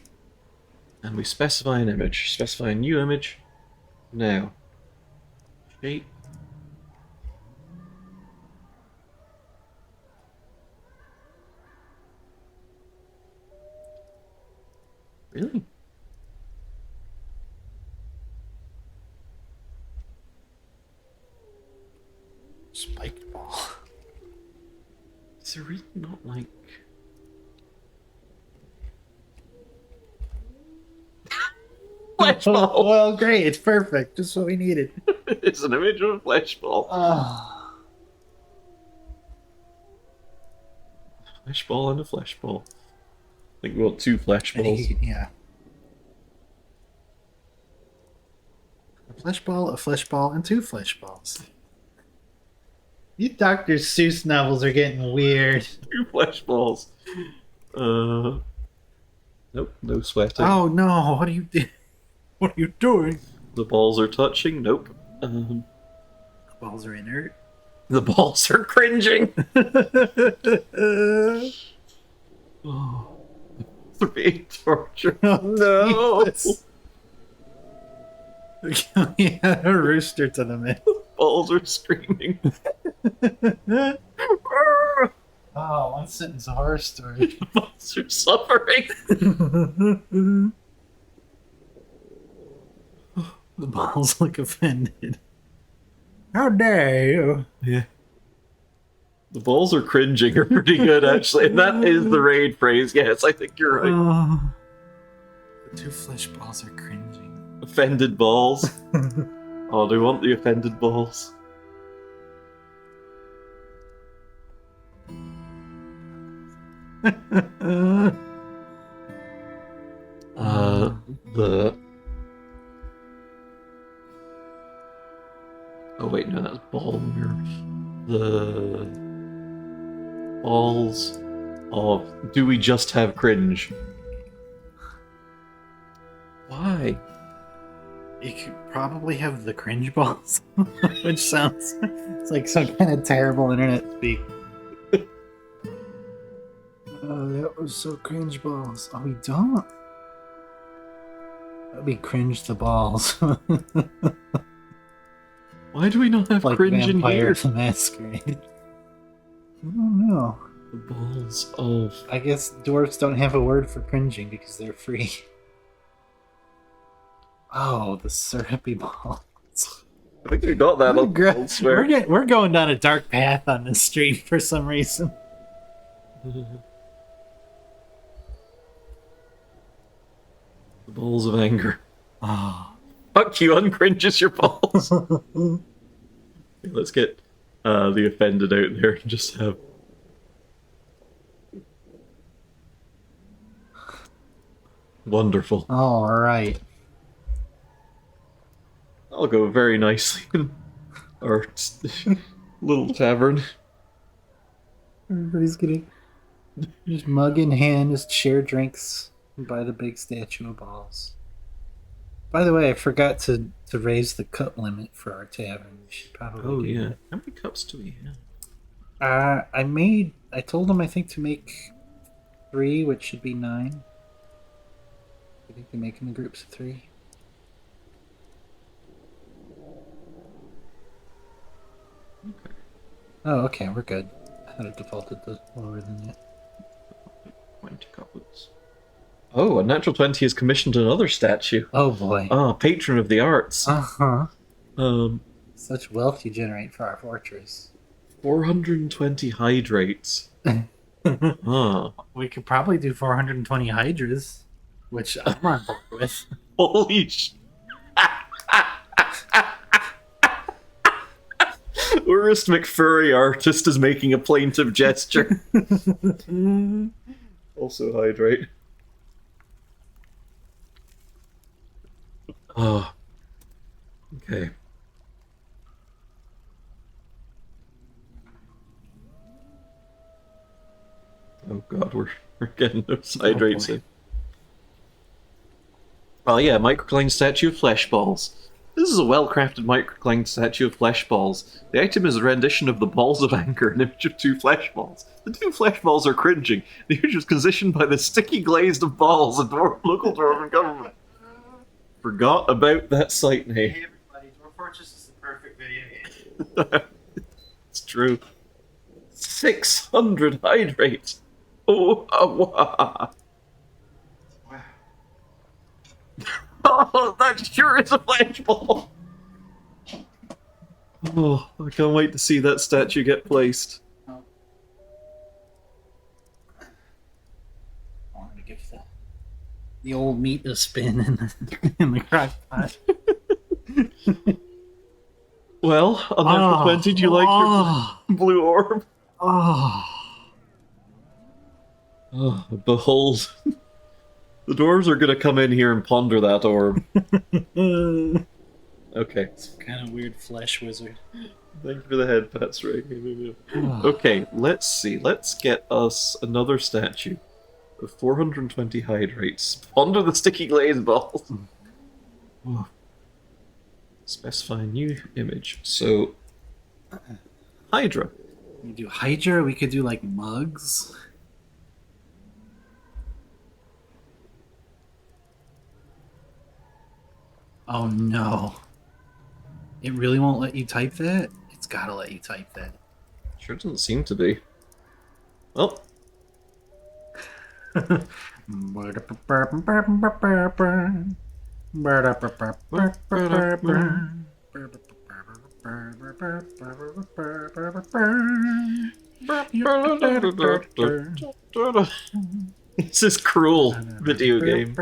And we specify an image. Specify a new image. Now. Shape. Really? Spiked ball. Is there really not like... Flesh ball! Well, great. It's perfect. Just what we needed. It's an image of a flesh ball. Oh. Flesh ball and a flesh ball. I think we want two flesh balls. Yeah. A flesh ball, and two flesh balls. You Dr. Seuss novels are getting weird. Two flesh balls. Nope, no sweating. Oh no! What are you doing? What are you doing? The balls are touching. Nope. Balls are inert. The balls are cringing. Oh, they're being tortured. No. Yeah, a rooster to the middle. Balls are screaming. Oh, one sentence horror story. Balls are suffering. The balls look offended. How dare you? Yeah. The balls are cringing are pretty good, actually. And that is the raid phrase. Yes, I think you're right. The two flesh balls are cringing. Offended balls. Oh, do we want the offended balls? The... Oh wait, no, that's ball mirrors. The... Balls of... Do we just have cringe? Why? You could probably have the cringe balls, which sounds it's like some kind of terrible internet speak. Oh, that was so cringe balls. Oh, we don't. We cringe the balls. Why do we not have Like cringe in Vampire here? the Masquerade. I don't know. The balls of... I guess dwarves don't have a word for cringing because they're free. Oh, the syrupy balls. I think we got that We're, elsewhere. we're going down a dark path on this street for some reason. The balls of anger. Oh. Fuck you, uncringes your balls. Let's get the offended out there and just have. Wonderful. All right. I'll go very nicely in our little tavern. Everybody's getting just mug in hand, just share drinks by the big statue of balls. By the way, I forgot to raise the cup limit for our tavern. We should probably do that. How many cups do we have? I told them I think to make 3, which should be 9. I think they make them in groups of 3. Okay. Oh, okay, we're good. I thought it defaulted to lower than that. 20 couplets. Oh, a natural 20 has commissioned another statue. Oh boy. Ah, patron of the arts. Uh-huh. Um, Such wealth you generate for our fortress. 420 hydrates. We could probably do 420 hydras, which I'm on board with. Holy sh... Urist McFurry artist is making a plaintive gesture. Also hydrate. Oh. Okay. Oh god, we're getting those hydrates in. Oh yeah, microclined statue of flesh balls. This is a well-crafted microclined statue of flesh balls. The item is a rendition of the balls of anger, an image of 2 flesh balls. The 2 flesh balls are cringing. The image was conditioned by the sticky glazed of balls of local dwarven government. Forgot about that site name. Hey everybody, Dwarf Fortress is the perfect video game. It's true. 600 hydrates. Oh, wow. Oh, that sure is a flesh ball. Oh, I can't wait to see that statue get placed. I wanted to give the old meat a spin in the crock pot. Well, on natural 20, do you like your blue orb? Oh. Oh, behold. The dwarves are gonna come in here and ponder that orb. Okay. Some kind of weird flesh wizard. Thank you for the head pats, Ray. Okay, let's see. Let's get us another statue of 420 hydrates. Ponder the sticky glaze balls. Oh. Specify new image. So, Hydra. We do Hydra, we could do like mugs. Oh no. It really won't let you type that? It's gotta let you type that. Sure doesn't seem to be. Well. This is cruel video game.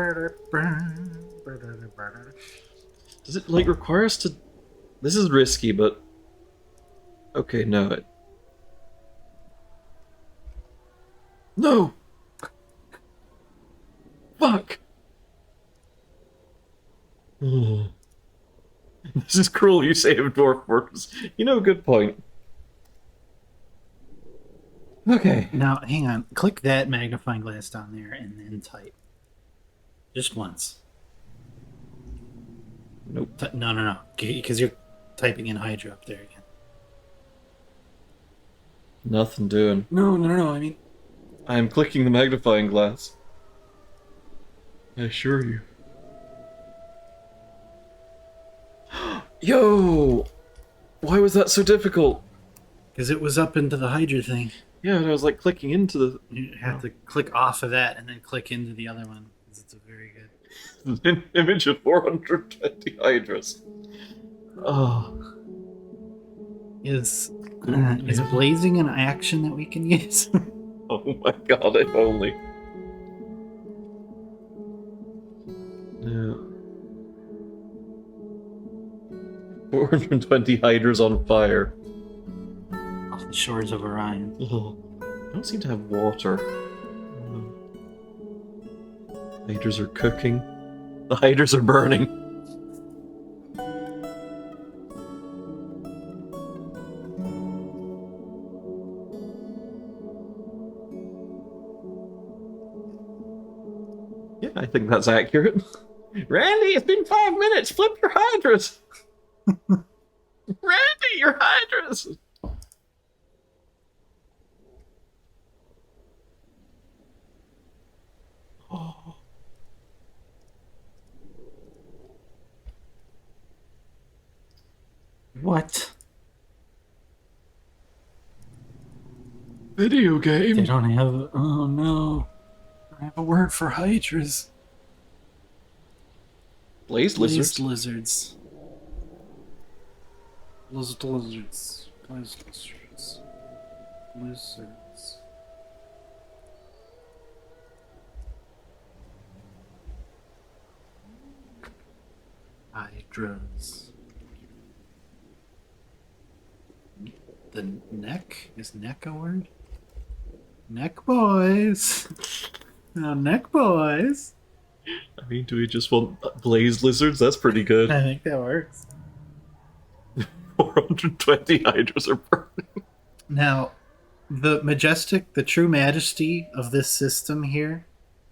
Does it like require us to? This is risky, but okay, no. No. Fuck. This is cruel. You say of Dwarf Fortress. You know, good point. Okay. Now, hang on. Click that magnifying glass down there and then type. Just once. Nope. No. Because you're typing in Hydra up there again. Nothing doing. No. I mean... I am clicking the magnifying glass. I assure you. Yo! Why was that so difficult? Because it was up into the Hydra thing. Yeah, and I was like clicking into the... You have to click off of that and then click into the other one. Because it's a very good... An image of 420 hydras. Oh. Is blazing an action that we can use? Oh my god, if only. 420 hydras on fire. Off the shores of Orion. Oh, I don't seem to have water. Hydras are cooking. The hydras are burning. Yeah, I think that's accurate. Randy, it's been 5 minutes. Flip your hydras. Randy, your hydras. Oh. What? Video They game. don't have. Oh no. I have a word for hydras. Blaze lizards. Lizards. Lizards. Blaze lizards. Lizards. Hydras. The neck? Is neck a word? Neck boys. Oh, neck boys. I mean, do we just want blaze lizards? That's pretty good. I think that works. 420 hydras are burning. Now, the true majesty of this system here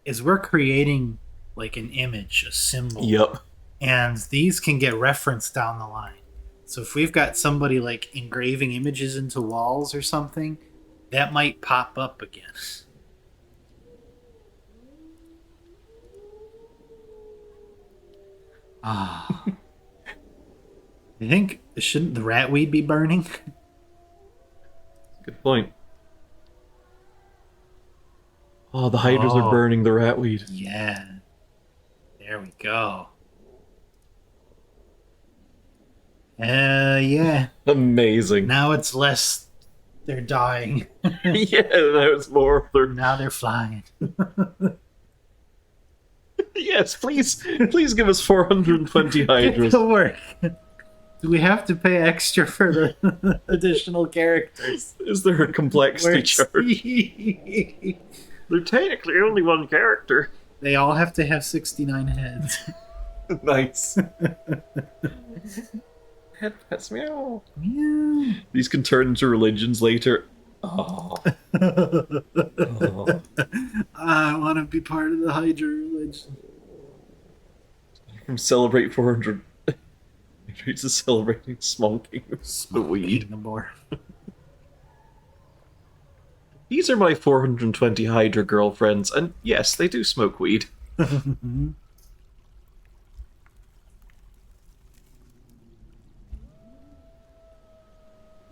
is we're creating like an image, a symbol. Yep. And these can get referenced down the line. So if we've got somebody like engraving images into walls or something, that might pop up again. Ah. I think, shouldn't the ratweed be burning? Good point. Oh, the hydras are burning the ratweed. Yeah. There we go. Yeah. Amazing. Now it's less. They're dying. Yeah, now it's more. Now they're flying. Yes, please give us 420 hydras. It'll work. Do we have to pay extra for the additional characters? Is there a complexity charge? They're technically only one character. They all have to have 69 heads. Nice. Head pets, meow. Meow. These can turn into religions later. Oh. Oh. I want to be part of the Hydra religion. From celebrate 400 to celebrating smoking the weed. No more. These are my 420 Hydra girlfriends, and yes, they do smoke weed.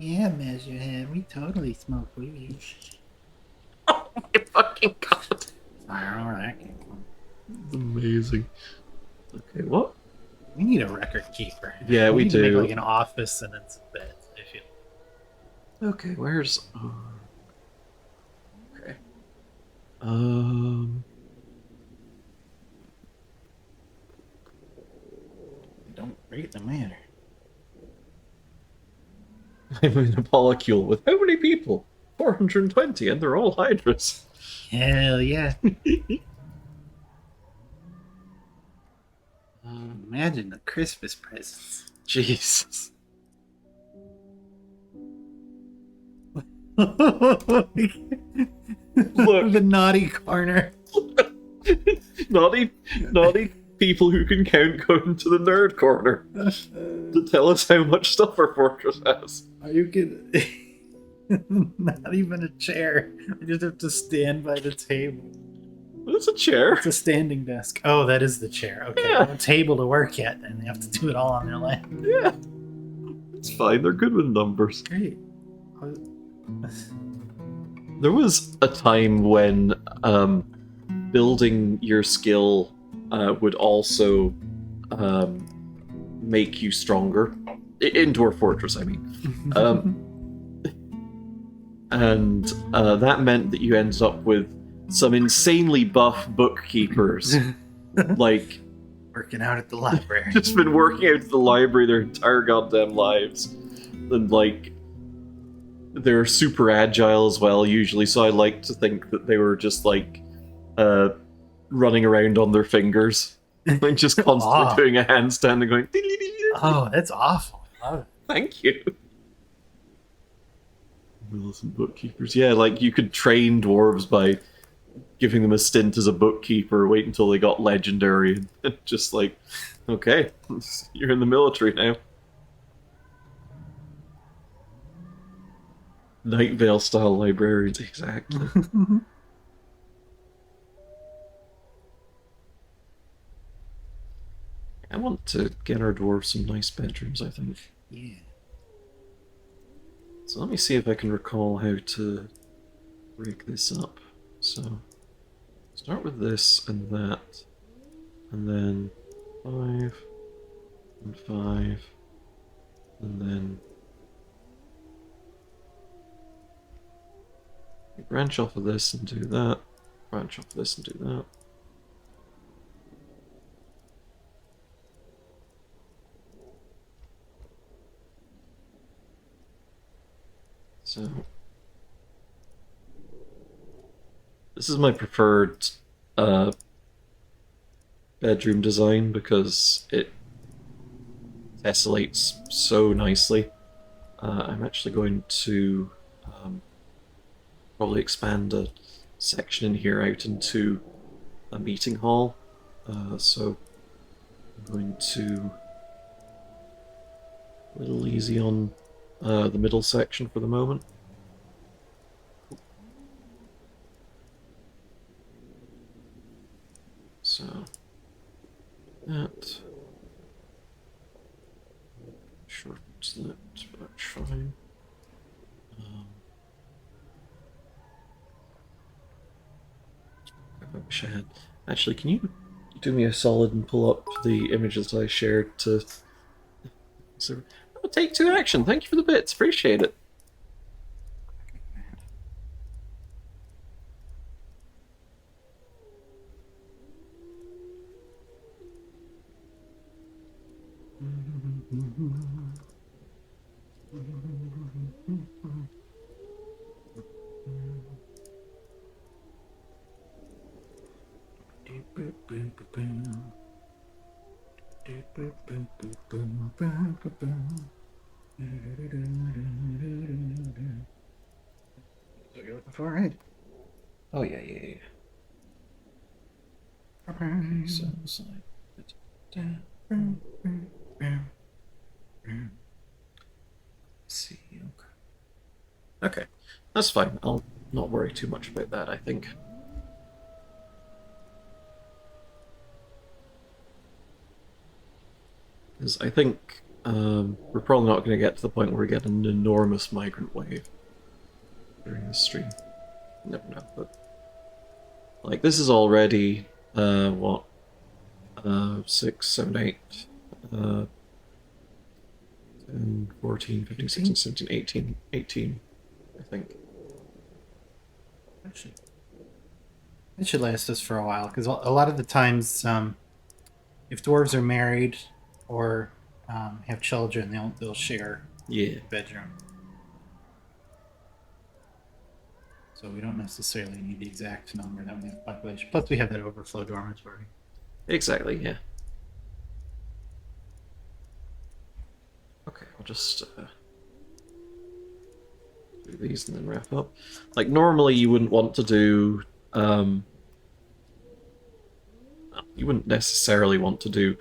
Yeah, Measurehead, we totally smoke weed. Oh my fucking god. Alright. Amazing. Okay, what? We need a record keeper. Yeah, we need to do. make like an office and then some beds. If you... Okay, where's... okay. Don't rate the matter. I'm in a polycule with how many people? 420, and they're all hydras. Hell yeah. Imagine the Christmas presents. Jesus. Look. The naughty corner. naughty people who can count go into the nerd corner to tell us how much stuff our fortress has. Are you kidding? Not even a chair. I just have to stand by the table. It's a chair. It's a standing desk. Oh, that is the chair. Okay, Yeah. no table to work at, and they have to do it all on their lap. Yeah. It's fine, they're good with numbers. Great. There was a time when building your skill would also make you stronger. In Dwarf Fortress, I mean. And that meant that you ended up with some insanely buff bookkeepers. Like, Working out at the library. Just been working out at the library their entire goddamn lives. And, like, they're super agile as well, usually, so I like to think that they were just, like, running around on their fingers. Like, just constantly doing a handstand and going... Oh, that's awful. I love it. Thank you. Millicent bookkeepers. Yeah, like, you could train dwarves by giving them a stint as a bookkeeper, wait until they got legendary, and just like, okay, you're in the military now. Night Vale style librarians, exactly. I want to get our dwarves some nice bedrooms, I think. Yeah. So let me see if I can recall how to break this up. So, start with this and that, and then 5, and 5, and then branch off of this and do that, branch off of this and do that. So, this is my preferred bedroom design because it tessellates so nicely. I'm actually going to probably expand a section in here out into a meeting hall. So I'm going to a little easy on the middle section for the moment. So that shortens that about fine. I wish I had. Actually, can you do me a solid and pull up the images I shared to? So, oh, take 2 action. Thank you for the bits. Appreciate it. So you're looking for, right? Oh yeah. So, slide it down. See, okay, that's fine. I'll not worry too much about that, I think. Because I think we're probably not going to get to the point where we get an enormous migrant wave during this stream. Never know, but like this is already what 6, 7, 8, 10, 14, 15, 16, 17, 18, 18, I think. Actually, it should last us for a while because a lot of the times, if dwarves are married or have children, they'll share Yeah. a bedroom. So we don't necessarily need the exact number that we have population. Plus, we have that overflow dormitory. Exactly, yeah. Okay, I'll just do these and then wrap up. Like, normally you wouldn't want to do... you wouldn't necessarily want to do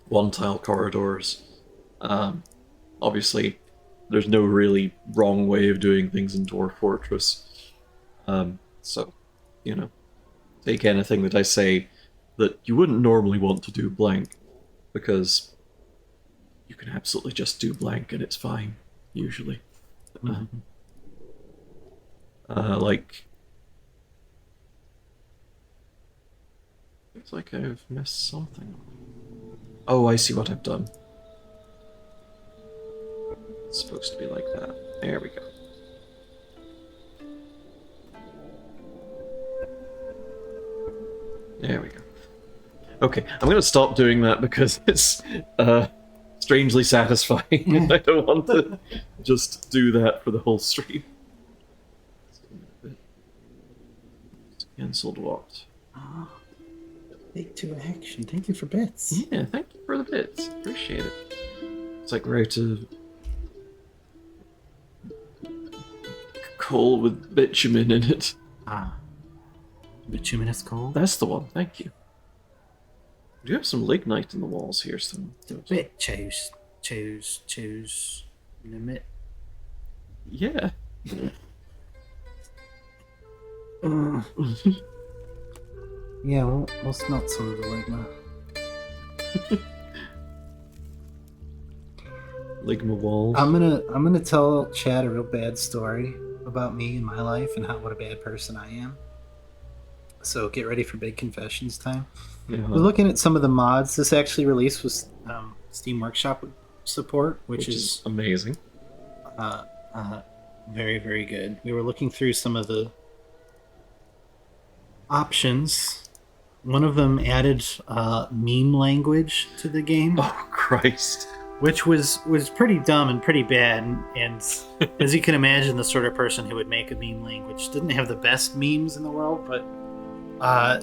one-tile corridors. Obviously, there's no really wrong way of doing things in Dwarf Fortress. So, you know, take anything that I say that you wouldn't normally want to do blank, because you can absolutely just do blank and it's fine, usually. Like... Looks like I've missed something. Oh, I see what I've done. It's supposed to be like that. There we go. There we go. Okay, I'm going to stop doing that because it's strangely satisfying, and I don't want to just do that for the whole stream. Cancelled what? Take two action. Thank you for bits. Yeah, thank you for the bits. Appreciate it. It's like we're out of coal with bitumen in it. Ah. Bituminous coal? That's the one, thank you. We do have some lignite in the walls here, so... Bit choose. Limit. Yeah. Yeah, we'll smelt some of the ligma. Ligma walls. I'm gonna tell Chad a real bad story about me and my life and what a bad person I am. So get ready for big confessions time. Yeah. We're looking at some of the mods. This actually released with Steam Workshop support, which is amazing. Very, very good. We were looking through some of the options. One of them added meme language to the game. Oh, Christ. Which was pretty dumb and pretty bad, and as you can imagine, the sort of person who would make a meme language didn't have the best memes in the world, but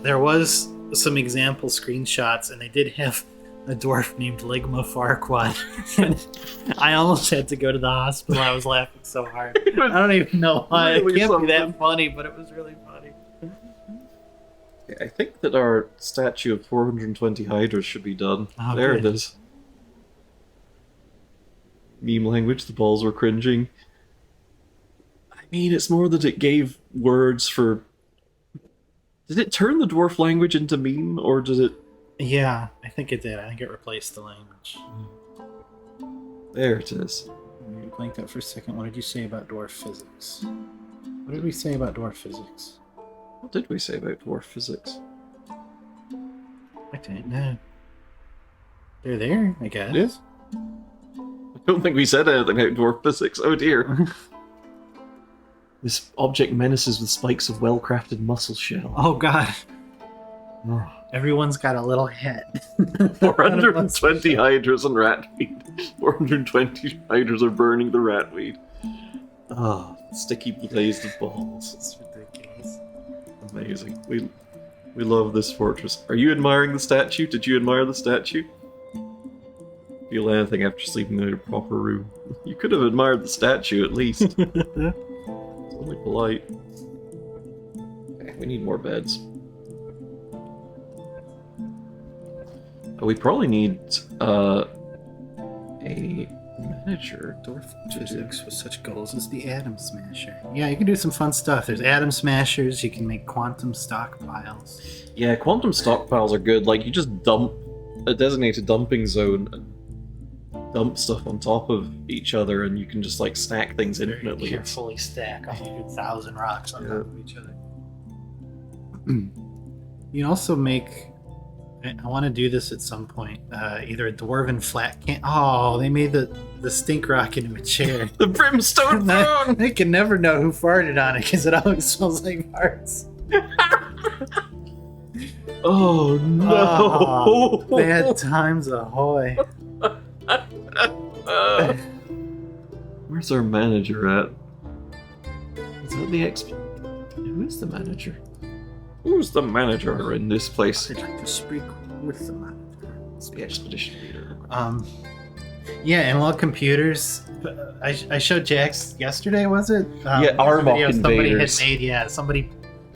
there was some example screenshots, and they did have a dwarf named Ligma Farquaad. And I almost had to go to the hospital. I was laughing so hard. I don't even know why. It can't be that funny, but it was really funny. I think that our statue of 420 hydras should be done. Oh, there good. it is. Meme language, the balls were cringing. I mean, it's more that it gave words for... Did it turn the dwarf language into meme, or did it... Yeah, I think it did. I think it replaced the language. There it is. You blanked out for a second. What did you say about dwarf physics? What did we say about dwarf physics? What did we say about dwarf physics? I don't know. They're there, I guess. Yes? I don't think we said anything about dwarf physics. Oh dear. This object menaces with spikes of well-crafted muscle shell. Oh god. Everyone's got a little head. 420 hydras and ratweed. 420 hydras are burning the ratweed. Ah, sticky blazed of balls. It's ridiculous. Amazing. We love this fortress. Are you admiring the statue? Did you admire the statue? Feel anything after sleeping in a proper room? You could have admired the statue at least. It's only polite. Okay, we need more beds. We probably need a manager. Dwarf physics with such goals as the atom smasher. Yeah, you can do some fun stuff. There's atom smashers. You can make quantum stockpiles. Yeah, quantum stockpiles are good. Like, you just dump a designated dumping zone and dump stuff on top of each other, and you can just, like, stack things infinitely. Carefully stack 100,000 rocks on top of each other. You can also make... I want to do this at some point. Either a dwarven flat can... Oh, they made the stink rock into a chair. The brimstone throne! They can never know who farted on it because it always smells like farts. Oh no! Oh, bad times ahoy. Where's our manager at? Is that the Who is the manager? Who's the manager in this place? I'd like to speak with the manager. It's the expedition leader. Yeah, analog computers. I showed Jax yesterday, was it? Yeah, Arbok invaders. Somebody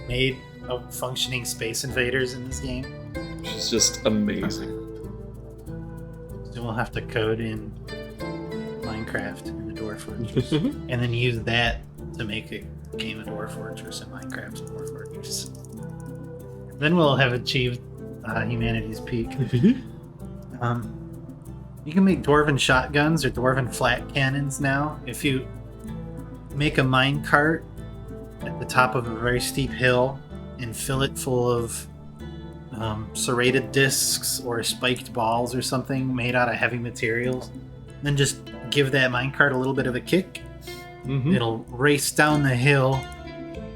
made a functioning Space Invaders in this game. Which is just amazing. So we'll have to code in Minecraft in the Dwarf Fortress, and then use that to make a game of Dwarf Fortress and Minecraft's Dwarf Fortress. Then we'll have achieved humanity's peak. You can make dwarven shotguns or dwarven flat cannons now. If you make a minecart at the top of a very steep hill and fill it full of serrated discs or spiked balls or something made out of heavy materials, then just give that minecart a little bit of a kick. It'll race down the hill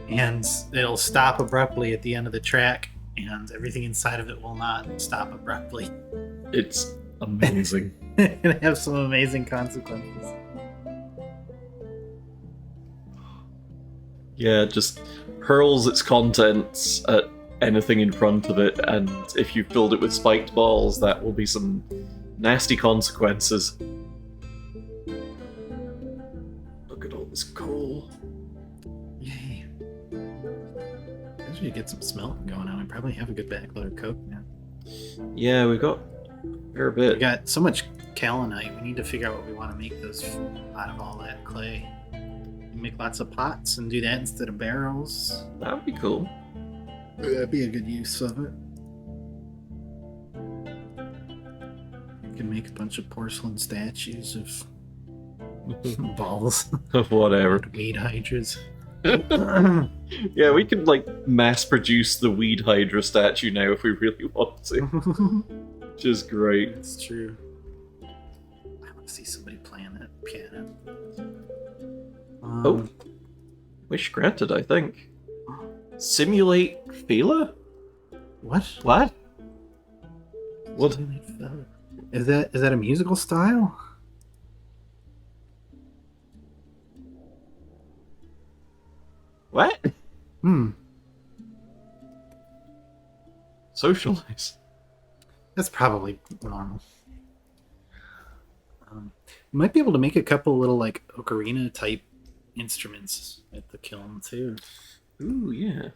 and it'll stop abruptly at the end of the track, and everything inside of it will not stop abruptly. It's amazing. It have some amazing consequences. Yeah, it just hurls its contents at anything in front of it, and if you filled it with spiked balls, that will be some nasty consequences. Look at all this coal. Yay. As you get some smelt going on, we probably have a good backload of coke now. Yeah, we've got a fair We bit. got so much kaolinite, we need to figure out what we want to make those out of all that clay. Make lots of pots and do that instead of barrels. That would be cool. That'd be a good use of it. You can make a bunch of porcelain statues of balls. Whatever. Weed hydras. Yeah, we could like mass produce the weed hydra statue now if we really want to. Which is great. That's true. I want to see somebody playing that piano. Oh. Wish granted, I think. Simulate Fela? What? What? What? Is that a musical style? What? Hmm. Socialize. That's probably normal. You might be able to make a couple little like ocarina type instruments at the kiln too. Ooh, yeah.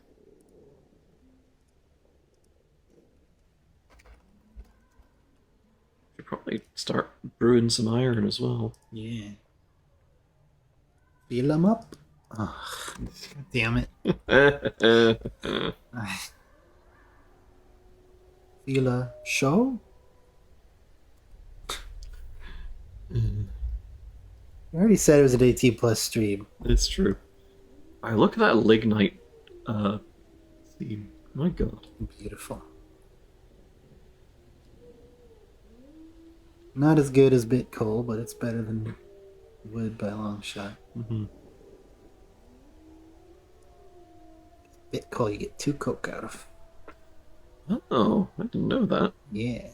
Should probably start brewing some iron as well. Yeah. Fill them up. Oh, damn it. Feel a show? I already said it was an 18 plus stream. It's true. I look at that lignite theme. My god. Beautiful. Not as good as bit coal, but it's better than wood by a long shot. Mm-hmm. Bit coal you get 2 coke out of. Oh, I didn't know that. Yeah.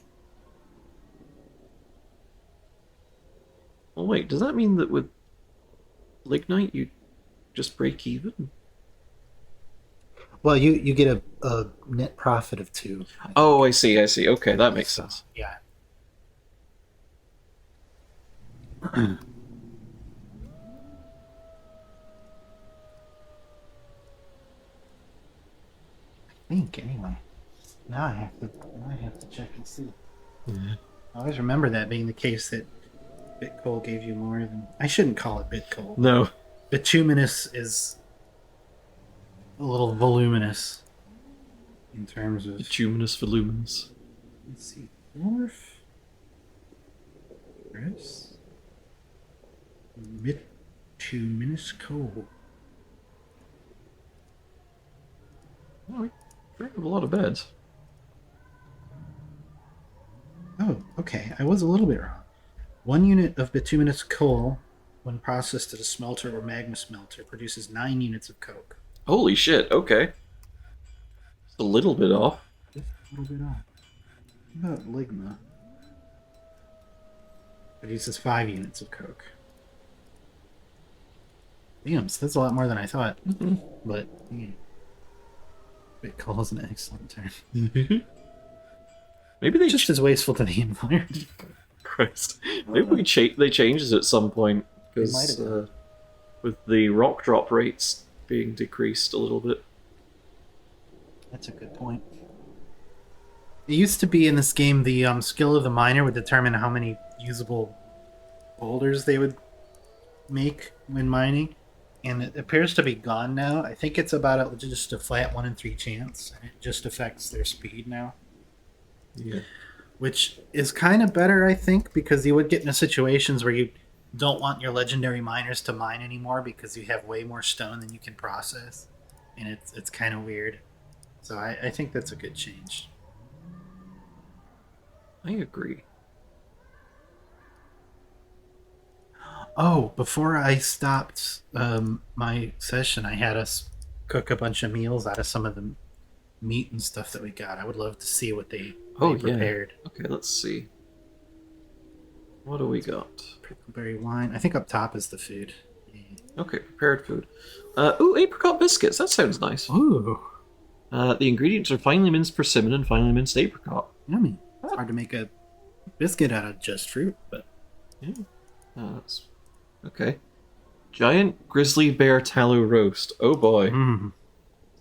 Oh wait, does that mean that with lignite you just break even? Well, you get a net profit of 2. Oh, I see. Okay, that makes So, sense. yeah. I think anyway. Now I have to check and see. Yeah. I always remember that being the case that bit coal gave you more than I shouldn't call it bit coal. No. Bituminous is a little voluminous in terms of. Bituminous voluminous. Let's see. Dwarf Fortress. Bituminous coal. Oh, we have a lot of beds. Oh, okay. I was a little bit wrong. 1 unit of bituminous coal, when processed at a smelter or magma smelter, produces 9 units of coke. Holy shit, okay. Just a little bit off. Just a little bit off. What about ligma? Produces 5 units of coke. Damn, so that's a lot more than I thought. Mm-hmm. But, yeah. Bit coal is an excellent term. Maybe they Just as wasteful to the environment. Christ. Maybe they changes at some point because might have. with the rock drop rates being decreased a little bit. That's a good point. It used to be in this game the skill of the miner would determine how many usable boulders they would make when mining, and it appears to be gone now. I think it's about just a flat 1 in 3 chance, and it just affects their speed now. Yeah. Which is kind of better, I think, because you would get into situations where you don't want your legendary miners to mine anymore because you have way more stone than you can process, and it's kind of weird. So I think that's a good change. I agree. Oh, before I stopped my session, I had us cook a bunch of meals out of some of the meat and stuff that we got. I would love to see what they Oh, yeah. prepared. Okay, let's see. What do we got? Prickleberry wine. I think up top is the food. Yeah. Okay, prepared food. Ooh, apricot biscuits. That sounds nice. Ooh, The ingredients are finely minced persimmon and finely minced apricot. yummy. It's hard to make a biscuit out of just fruit, but Yeah. That's... Okay. Giant grizzly bear tallow roast. Oh boy.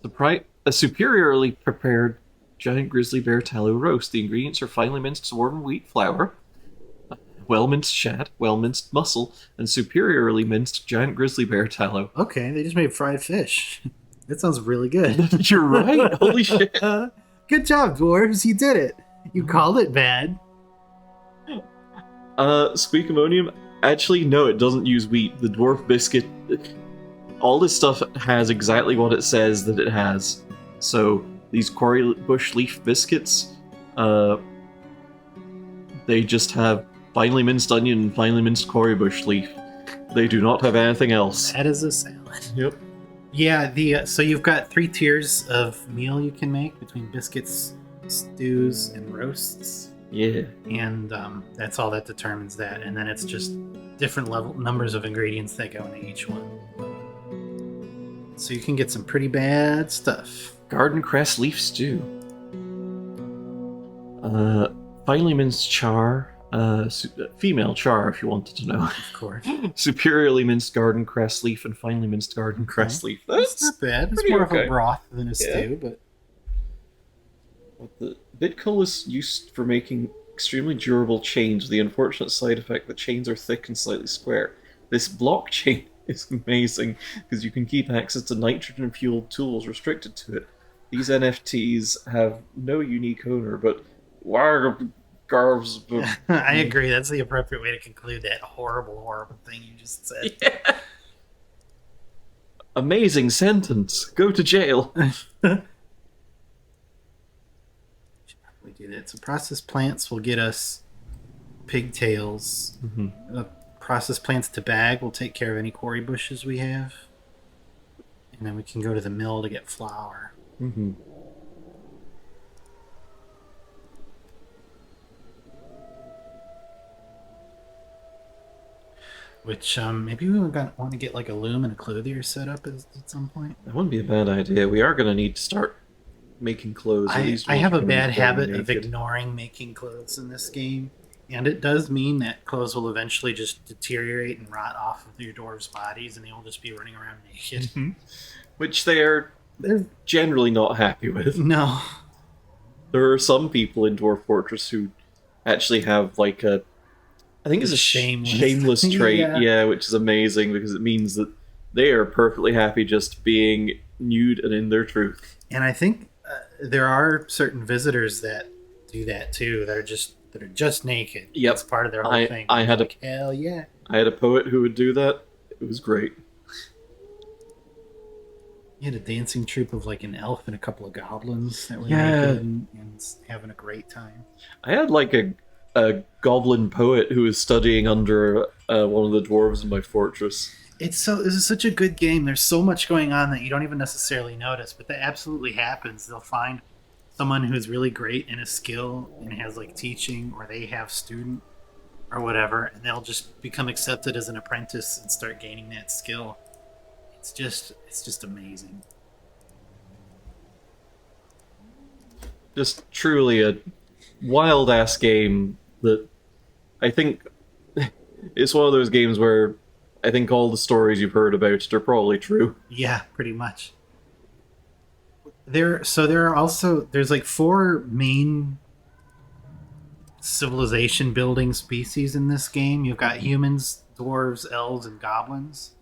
A superiorly prepared giant grizzly bear tallow roast. The ingredients are finely minced swarm wheat flour, well minced shad, well minced mussel, and superiorly minced giant grizzly bear tallow. okay, they just made fried fish. That sounds really good. You're right. Holy shit. Good job, dwarves. You did it. You called it bad. Squeakamonium. Actually, no, it doesn't use wheat. The dwarf biscuit. All this stuff has exactly what it says that it has. So these quarry bush leaf biscuits, they just have finely minced onion and finely minced quarry bush leaf. They do not have anything else. That is a salad. Yep. Yeah, so you've got 3 tiers of meal you can make between biscuits, stews, and roasts. Yeah. And that's all that determines that. And then it's just different numbers of ingredients that go into each one. So you can get some pretty bad stuff. Garden cress leaf stew. Finely minced char. Female char, if you wanted to know. Of course. Superiorly minced garden cress leaf and finely minced garden cress leaf. That's not bad. It's pretty more of okay. a broth than a Yeah. stew, but The bitcoal is used for making extremely durable chains with the unfortunate side effect that chains are thick and slightly square. This blockchain is amazing because you can keep access to nitrogen-fueled tools restricted to it. These NFTs have no unique owner, but I agree. That's the appropriate way to conclude that horrible thing you just said. Yeah. Amazing sentence. Go to jail. We do that. So processed plants will get us pigtails. Processed plants to bag will take care of any quarry bushes we have. And then we can go to the mill to get flour. Mm-hmm. Which maybe we want to get like a loom and a clothier set up at some point. That wouldn't be a bad idea. We are going to need to start making clothes. I have a bad habit of ignoring making clothes in this game. And it does mean that clothes will eventually just deteriorate and rot off of your dwarves' bodies, and they will just be running around naked. Which they're generally not happy with. No. There are some people in Dwarf Fortress who actually have like a... I think it's a shameless trait, yeah, which is amazing because it means that they are perfectly happy just being nude and in their truth. And I think there are certain visitors that do that too, that are just naked. Yep. That's part of their whole thing. Hell yeah. I had a poet who would do that. It was great. You had a dancing troupe of like an elf and a couple of goblins that were Yeah. naked and having a great time. I had like a goblin poet who was studying under one of the dwarves in my fortress. This is such a good game. There's so much going on that you don't even necessarily notice, but that absolutely happens. They'll find someone who's really great in a skill and has like teaching, or they have student or whatever, and they'll just become accepted as an apprentice and start gaining that skill. It's just amazing. Just truly a wild ass game that I think it's one of those games where I think all the stories you've heard about it are probably true. Yeah, pretty much. There's like 4 main civilization building species in this game. You've got humans, dwarves, elves, and goblins.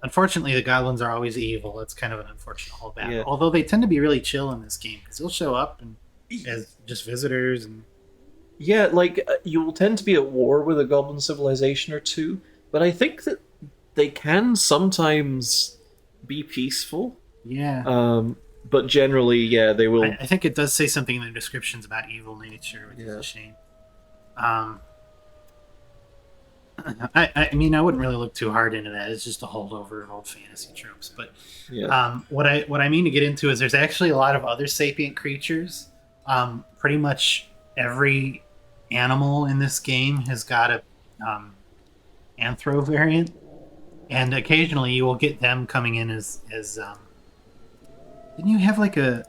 Unfortunately, the goblins are always evil. It's kind of an unfortunate holdback. Yeah. Although they tend to be really chill in this game because they'll show up and as just visitors and Yeah, like you will tend to be at war with a goblin civilization or two, but I think that they can sometimes be peaceful. yeah. But generally, yeah, they will. I think it does say something in the descriptions about evil nature, which is Yeah. a shame. I mean, I wouldn't really look too hard into that. It's just a holdover of old fantasy tropes. But Yeah. what I mean to get into is there's actually a lot of other sapient creatures. Pretty much every animal in this game has got a anthro variant, and occasionally you will get them coming in as didn't you have like a?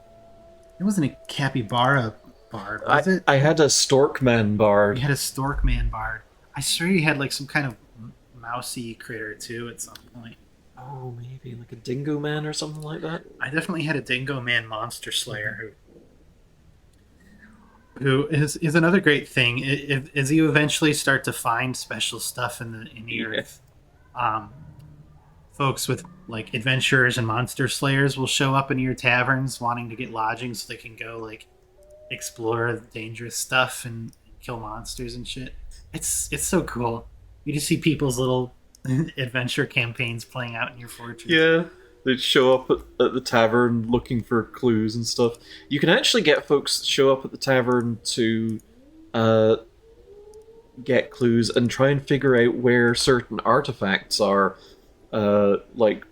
It wasn't a capybara bard, was it? I had a Storkman bard. You had a Storkman bard. I swear you had like some kind of mousy critter too at some point. Oh, maybe like a Dingo Man or something like that. I definitely had a Dingo Man monster slayer who is another great thing. As you eventually start to find special stuff in the earth, um, folks with like adventurers and monster slayers will show up in your taverns wanting to get lodging so they can go like explore dangerous stuff and kill monsters and shit. It's so cool. You just see people's little adventure campaigns playing out in your fortress. Yeah, they'd show up at the tavern looking for clues and stuff. You can actually get folks to show up at the tavern to get clues and try and figure out where certain artifacts are. Like,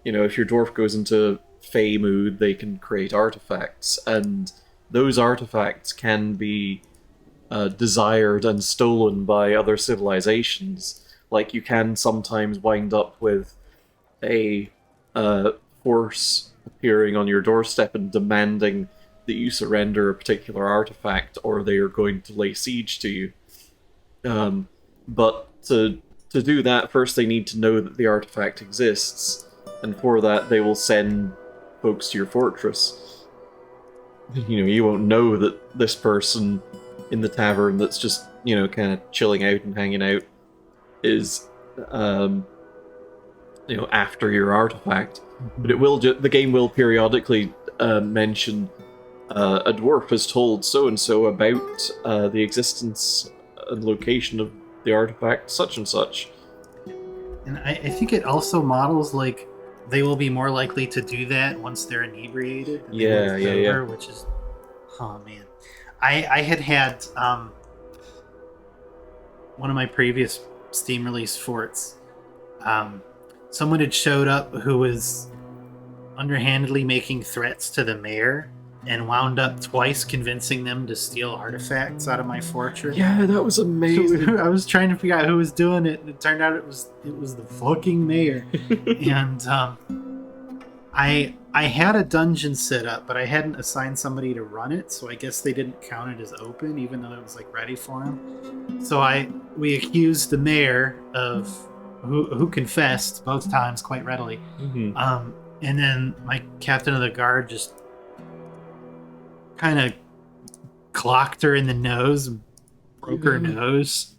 you know, if your dwarf goes into Fey mood, they can create artifacts, and those artifacts can be desired and stolen by other civilizations. Like, you can sometimes wind up with a force appearing on your doorstep and demanding that you surrender a particular artifact, or they are going to lay siege to you. But to do that, first they need to know that the artifact exists, and for that they will send folks to your fortress. You know, you won't know that this person in the tavern that's just, you know, kind of chilling out and hanging out is, you know, after your artifact. But it will the game will periodically mention a dwarf has told so and so about the existence and location of the artifact such and such. And I think it also models like they will be more likely to do that once they're inebriated. And Yeah, they yeah. over, which is, oh man, I had one of my previous Steam release forts. Someone had showed up who was underhandedly making threats to the mayor and wound up twice convincing them to steal artifacts out of my fortress. Yeah, that was amazing. I was trying to figure out who was doing it, and it turned out it was the fucking mayor. And I had a dungeon set up, but I hadn't assigned somebody to run it, so I guess they didn't count it as open, even though it was like ready for him. So we accused the mayor of who confessed both times quite readily. Mm-hmm. And then my captain of the guard just kind of clocked her in the nose and broke her nose.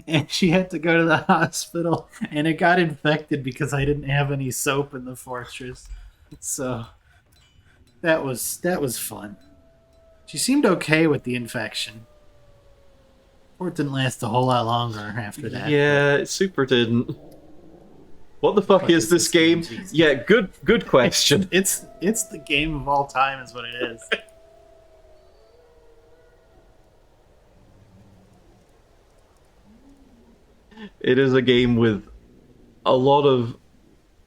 And she had to go to the hospital, and it got infected because I didn't have any soap in the fortress. So that was fun. She seemed okay with the infection. Fort didn't last a whole lot longer after that. Yeah, it super didn't. What the fuck is this game? Jesus. Yeah, good question. It's the game of all time is what it is. It is a game with a lot of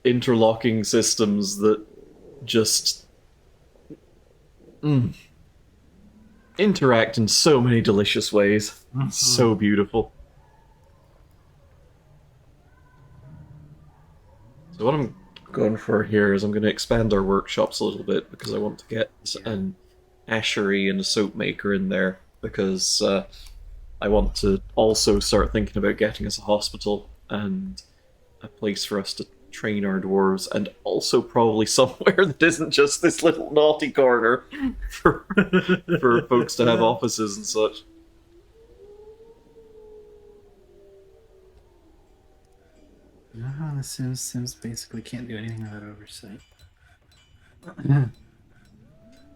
interlocking systems that just interact in so many delicious ways. It's so beautiful. So what I'm going for here is I'm going to expand our workshops a little bit because I want to get an ashery and a soap maker in there because I want to also start thinking about getting us a hospital and a place for us to train our dwarves, and also probably somewhere that isn't just this little naughty corner for folks to have offices and such. The Sims basically can't do anything without oversight.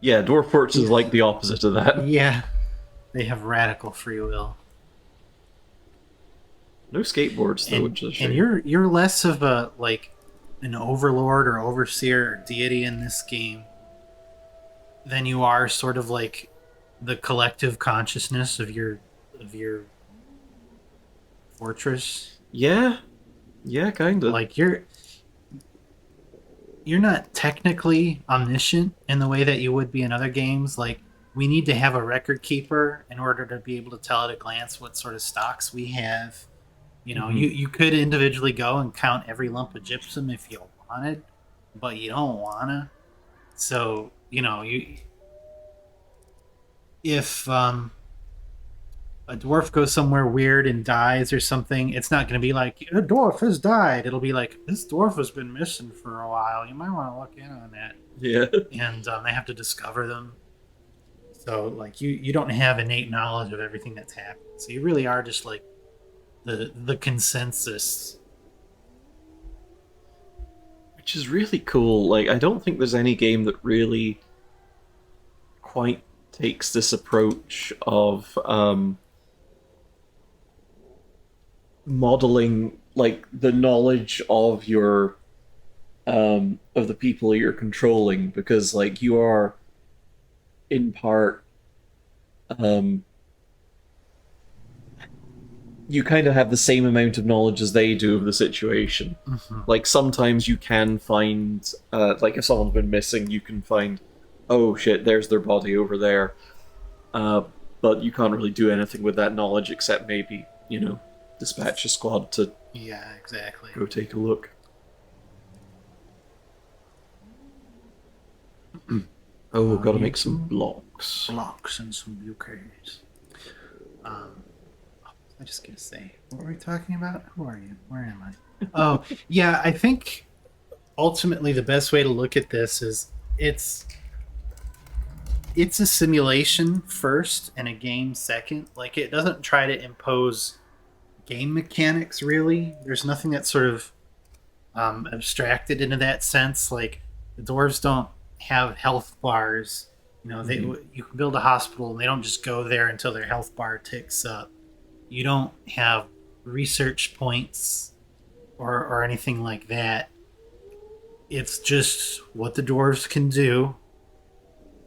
Yeah, Dwarf Fortress is like the opposite of that. Yeah, they have radical free will. No skateboards though, which is a shame. And you're less of a like an overlord or overseer or deity in this game than you are sort of like the collective consciousness of your Fortress. Yeah, kind of. Like you're not technically omniscient in the way that you would be in other games. Like we need to have a record keeper in order to be able to tell at a glance what sort of stocks we have. You know, you could individually go and count every lump of gypsum if you wanted, but you don't wanna. So, you know, you if a dwarf goes somewhere weird and dies or something, it's not going to be like a dwarf has died. It'll be like this dwarf has been missing for a while. You might want to look in on that. Yeah. And they have to discover them. So like you don't have innate knowledge of everything that's happened. So you really are just like the consensus. Which is really cool. Like, I don't think there's any game that really quite takes this approach of modeling like the knowledge of your of the people you're controlling, because like you are in part you kind of have the same amount of knowledge as they do of the situation. Like sometimes you can find like if someone's been missing, you can find, oh shit, there's their body over there, but you can't really do anything with that knowledge except maybe, you know, dispatch a squad to Yeah, exactly. go take a look. Oh, gotta make some blocks. Blocks and some bouquets. I just gonna say, what were we talking about? Who are you? Where am I? Oh, yeah, I think ultimately the best way to look at this is it's a simulation first and a game second. Like it doesn't try to impose game mechanics really. There's nothing that's sort of abstracted into that sense. Like the dwarves don't have health bars. You know, you can build a hospital and they don't just go there until their health bar ticks up. You don't have research points or anything like that. It's just what the dwarves can do,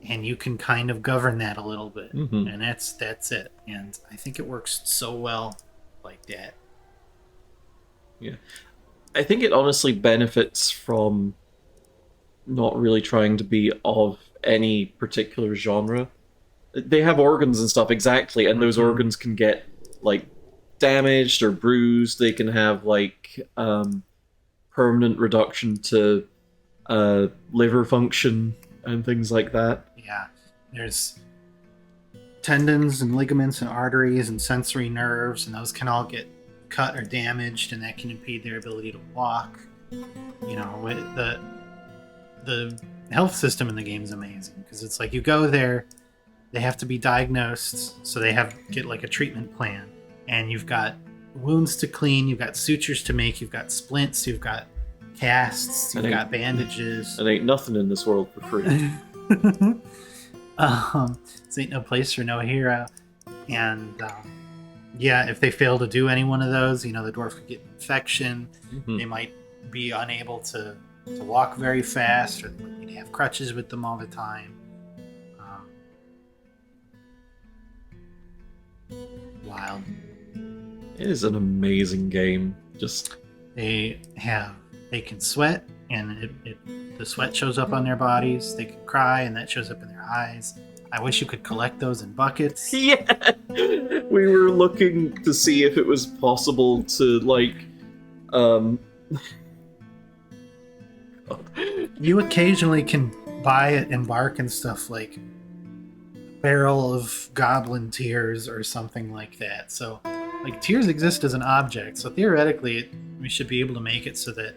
and you can kind of govern that a little bit, and that's it. And I think it works so well like that. Yeah, I think it honestly benefits from not really trying to be of any particular genre. They have organs and stuff, exactly, and those organs can get like damaged or bruised. They can have like permanent reduction to liver function and things like that. Yeah, there's tendons and ligaments and arteries and sensory nerves, and those can all get cut or damaged, and that can impede their ability to walk. You know, the health system in the game is amazing because it's like you go there, they have to be diagnosed, so they get like a treatment plan, and you've got wounds to clean, you've got sutures to make, you've got splints, you've got casts, you've got bandages. And ain't nothing in this world for free. This ain't no place for no hero. And yeah, if they fail to do any one of those, you know, the dwarf could get infection. They might be unable to walk very fast, or they need to have crutches with them all the time. Wild. It is an amazing game. Just They can sweat, and the sweat shows up on their bodies. They can cry, and that shows up in their eyes. I wish you could collect those in buckets. yeah, we were looking to see if it was possible to like You occasionally can buy it in bark and stuff, like a barrel of goblin tears or something like that. So like tears exist as an object, so theoretically we should be able to make it so that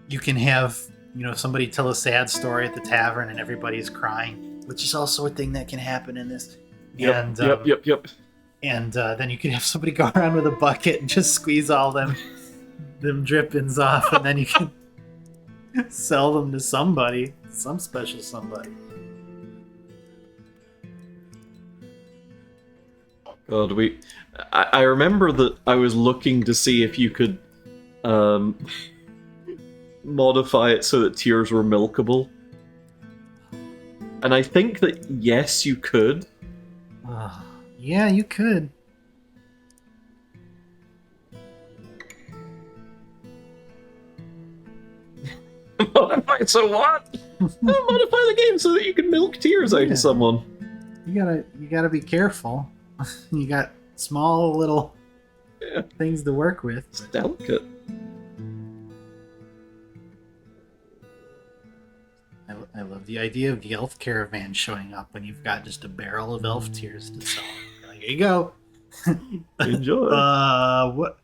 you can have, you know, somebody tell a sad story at the tavern and everybody's crying, which is also a thing that can happen in this. Yep. And then you can have somebody go around with a bucket and just squeeze all them drippings off, and then you can sell them to somebody, some special somebody. God, I remember that I was looking to see if you could modify it so that tears were milkable. And I think that yes, you could. Yeah, you could. Modify so what? Modify the game so that you can milk tears out Yeah. of someone. You gotta be careful. You got small little Yeah. things to work with. It's delicate. I love the idea of the elf caravan showing up when you've got just a barrel of elf tears to sell. You're like, here you go. Enjoy. What?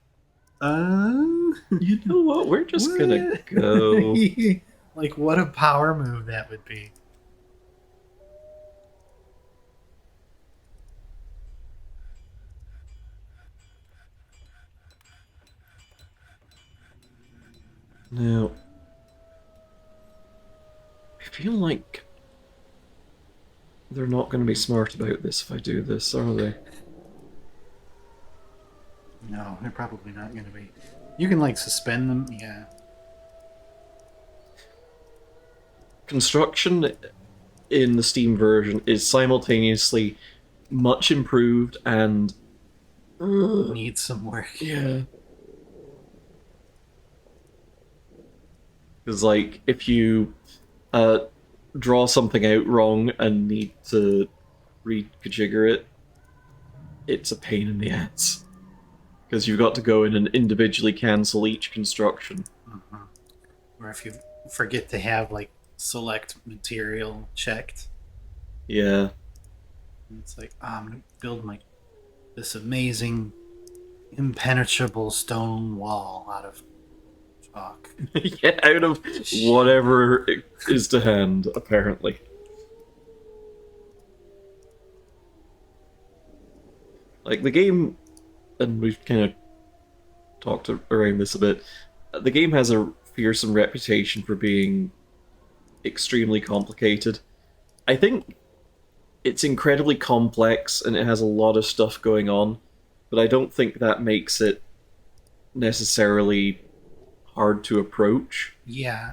You know what? We're just gonna What? go. Like, what a power move that would be. Now, I feel like they're not going to be smart about this if I do this, are they? No, they're probably not going to be. You can, like, suspend them, yeah. Construction in the Steam version is simultaneously much improved and Needs some work. yeah. Because like if you draw something out wrong and need to reconfigure it, it's a pain in the ass. Because you've got to go in and individually cancel each construction. Mhm. Or if you forget to have, like, select material checked, Yeah. it's like, I'm going to build this amazing, impenetrable stone wall out of chalk. Yeah, out of whatever is to hand, apparently. Like, the game, and we've kind of talked around this a bit, the game has a fearsome reputation for being extremely complicated. I think it's incredibly complex and it has a lot of stuff going on, but I don't think that makes it necessarily hard to approach. Yeah,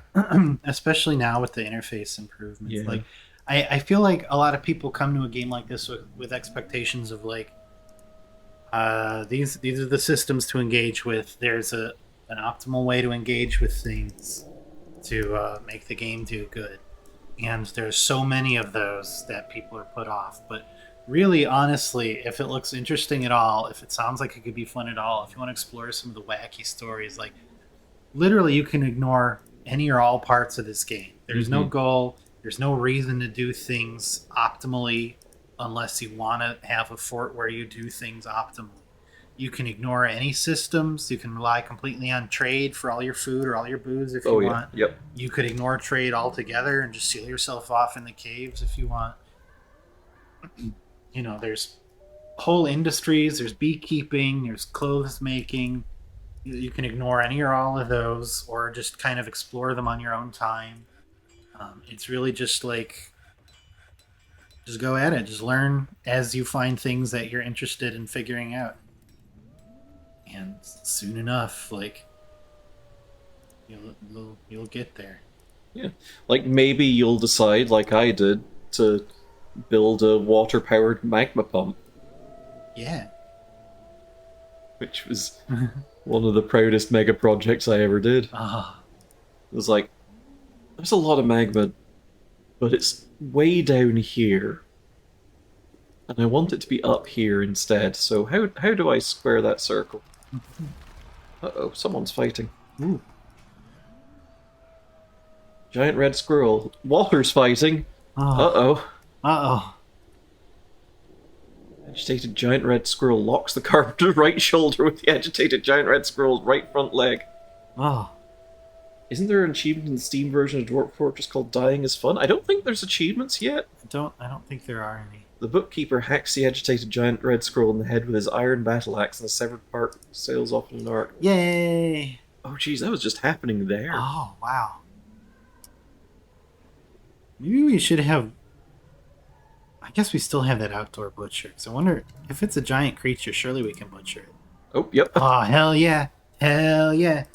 especially now with the interface improvements. Yeah. Like, I feel like a lot of people come to a game like this with expectations of, like, these are the systems to engage with. There's an optimal way to engage with things to make the game do good, and there's so many of those that people are put off. But really, honestly, if it looks interesting at all, if it sounds like it could be fun at all, if you want to explore some of the wacky stories, like, literally you can ignore any or all parts of this game. There's no goal, there's no reason to do things optimally unless you want to have a fort where you do things optimally. You can ignore any systems, you can rely completely on trade for all your food or all your booze if you Oh, yeah. want. Yep. You could ignore trade altogether and just seal yourself off in the caves if you want. You know, there's whole industries, there's beekeeping, there's clothes making. You can ignore any or all of those or just kind of explore them on your own time. It's really just like, just go at it. Just learn as you find things that you're interested in figuring out. And soon enough, like, you'll get there. Yeah. Like, maybe you'll decide, like I did, to build a water-powered magma pump, Yeah. which was one of the proudest mega projects I ever did. Ah, It was like, there's a lot of magma, but it's way down here. And I want it to be up here instead, so how do I square that circle? Uh-oh, someone's fighting. ooh. Giant red squirrel. Walter's fighting. Oh. Uh-oh. Uh-oh. Agitated giant red squirrel locks the carpenter's right shoulder with the agitated giant red squirrel's right front leg. Oh. Isn't there an achievement in the Steam version of Dwarf Fortress called Dying is Fun? I don't think there's achievements yet. I don't think there are any. The bookkeeper hacks the agitated giant red squirrel in the head with his iron battle axe, and the severed part sails off in an arc. Yay! Oh, jeez, that was just happening there. Oh, wow. Maybe we should have... I guess we still have that outdoor butcher. So I wonder if it's a giant creature, surely we can butcher it. Oh, yep. Oh, hell yeah. Hell yeah.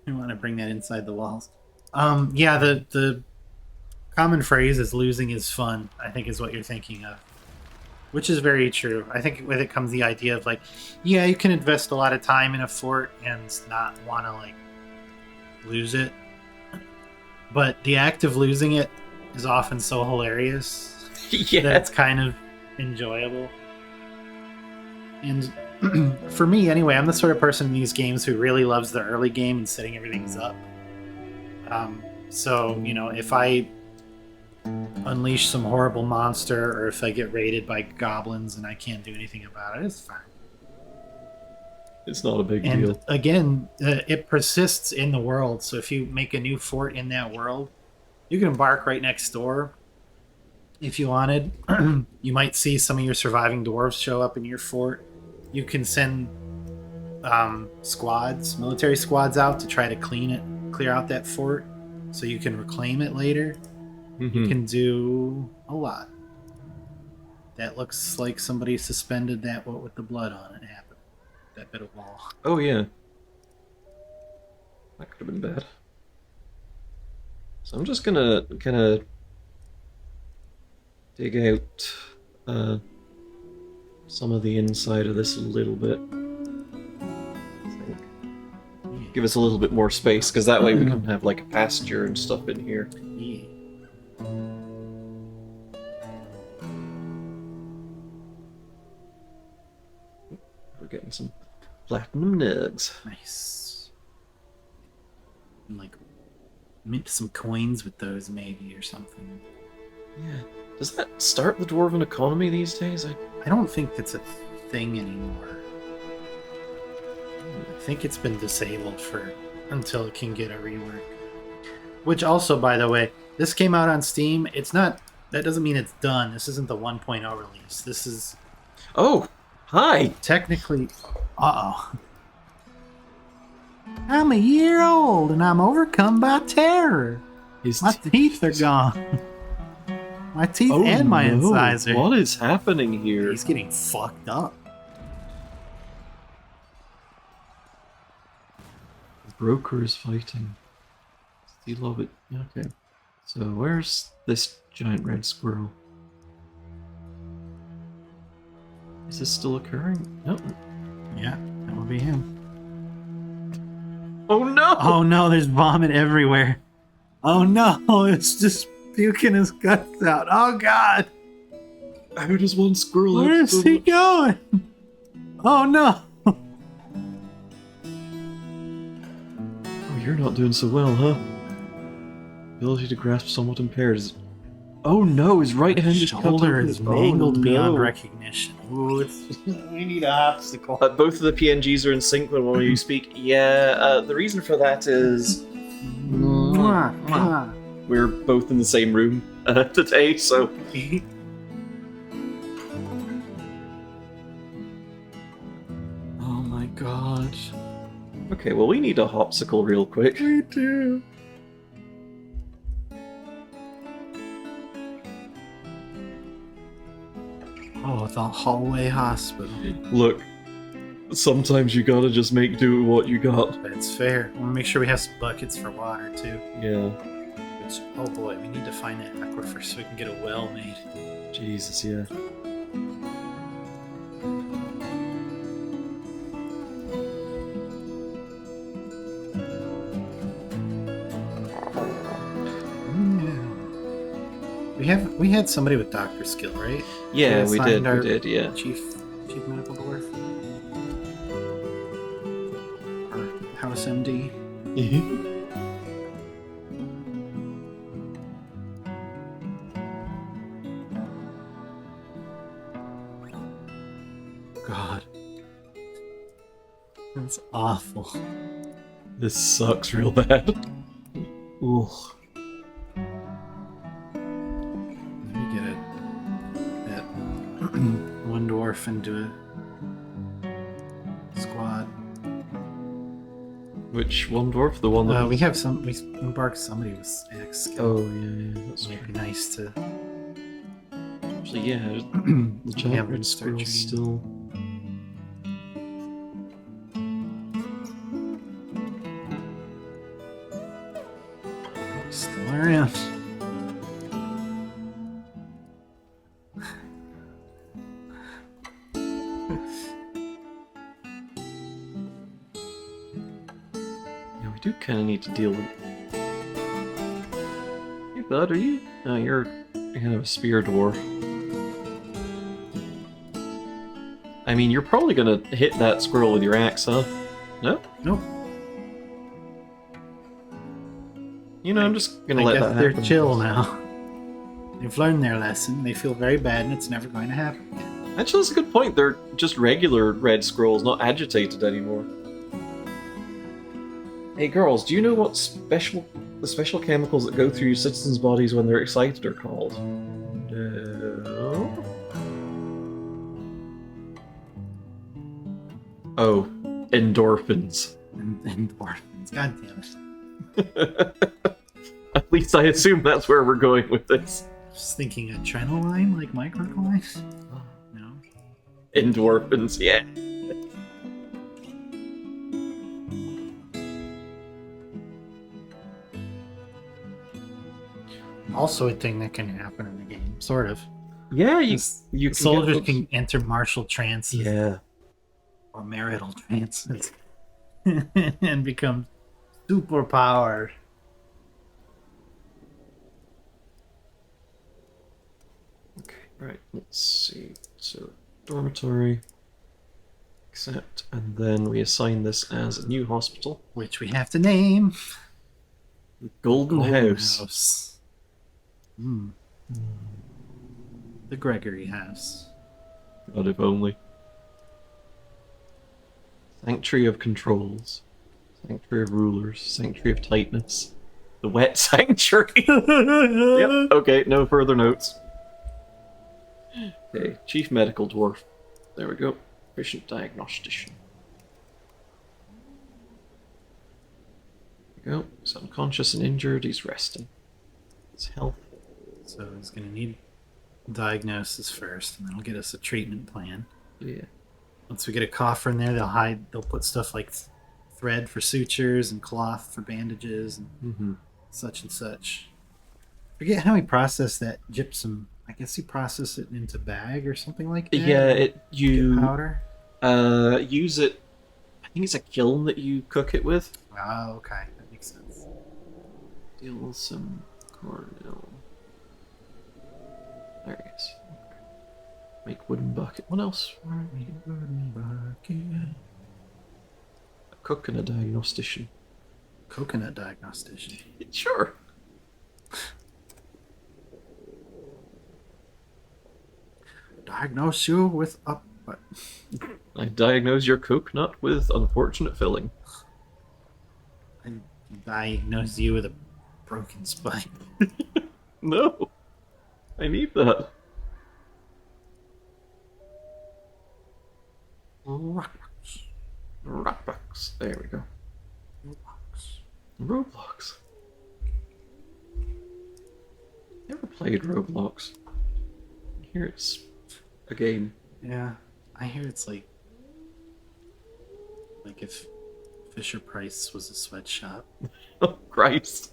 I want to bring that inside the walls. Yeah, the common phrase is losing is fun, I think is what you're thinking of. Which is very true. I think with it comes the idea of, like, yeah, you can invest a lot of time in a fort and not want to, like, lose it. but the act of losing it is often so hilarious that Yeah. it's kind of enjoyable. And for me, anyway, I'm the sort of person in these games who really loves the early game and setting everything's up. So, you know, if I unleash some horrible monster or if I get raided by goblins and I can't do anything about it, it's fine. It's not a big And deal. again, it persists in the world. So if you make a new fort in that world, you can embark right next door. If you wanted, you might see some of your surviving dwarves show up in your fort. You can send military squads out to try to clear out that fort, so you can reclaim it later. You can do a lot. That looks like somebody suspended that what with the blood on it happened. That bit of wall. Oh yeah. That could have been bad. So I'm just gonna kind of dig out some of the inside of this a little bit. I think. Give us a little bit more space, because that way we can have like a pasture and stuff in here. Yeah. We're getting some platinum nugs. Nice. And like mint some coins with those maybe or something. Yeah. Does that start the dwarven economy these days? I don't think that's a thing anymore. I think it's been disabled until it can get a rework. Which also, by the way, this came out on Steam. That doesn't mean it's done. This isn't the 1.0 release. This is Oh, hi. technically... Uh-oh. I'm a year old and I'm overcome by terror. His My teeth are gone. My teeth and my incisor. What is happening here? He's getting fucked up. The broker is fighting. You love it. Okay. So where's this giant red squirrel? Is this still occurring? No. Yeah, that would be him. Oh no! Oh no, there's vomit everywhere. Oh no, it's just puking his guts out. Oh god, How does one squirrel where have is so he much- going? Oh no. Oh, you're not doing so well, huh? Ability to grasp somewhat impaired. Oh no, his right hand is cut Shoulder open. is mangled beyond no. recognition. Ooh, we need an obstacle. Both of the PNGs are in sync when you speak. Yeah, the reason for that is Mwah, mwah. we're both in the same room today, so... Oh my gosh. Okay, well we need a hopsicle real quick. We do. Oh, the hallway hospital. Look, sometimes you gotta just make do with what you got. That's fair. I want to make sure we have some buckets for water too. Yeah. Which, oh boy, we need to find that aquifer so we can get a well made. Jesus, yeah. We had somebody with doctor skill, right? Yeah, we assigned did, our yeah. Chief medical dwarf. Or house MD. God. That's awful. This sucks real bad. Ugh. Let me get that one dwarf into a squad. Which one dwarf? The one that We embarked somebody with axe skill. Oh, yeah, that's Might true. be nice to. Actually, yeah, the Yeah, giant we'll red start squirrel's training. still... Still around. Yeah, we do kind of need to deal with... that, are you? No, you're kind of a spear dwarf. I mean, you're probably gonna hit that squirrel with your axe, huh? No? Nope. You know, I'm just gonna I let guess that they're happen. chill now. They've learned their lesson. They feel very bad, and it's never going to happen again. Actually, that's a good point. They're just regular red squirrels, not agitated anymore. Hey girls, do you know what the special chemicals that go through your citizens' bodies when they're excited are called? No. Oh, endorphins. And orphans. God damn it. At least I assume that's where we're going with this. Just thinking adrenaline, like microcline? No. Endorphins, yeah. Also a thing that can happen in the game, sort of. Yeah, you can Soldiers get can enter martial trances Yeah. or marital trances and become super powered. Okay, right, let's see. So, dormitory, accept, and then we assign this as a new hospital. Which we have to name Golden House. House. Hmm. The Gregory House. God, if only. Sanctuary of Controls. Sanctuary of Rulers. Sanctuary of Tightness. The Wet Sanctuary. Yep, okay, no further notes. Okay, Chief Medical Dwarf. There we go. Patient Diagnostician. There we go. He's unconscious and injured. He's resting. His health. So he's going to need diagnosis first, and then he'll get us a treatment plan. Yeah. Once we get a coffer in there, they'll put stuff like thread for sutures and cloth for bandages and Mm-hmm. such and such. Forget how he processed that gypsum. I guess he processed it into bag or something like that. Yeah, Get powder. use it. I think it's a kiln that you cook it with. Oh, okay, that makes sense. Deal some cornmeal. There it is. Okay. Make wooden bucket. What else? A cook and a diagnostician. Coconut diagnostician. Sure. Diagnose you with a what? I diagnose your coconut with unfortunate filling. I diagnose you with a broken spine. No. I need that. Rockbox. There we go. Roblox. Never played Roblox. I hear it's a game. Yeah, I hear it's like if Fisher Price was a sweatshop. Oh, Christ.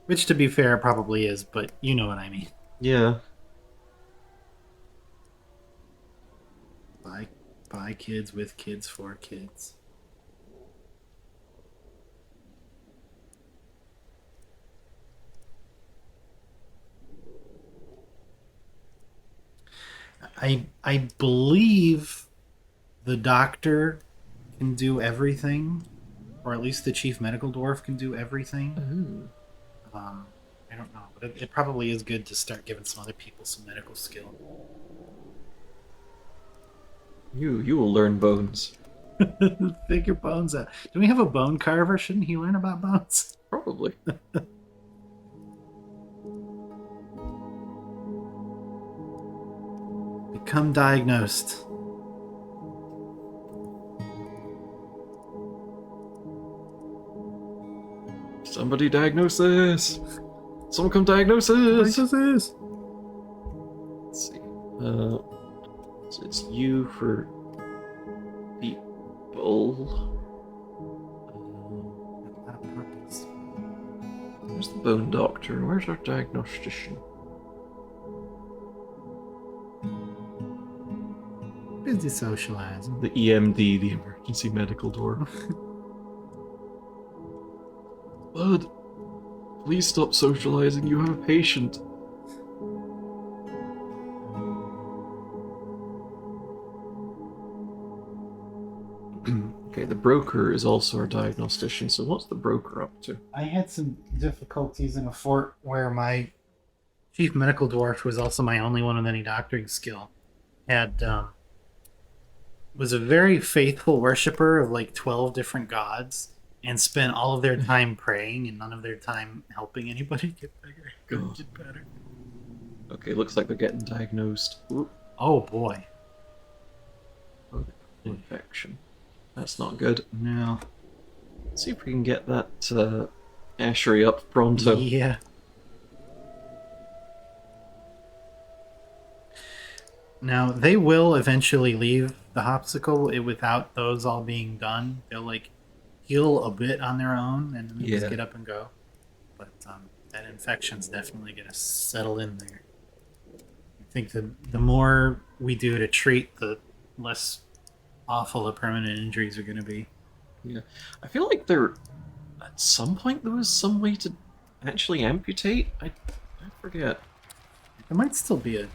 Which, to be fair, it probably is, but you know what I mean. Yeah. By kids, with kids, for kids. I believe the doctor can do everything, or at least the chief medical dwarf can do everything. Ooh. I don't know, but it probably is good to start giving some other people some medical skill. You will learn bones. Figure bones out. Do we have a bone carver? Shouldn't he learn about bones? Probably. Become diagnosed. Somebody diagnose this. Someone come diagnose this. Let's see. So it's you for people. Where's the bone doctor? Where's our diagnostician? Busy socializing. The EMD, the emergency medical dwarf. Blood. Please stop socializing. You have a patient. Okay, the broker is also our diagnostician, so what's the broker up to? I had some difficulties in a fort where my chief medical dwarf, who was also my only one with any doctoring skill, had was a very faithful worshiper of like 12 different gods and spent all of their time praying and none of their time helping anybody get bigger. God. Get better. Okay, looks like they're getting diagnosed. Ooh, Oh boy. infection. That's not good. No. Let's see if we can get that Ashery up pronto. Yeah. Now they will eventually leave the hopsicle without those all being done. They'll like heal a bit on their own and then just Yeah. get up and go. But that infection's definitely gonna settle in there. I think the more we do to treat, the less awful the permanent injuries are gonna be. Yeah. I feel like there, at some point, there was some way to actually amputate. I forget. There might still be an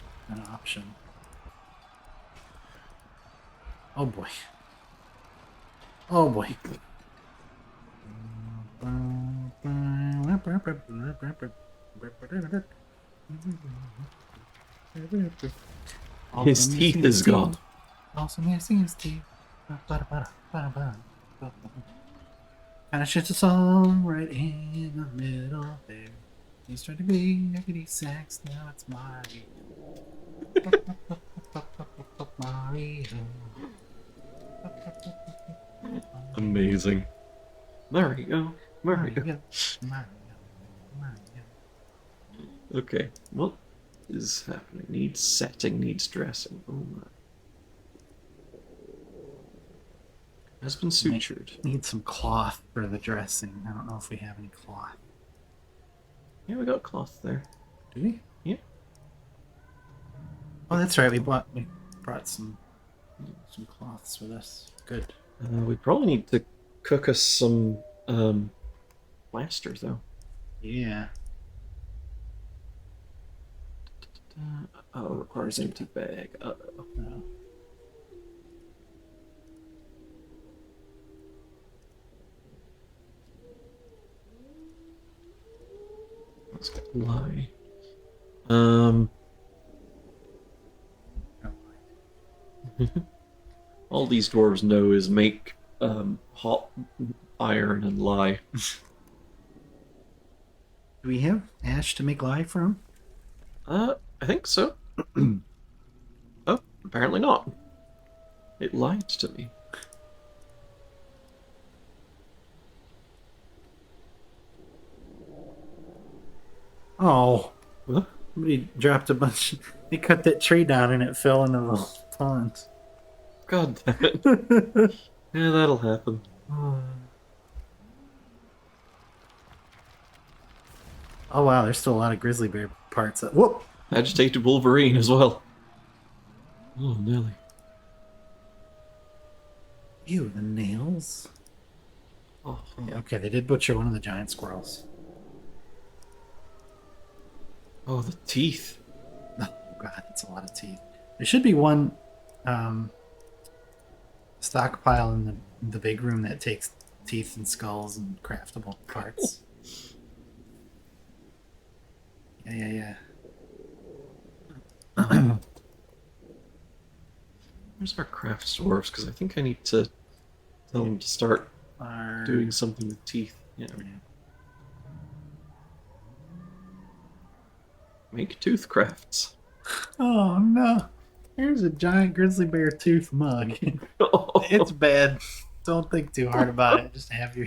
option. Oh boy. Oh boy. His teeth is gone. Also missing his teeth. Kind of shits a song right in the middle there. He's trying to be yakety sax, now it's Mario. Mario. Amazing. Mario. Mario. Okay, what is happening? Needs setting, needs dressing. Oh my. Has been sutured. Need some cloth for the dressing. I don't know if we have any cloth. Yeah, we got cloth there. Do we? Yeah. Oh, that's right. We brought some cloths with us. Good. We probably need to cook us some plaster though. Yeah. Oh, requires empty bag. Uh-oh. No. Let's get lie. All these dwarves know is make hot iron and lye. Do we have ash to make lye from? I think so. Oh, apparently not. It lied to me. Oh, Huh? somebody dropped a bunch. They cut that tree down and it fell into the pond. God damn it. Yeah, that'll happen. Oh wow, there's still a lot of grizzly bear parts. Whoop! Agitated Wolverine as well. Oh, Nelly. Ew, the nails. Oh, Yeah, okay, they did butcher one of the giant squirrels. oh, the teeth. Oh god, that's a lot of teeth. There should be one stockpile in the big room that takes teeth and skulls and craftable parts. Yeah. Where's our craft dwarves? Because I think I need to tell them to start doing something with teeth. Yeah. Make tooth crafts. Oh no! Here's a giant grizzly bear tooth mug. It's bad. Don't think too hard about it. Just have your.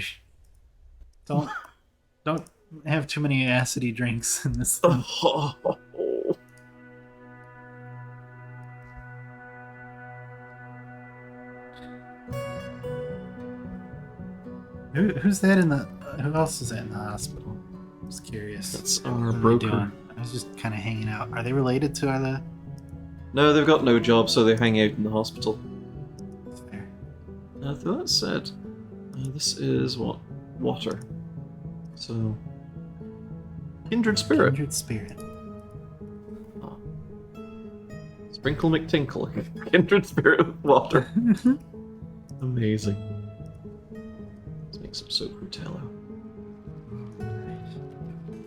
Don't have too many acidy drinks in this thing. Who's that in the? Who else is that in the hospital? I'm just curious. That's What our are they broker. doing? I was just kind of hanging out. Are they related to the? No, they've got no job, so they hang out in the hospital. Fair. That said, this is what? Water. So, Kindred spirit. Kindred spirit. Sprinkle McTinkle. Kindred spirit with water. Amazing. Let's make some soap from tallow.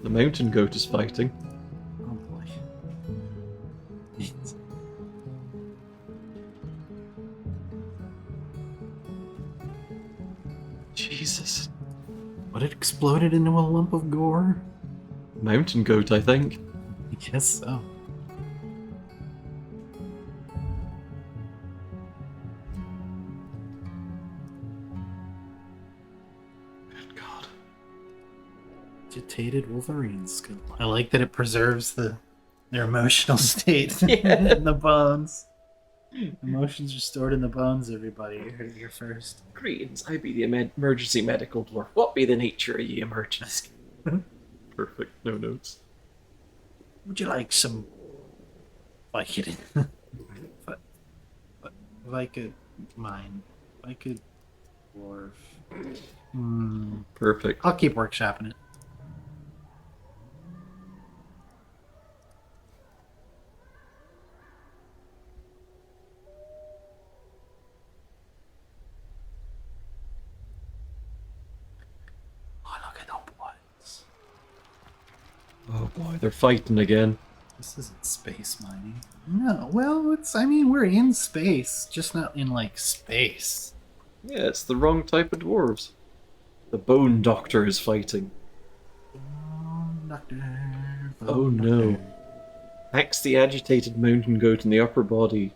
The mountain goat is fighting. Oh boy. Jesus. What, it exploded into a lump of gore? Mountain goat, I think. I guess so. Good God. Agitated Wolverine skull. I like that it preserves their emotional state in the bones. Emotions are stored in the bones, everybody. You heard it here first. Greetings, I be the emergency medical dwarf. What be the nature of ye emergency? Perfect, no notes. Would you like some Vicodin? If I could mine. If I could dwarf. Perfect. I'll keep workshopping it. Oh, look at the boys. Oh boy, they're fighting again. This isn't space mining. No, well, I mean, we're in space, just not in, like, space. Yeah, it's the wrong type of dwarves. The Bone Doctor is fighting. Oh no. Hacks the agitated mountain goat in the upper body,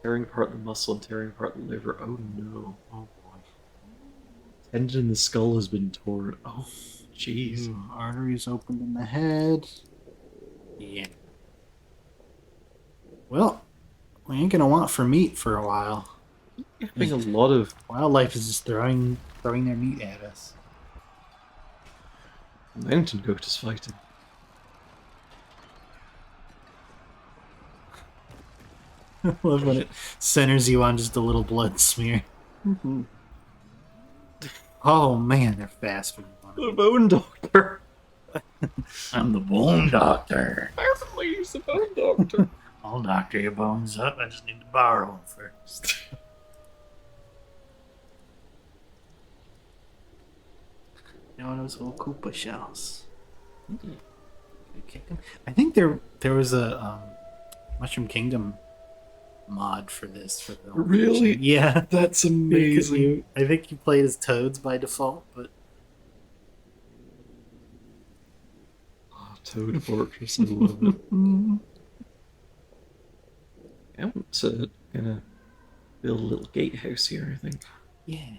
tearing apart the muscle and tearing apart the liver. Oh no. Oh boy. Tendon in the skull has been torn. Oh, jeez. Arteries opened in the head. Yeah. Well, we ain't gonna want for meat for a while. Having a lot of Wildlife is just throwing their meat at us. mountain goat is fighting. I love when it centers you on just a little blood smear. Oh man, they're faster than one. The Bone Doctor. I'm the bone doctor. Apparently he's the Bone Doctor. I'll doctor your bones up. I just need to borrow them first. You know those little Koopa shells. I think there was a Mushroom Kingdom mod for this. For the Really? Yeah. That's amazing. I think you played as Toads by default, but Toad Fortress, I love it. I want to kind of build a little gatehouse here, I think. yeah.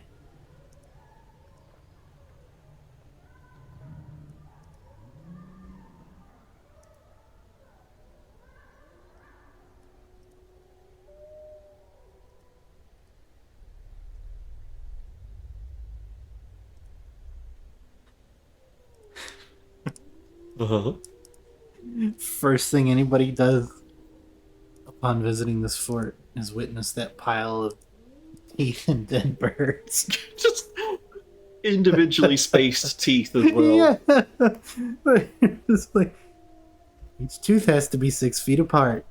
Uh-huh. First thing anybody does upon visiting this fort is witness that pile of teeth and dead birds. Just individually spaced teeth as well. Yeah. It's like each tooth has to be 6 feet apart.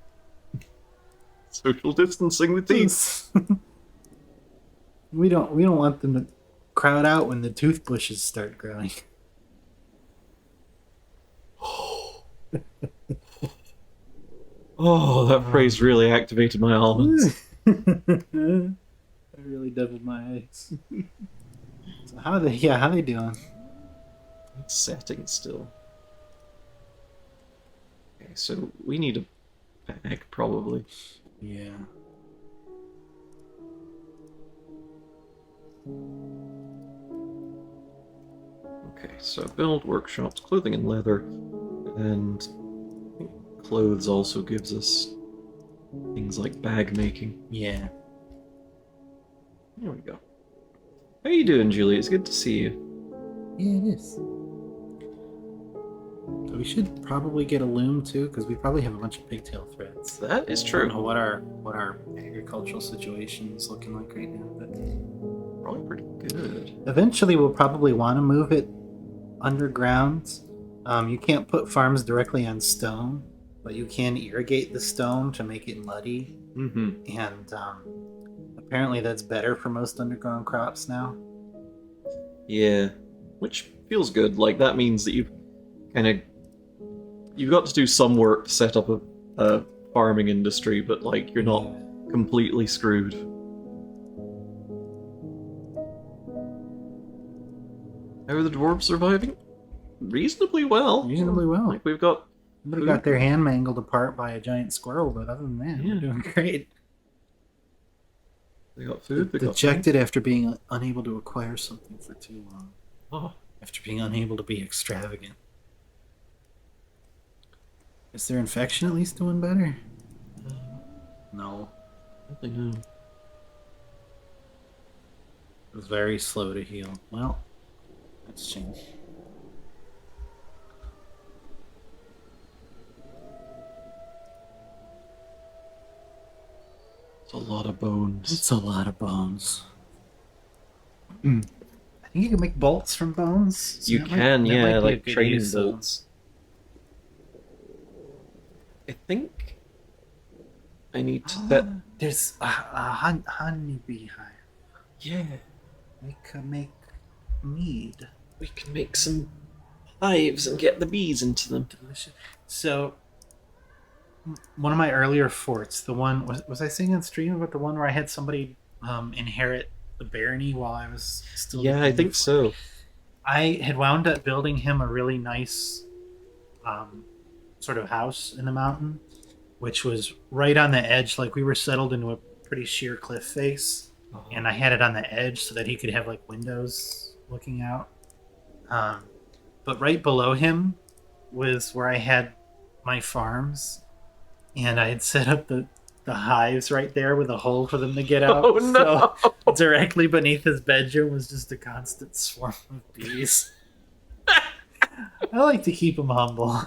Social distancing the teeth. We don't want them to crowd out when the tooth bushes start growing. Oh, that phrase really activated my almonds. I really doubled my eggs. So how they doing? It's setting still. Okay, so we need a bag, probably. Yeah. Okay, so build workshops, clothing and leather, and I think clothes also gives us things like bag making. Yeah. There we go. How you doing, Julie? It's good to see you. Yeah, it is. So we should probably get a loom too, because we probably have a bunch of pigtail threads. That is I true. don't know what our agricultural situation is looking like right now, but Probably pretty good. eventually we'll probably want to move it underground You can't put farms directly on stone, but you can irrigate the stone to make it muddy, Mm-hmm. and apparently that's better for most underground crops now. Yeah, which feels good. Like that means that kind of you've got to do some work to set up a farming industry, but like you're not completely screwed. How are the dwarves surviving? Reasonably well. Reasonably well. Like we've got Somebody got their hand mangled apart by a giant squirrel, but other than that, Yeah. we're doing great. they got food. They got Dejected after being unable to acquire something for too long. Oh, After being unable to be extravagant. Is their infection at least doing better? No. I don't know. It was very slow to heal. Well, that's changed. It's a lot of bones. It's a lot of bones. I think you can make bolts from bones. So You that can, that might yeah, be a like good training use of them. bolts. I think I need to set. There's a honeybee hive. Yeah, We could make mead. we can make some hives and get the bees into them. Delicious. So, one of my earlier forts, the one was I saying on stream about the one where I had somebody inherit the barony while I was still. Yeah, I think so. I had wound up building him a really nice sort of house in the mountain, which was right on the edge. Like we were settled into a pretty sheer cliff face, and I had it on the edge so that he could have like windows looking out. But right below him was where I had my farms, and I had set up the hives right there with a hole for them to get out. Oh no! So directly beneath his bedroom was just a constant swarm of bees. I like to keep them humble.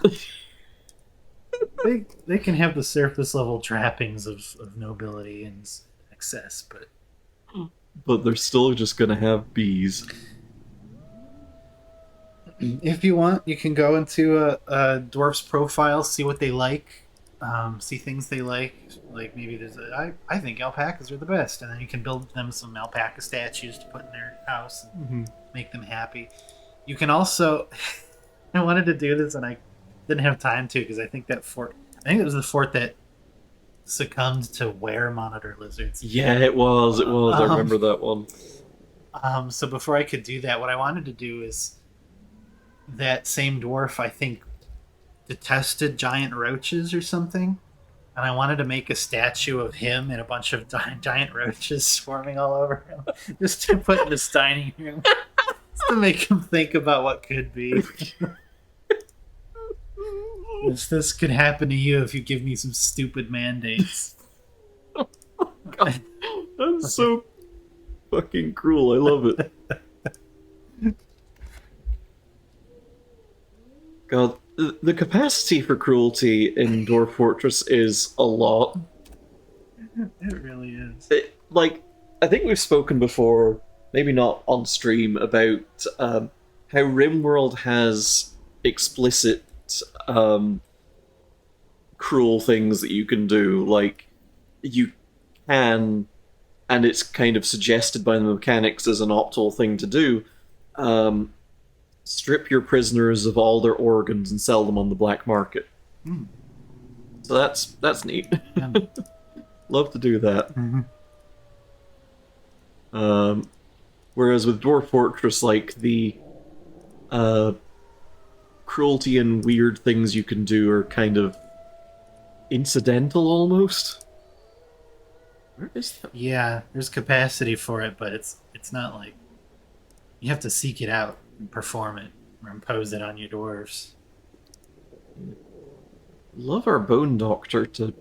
They can have the surface level trappings of nobility and excess, But they're still just gonna have bees. if you want, you can go into a dwarf's profile, see what they like, see things they like. Like maybe there's I think alpacas are the best, and then you can build them some alpaca statues to put in their house and make them happy. You can also, I wanted to do this and I didn't have time to because I think it was the fort that succumbed to were monitor lizards. Yeah, it was. It was. I remember that one. So before I could do that, what I wanted to do is that same dwarf, I think, detested giant roaches or something. And I wanted to make a statue of him and a bunch of giant roaches swarming all over him. Just to put in his dining room. Just to make him think about what could be. This could happen to you if you give me some stupid mandates. God, that's so fucking cruel. I love it. God, the capacity for cruelty in Dwarf Fortress is a lot. It really is. I think we've spoken before, maybe not on stream, about how RimWorld has explicit cruel things that you can do. Like, you can, and it's kind of suggested by the mechanics as an optimal thing to do, strip your prisoners of all their organs and sell them on the black market. So that's neat. Yeah. Love to do that. Mm-hmm. Whereas with Dwarf Fortress, like the cruelty and weird things you can do are kind of incidental almost. Where is that? Yeah, there's capacity for it, but it's not like you have to seek it out and perform it or impose it on your dwarves. Love our bone doctor to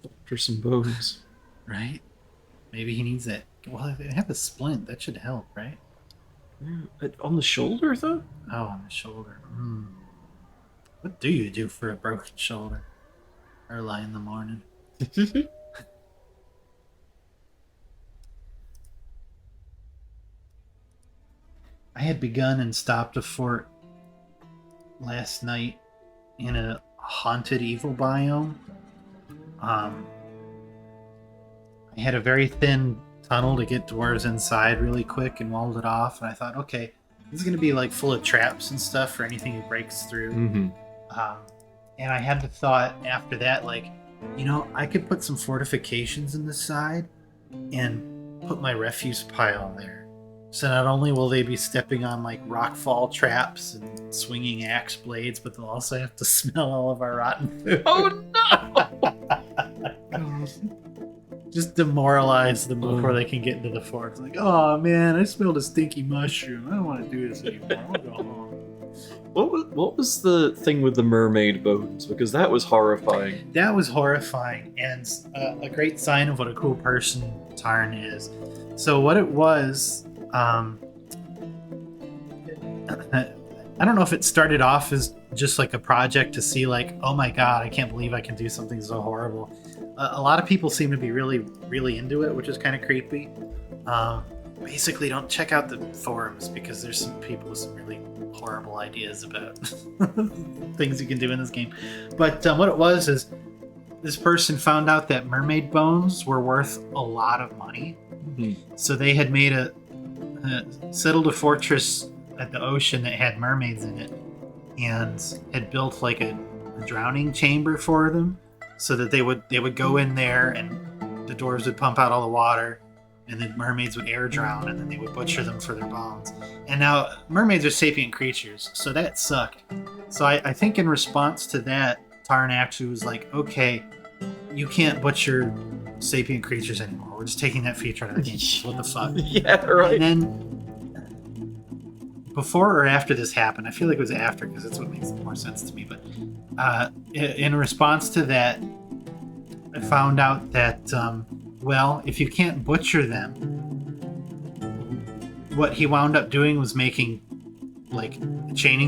doctor some bones. Right? Maybe he needs that. Well, if they have a splint, that should help, right? On the shoulder, though? Oh, on the shoulder. What do you do for a broken shoulder? Early in the morning. I had begun and stopped a fort last night in a haunted evil biome. I had a very thin tunnel to get dwarves inside really quick and walled it off. And I thought, okay, this is going to be like full of traps and stuff for anything who breaks through. Mm-hmm. And I had the thought after that, like, I could put some fortifications in the side and put my refuse pile there. So not only will they be stepping on like rockfall traps and swinging axe blades, but they'll also have to smell all of our rotten food. Oh no! Just demoralize them before they can get into the fort. It's like, oh man, I smelled a stinky mushroom. I don't want to do this anymore. I'll go home. What was the thing with the mermaid bones? Because that was horrifying. That was horrifying, and a great sign of what a cool person Tarn is. So what it was, I don't know if it started off as just like a project to see like, oh my god, I can't believe I can do something so horrible. A lot of people seem to be really, really into it, which is kind of creepy. Basically, don't check out the forums because there's some people with some really horrible ideas about things you can do in this game. But what it was is this person found out that mermaid bones were worth a lot of money. Mm-hmm. So they had made settled a fortress at the ocean that had mermaids in it and had built like a drowning chamber for them so that they would go in there and the dwarves would pump out all the water and the mermaids would air drown and then they would butcher them for their bones. And now mermaids are sapient creatures, so that sucked. So I think in response to that, Tarn actually was like, okay, you can't butcher sapient creatures anymore. We're just taking that feature out of the game. What the fuck? Yeah, right. And then before or after this happened, I feel like it was after because that's what makes more sense to me. But in response to that, I found out that, well, if you can't butcher them, what he wound up doing was chaining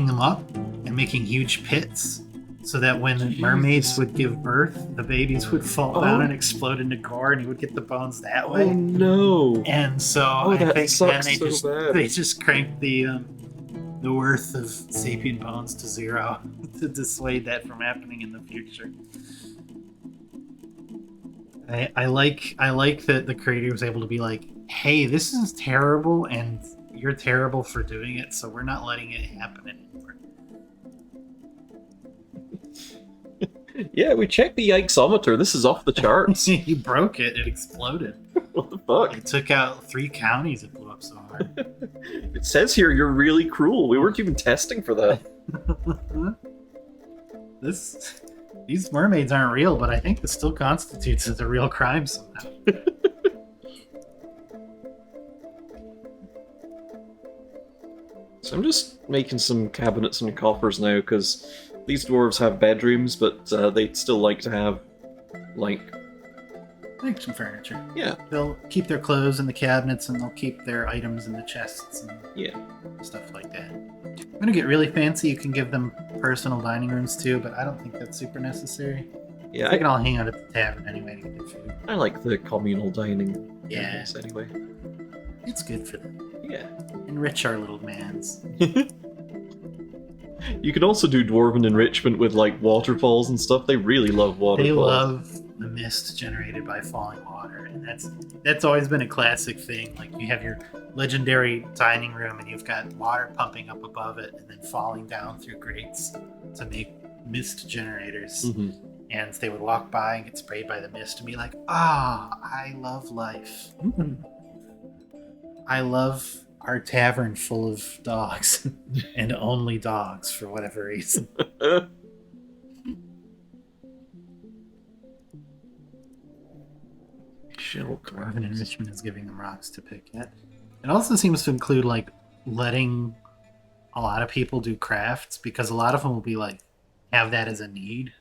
them up and making huge pits so that when mermaids would give birth, the babies would fall down and explode into gore and you would get the bones that way. Oh no! And so I that think sucks then so bad. they just cranked the worth of sapient bones to 0 to dissuade that from happening in the future. I like that the creator was able to be like, hey, this is terrible and you're terrible for doing it, so we're not letting it happen anymore. Yeah, we checked the yikesometer. This is off the charts. You broke it. It exploded. What the fuck? It took out 3 counties. It blew up so hard. It says here you're really cruel. We weren't even testing for that. These mermaids aren't real, but I think this still constitutes as a real crime somehow. So I'm just making some cabinets and coffers now because these dwarves have bedrooms, but they'd still like to have, like Some furniture. Yeah. They'll keep their clothes in the cabinets and they'll keep their items in the chests and stuff like that. I'm gonna get really fancy. You can give them personal dining rooms too, but I don't think that's super necessary. Yeah, They can all hang out at the tavern anyway to get their food. I like the communal dining Yeah. areas anyway. It's good for them. Yeah. Enrich our little mans. You can also do dwarven enrichment with like waterfalls and stuff. They really love waterfalls. They love the mist generated by falling water, and that's always been a classic thing. Like you have your legendary dining room, and you've got water pumping up above it, and then falling down through grates to make mist generators. Mm-hmm. And they would walk by and get sprayed by the mist and be like, I love life. I love our tavern full of dogs and only dogs for whatever reason. Dwarven enrichment is giving them rocks to pick at. It also seems to include like letting a lot of people do crafts because a lot of them will be like have that as a need.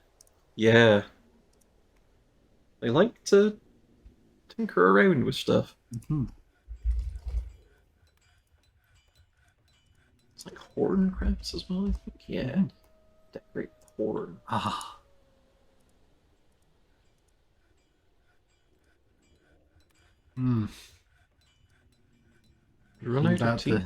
Yeah. They like to tinker around with stuff. Mm-hmm. It's like horn crafts as well, I think. Yeah. Mhm. Decorate the horn. Ah. Hmm. You run out of About tea.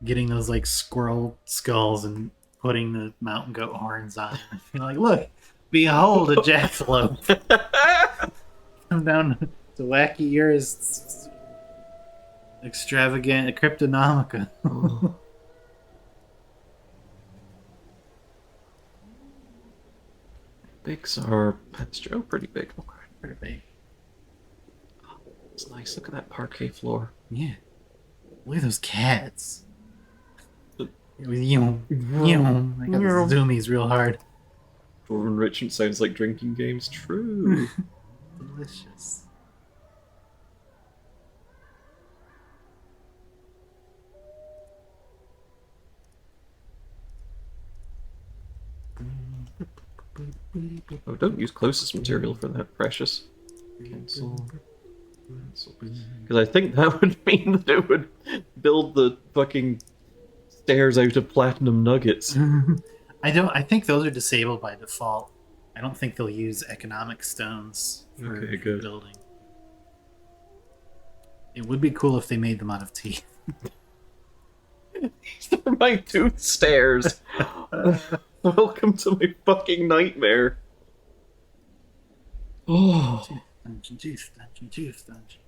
getting those like squirrel skulls and putting the mountain goat horns on. You're like, look, behold a jackalope. Come down to wacky years, extravagant cryptonomica. Oh. Big's our pasture. Oh, pretty big. Oh, Pretty big. it's nice. Look at that parquet floor. Yeah. Look at those cats. The- It was you. I got the zoomies real hard. Dwarven Richmond sounds like drinking games. True. Delicious. Oh, don't use closest material for that, precious. Cancel. Because I think that would mean that it would build the fucking stairs out of platinum nuggets. I think those are disabled by default. I don't think they'll use economic stones for Okay, good. building. It would be cool if they made them out of teeth. These are my tooth stairs. Welcome to my fucking nightmare. Oh. Dungeon, tooth, dungeon.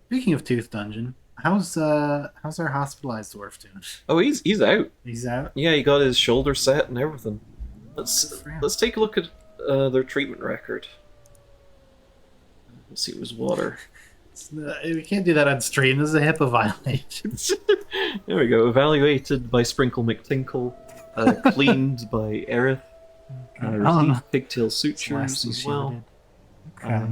Speaking of tooth dungeon, how's our hospitalized dwarf doing? Oh, he's out. He's out. Yeah, he got his shoulder set and everything. Let's take a look at their treatment record. Let's see, it was water. We can't do that on stream. This is a HIPAA violation. There we go. Evaluated by Sprinkle McTinkle. Cleaned by Aerith. Received pigtail sutures as well. Okay.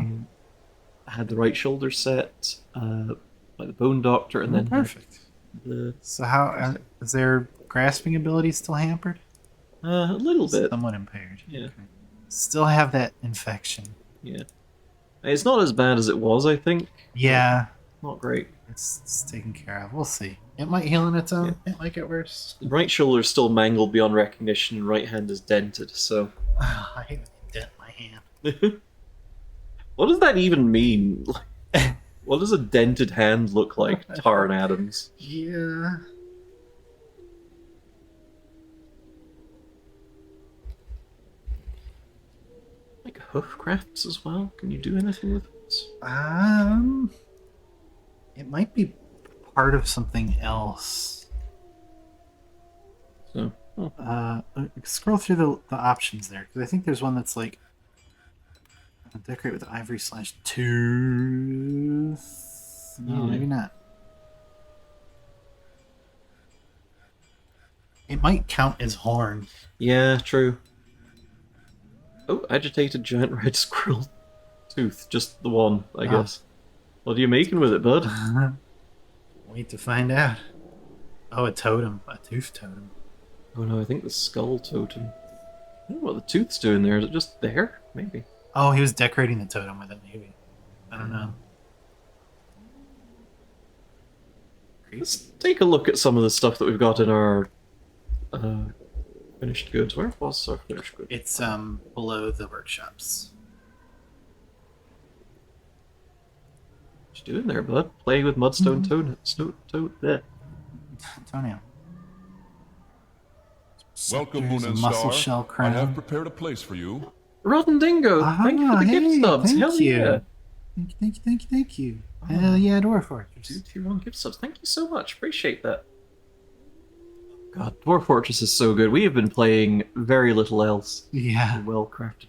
Had the right shoulder set by the bone doctor, and then perfect. The So how is their grasping ability still hampered? a little bit. Somewhat impaired. Yeah. Okay. Still have that infection. Yeah. It's not as bad as it was, I think. Yeah. Not great. It's taken care of. We'll see. It might heal on its own. It might get worse. The right shoulder's still mangled beyond recognition, and right hand is dented, so... I hate when they dent my hand. What does that even mean? What does a dented hand look like, Tarn Adams? Yeah. Like hoof crafts as well? Can you do anything with it? It might be part of something else. So, Scroll through the options there, because I think there's one that's like decorate with ivory / tooth. No, maybe not. It might count as horn. yeah, true. Oh, agitated giant red squirrel tooth. Just the one, I guess. What are you making with it, bud? Wait to find out. Oh, a totem. A tooth totem. Oh no, I think the skull totem. I don't know what the tooth's doing there. Is it just there? Maybe. Oh, he was decorating the totem with it, maybe. I don't know. Let's take a look at some of the stuff that we've got in our finished goods. Where was our finished goods? It's below the workshops. What you doing there, bud? Play with mudstone there. Toenail. Welcome, Moon There's a and muscle Star. shell I crown. have prepared a place for you. Rotten Dingo, thank you for the gift stubs. Thank Hell you. yeah. Thank you. Hell yeah, Dwarf Fortress. 2 tier 1 gift subs. Thank you so much. Appreciate that. God, Dwarf Fortress is so good. We have been playing very little else. Yeah. Well crafted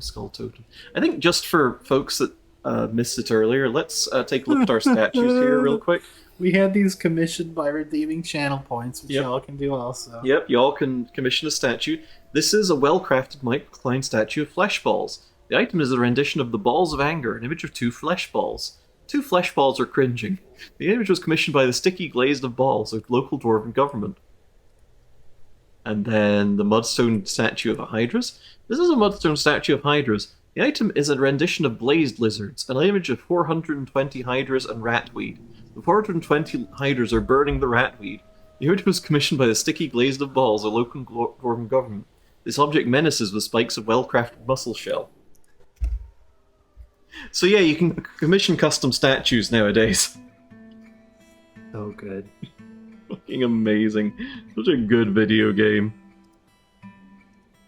skull totem. I think just for folks that missed it earlier, let's take a look at our statues here real quick. We had these commissioned by redeeming channel points, which Yep. y'all can do also. Yep, y'all can commission a statue. This is a well-crafted Michael Klein statue of flesh balls. The item is a rendition of the Balls of Anger, an image of 2 flesh balls. 2 flesh balls are cringing. The image was commissioned by the Sticky Glazed of Balls, a local dwarven government. And then the mudstone statue of a hydras. This is a mudstone statue of hydras. The item is a rendition of blazed lizards, an image of 420 hydras and ratweed. The 420 hydras are burning the ratweed. The image was commissioned by the Sticky Glazed of Balls, a local dwarven government. This object menaces with spikes of well-crafted muscle shell. So yeah, you can commission custom statues nowadays. So good. fucking amazing. Such a good video game.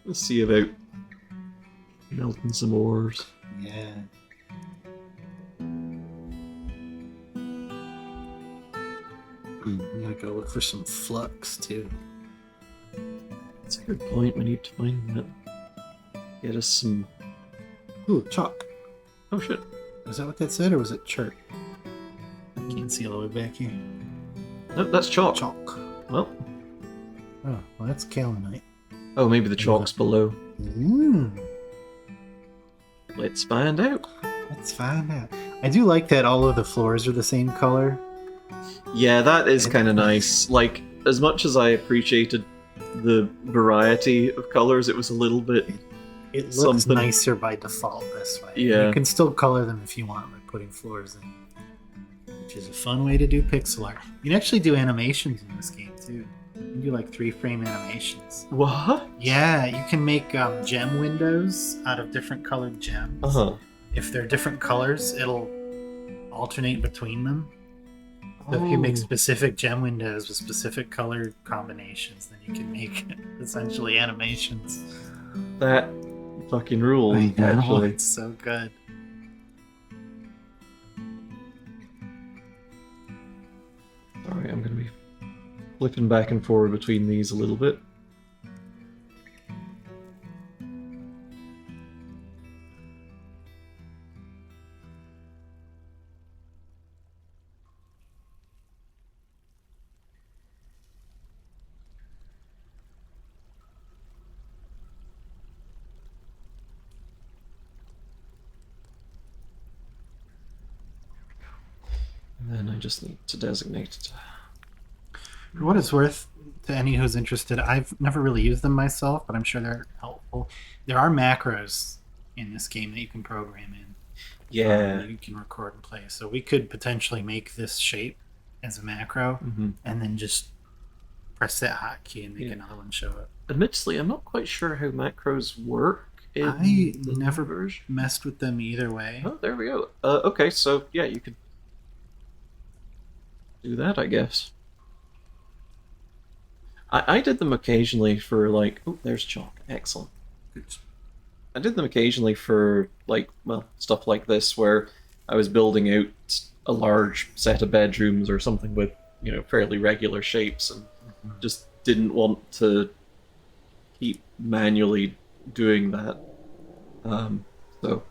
Let's see about melting some ores. Yeah. I'm gonna go look for some flux too. That's a good point. We need to find that. Get us some. Ooh, chalk. Oh shit. Was that what that said, or was it chert? I can't see all the way back here. Nope, that's chalk. Chalk. Well, Oh, well, that's kaolinite. oh, maybe the chalk's below. Mm, Let's find out. let's find out. I do like that all of the floors are the same color. Yeah, that is kind of nice. Like, as much as I appreciated the variety of colors, it was a little bit. It looks Something. nicer by default this way. Yeah. You can still color them if you want by putting floors in, which is a fun way to do pixel art. You can actually do animations in this game too. You can do like 3-frame animations. What? Yeah, you can make gem windows out of different colored gems. Uh huh. If they're different colors, it'll alternate between them. So if you make specific gem windows with specific color combinations, then you can make essentially animations. That fucking rules, I know, actually. it's so good. Alright, I'm gonna be flipping back and forward between these a little bit. And then I just need to designate it. For what it's worth, to any who's interested, I've never really used them myself, but I'm sure they're helpful. There are macros in this game that you can program in. Yeah. You can record and play. So we could potentially make this shape as a macro Mm-hmm. and then just press that hotkey and make Yeah. another one show up. Admittedly, I'm not quite sure how macros work in I the never version. messed with them either way. Oh, there we go. Okay, so yeah, you could do that, I guess. I did them occasionally for like. Oh, there's chalk. Excellent. I did them occasionally for like, well, stuff like this where I was building out a large set of bedrooms or something with, you know, fairly regular shapes and just didn't want to keep manually doing that. So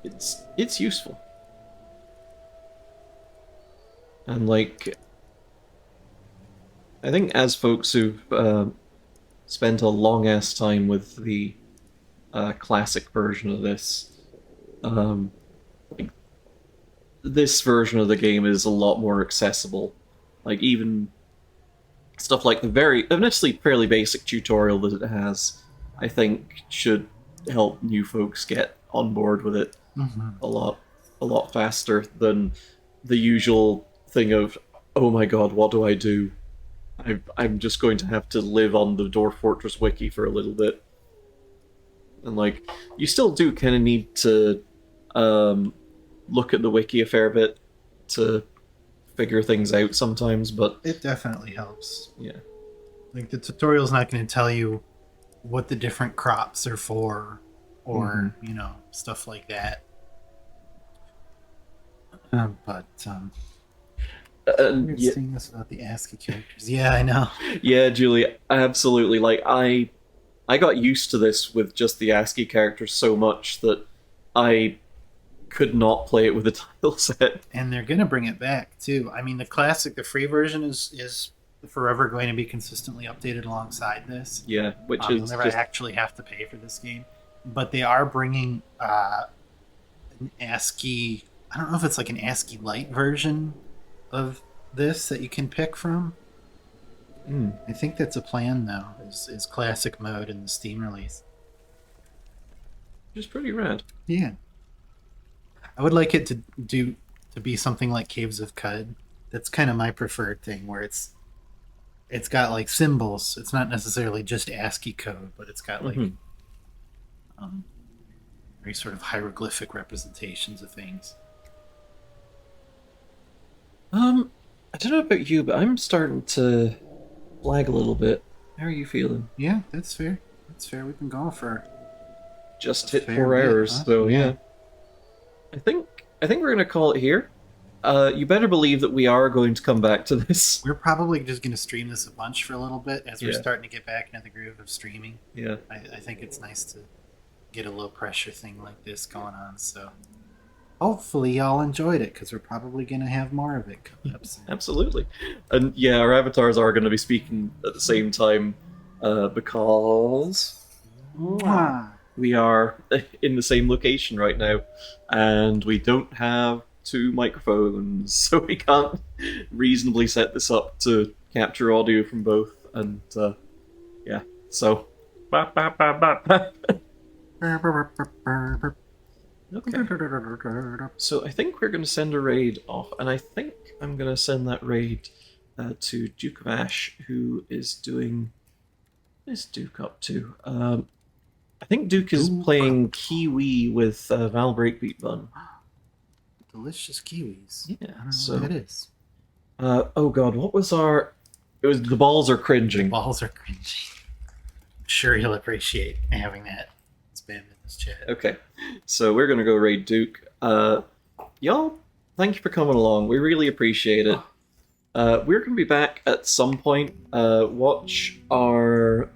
it's useful. And like, I think as folks who've spent a long ass time with the classic version of this, like, this version of the game is a lot more accessible. Like even stuff like the very, admittedly fairly basic tutorial that it has, I think should help new folks get on board with it a lot faster than the usual thing of, oh my god, what do I do? I'm just going to have to live on the Dwarf Fortress wiki for a little bit. And like, you still do kind of need to look at the wiki a fair bit to figure things out sometimes, but It definitely helps. yeah. Like the tutorial's not going to tell you what the different crops are for, or you know, stuff like that. Weird Yeah, seeing this about the ASCII characters. Yeah, I know. yeah, Julie, absolutely. Like I got used to this with just the ASCII characters so much that I could not play it with a tile set. And they're going to bring it back too. I mean, the classic, the free version is forever going to be consistently updated alongside this. Yeah, which You'll is never just actually have to pay for this game, but they are bringing an ASCII. I don't know if it's like an ASCII Lite version of this that you can pick from. I think that's a plan though. Is classic mode in the Steam release. which is pretty rad. Yeah, I would like it to be something like Caves of Cud. That's kind of my preferred thing, where it's got like symbols. It's not necessarily just ASCII code, but it's got like very sort of hieroglyphic representations of things. I don't know about you, but I'm starting to lag a little bit. How are you feeling? Yeah, that's fair. That's fair. We've been going for Just a hit fair 4 bit, hours, huh? so Yeah. yeah. I think we're gonna call it here. You better believe that we are going to come back to this. We're probably just going to stream this a bunch for a little bit as we're Yeah. starting to get back into the groove of streaming. Yeah. I think it's nice to get a low pressure thing like this going on. So hopefully y'all enjoyed it because we're probably going to have more of it coming up soon. Absolutely. And yeah, our avatars are going to be speaking at the same time because Mwah. we are in the same location right now and we don't have 2 microphones, so we can't reasonably set this up to capture audio from both. And yeah, so. Okay. So I think we're going to send a raid off, and I think I'm going to send that raid to Duke of Ash, who is doing. What is Duke up to? I think Duke is playing Kiwi with Val Breakbeat Bun. Delicious kiwis. Yeah, I don't know so what that is. oh god, what was our? It was the balls are cringing. Balls are cringy. I'm sure you'll appreciate having that spam in this chat. Okay, so we're gonna go raid Duke. Y'all, thank you for coming along. We really appreciate it. We're gonna be back at some point. Watch our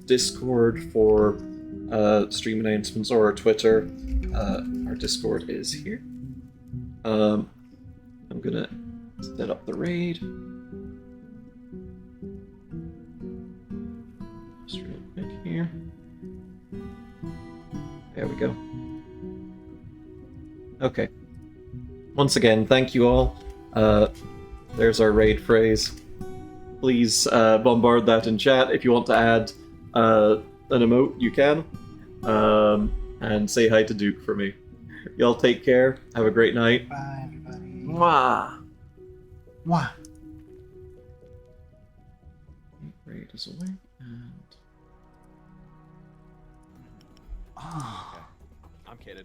Discord for stream announcements or our Twitter. Our Discord is here. I'm gonna set up the raid. Just real quick here. There we go. Okay. Once again, thank you all. There's our raid phrase. Please bombard that in chat. If you want to add an emote, you can. And say hi to Duke for me. Y'all take care. Have a great night. Bye, everybody. Mwah! Mwah. Raid is away. And... Oh. I'm kidding.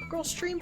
Girl, stream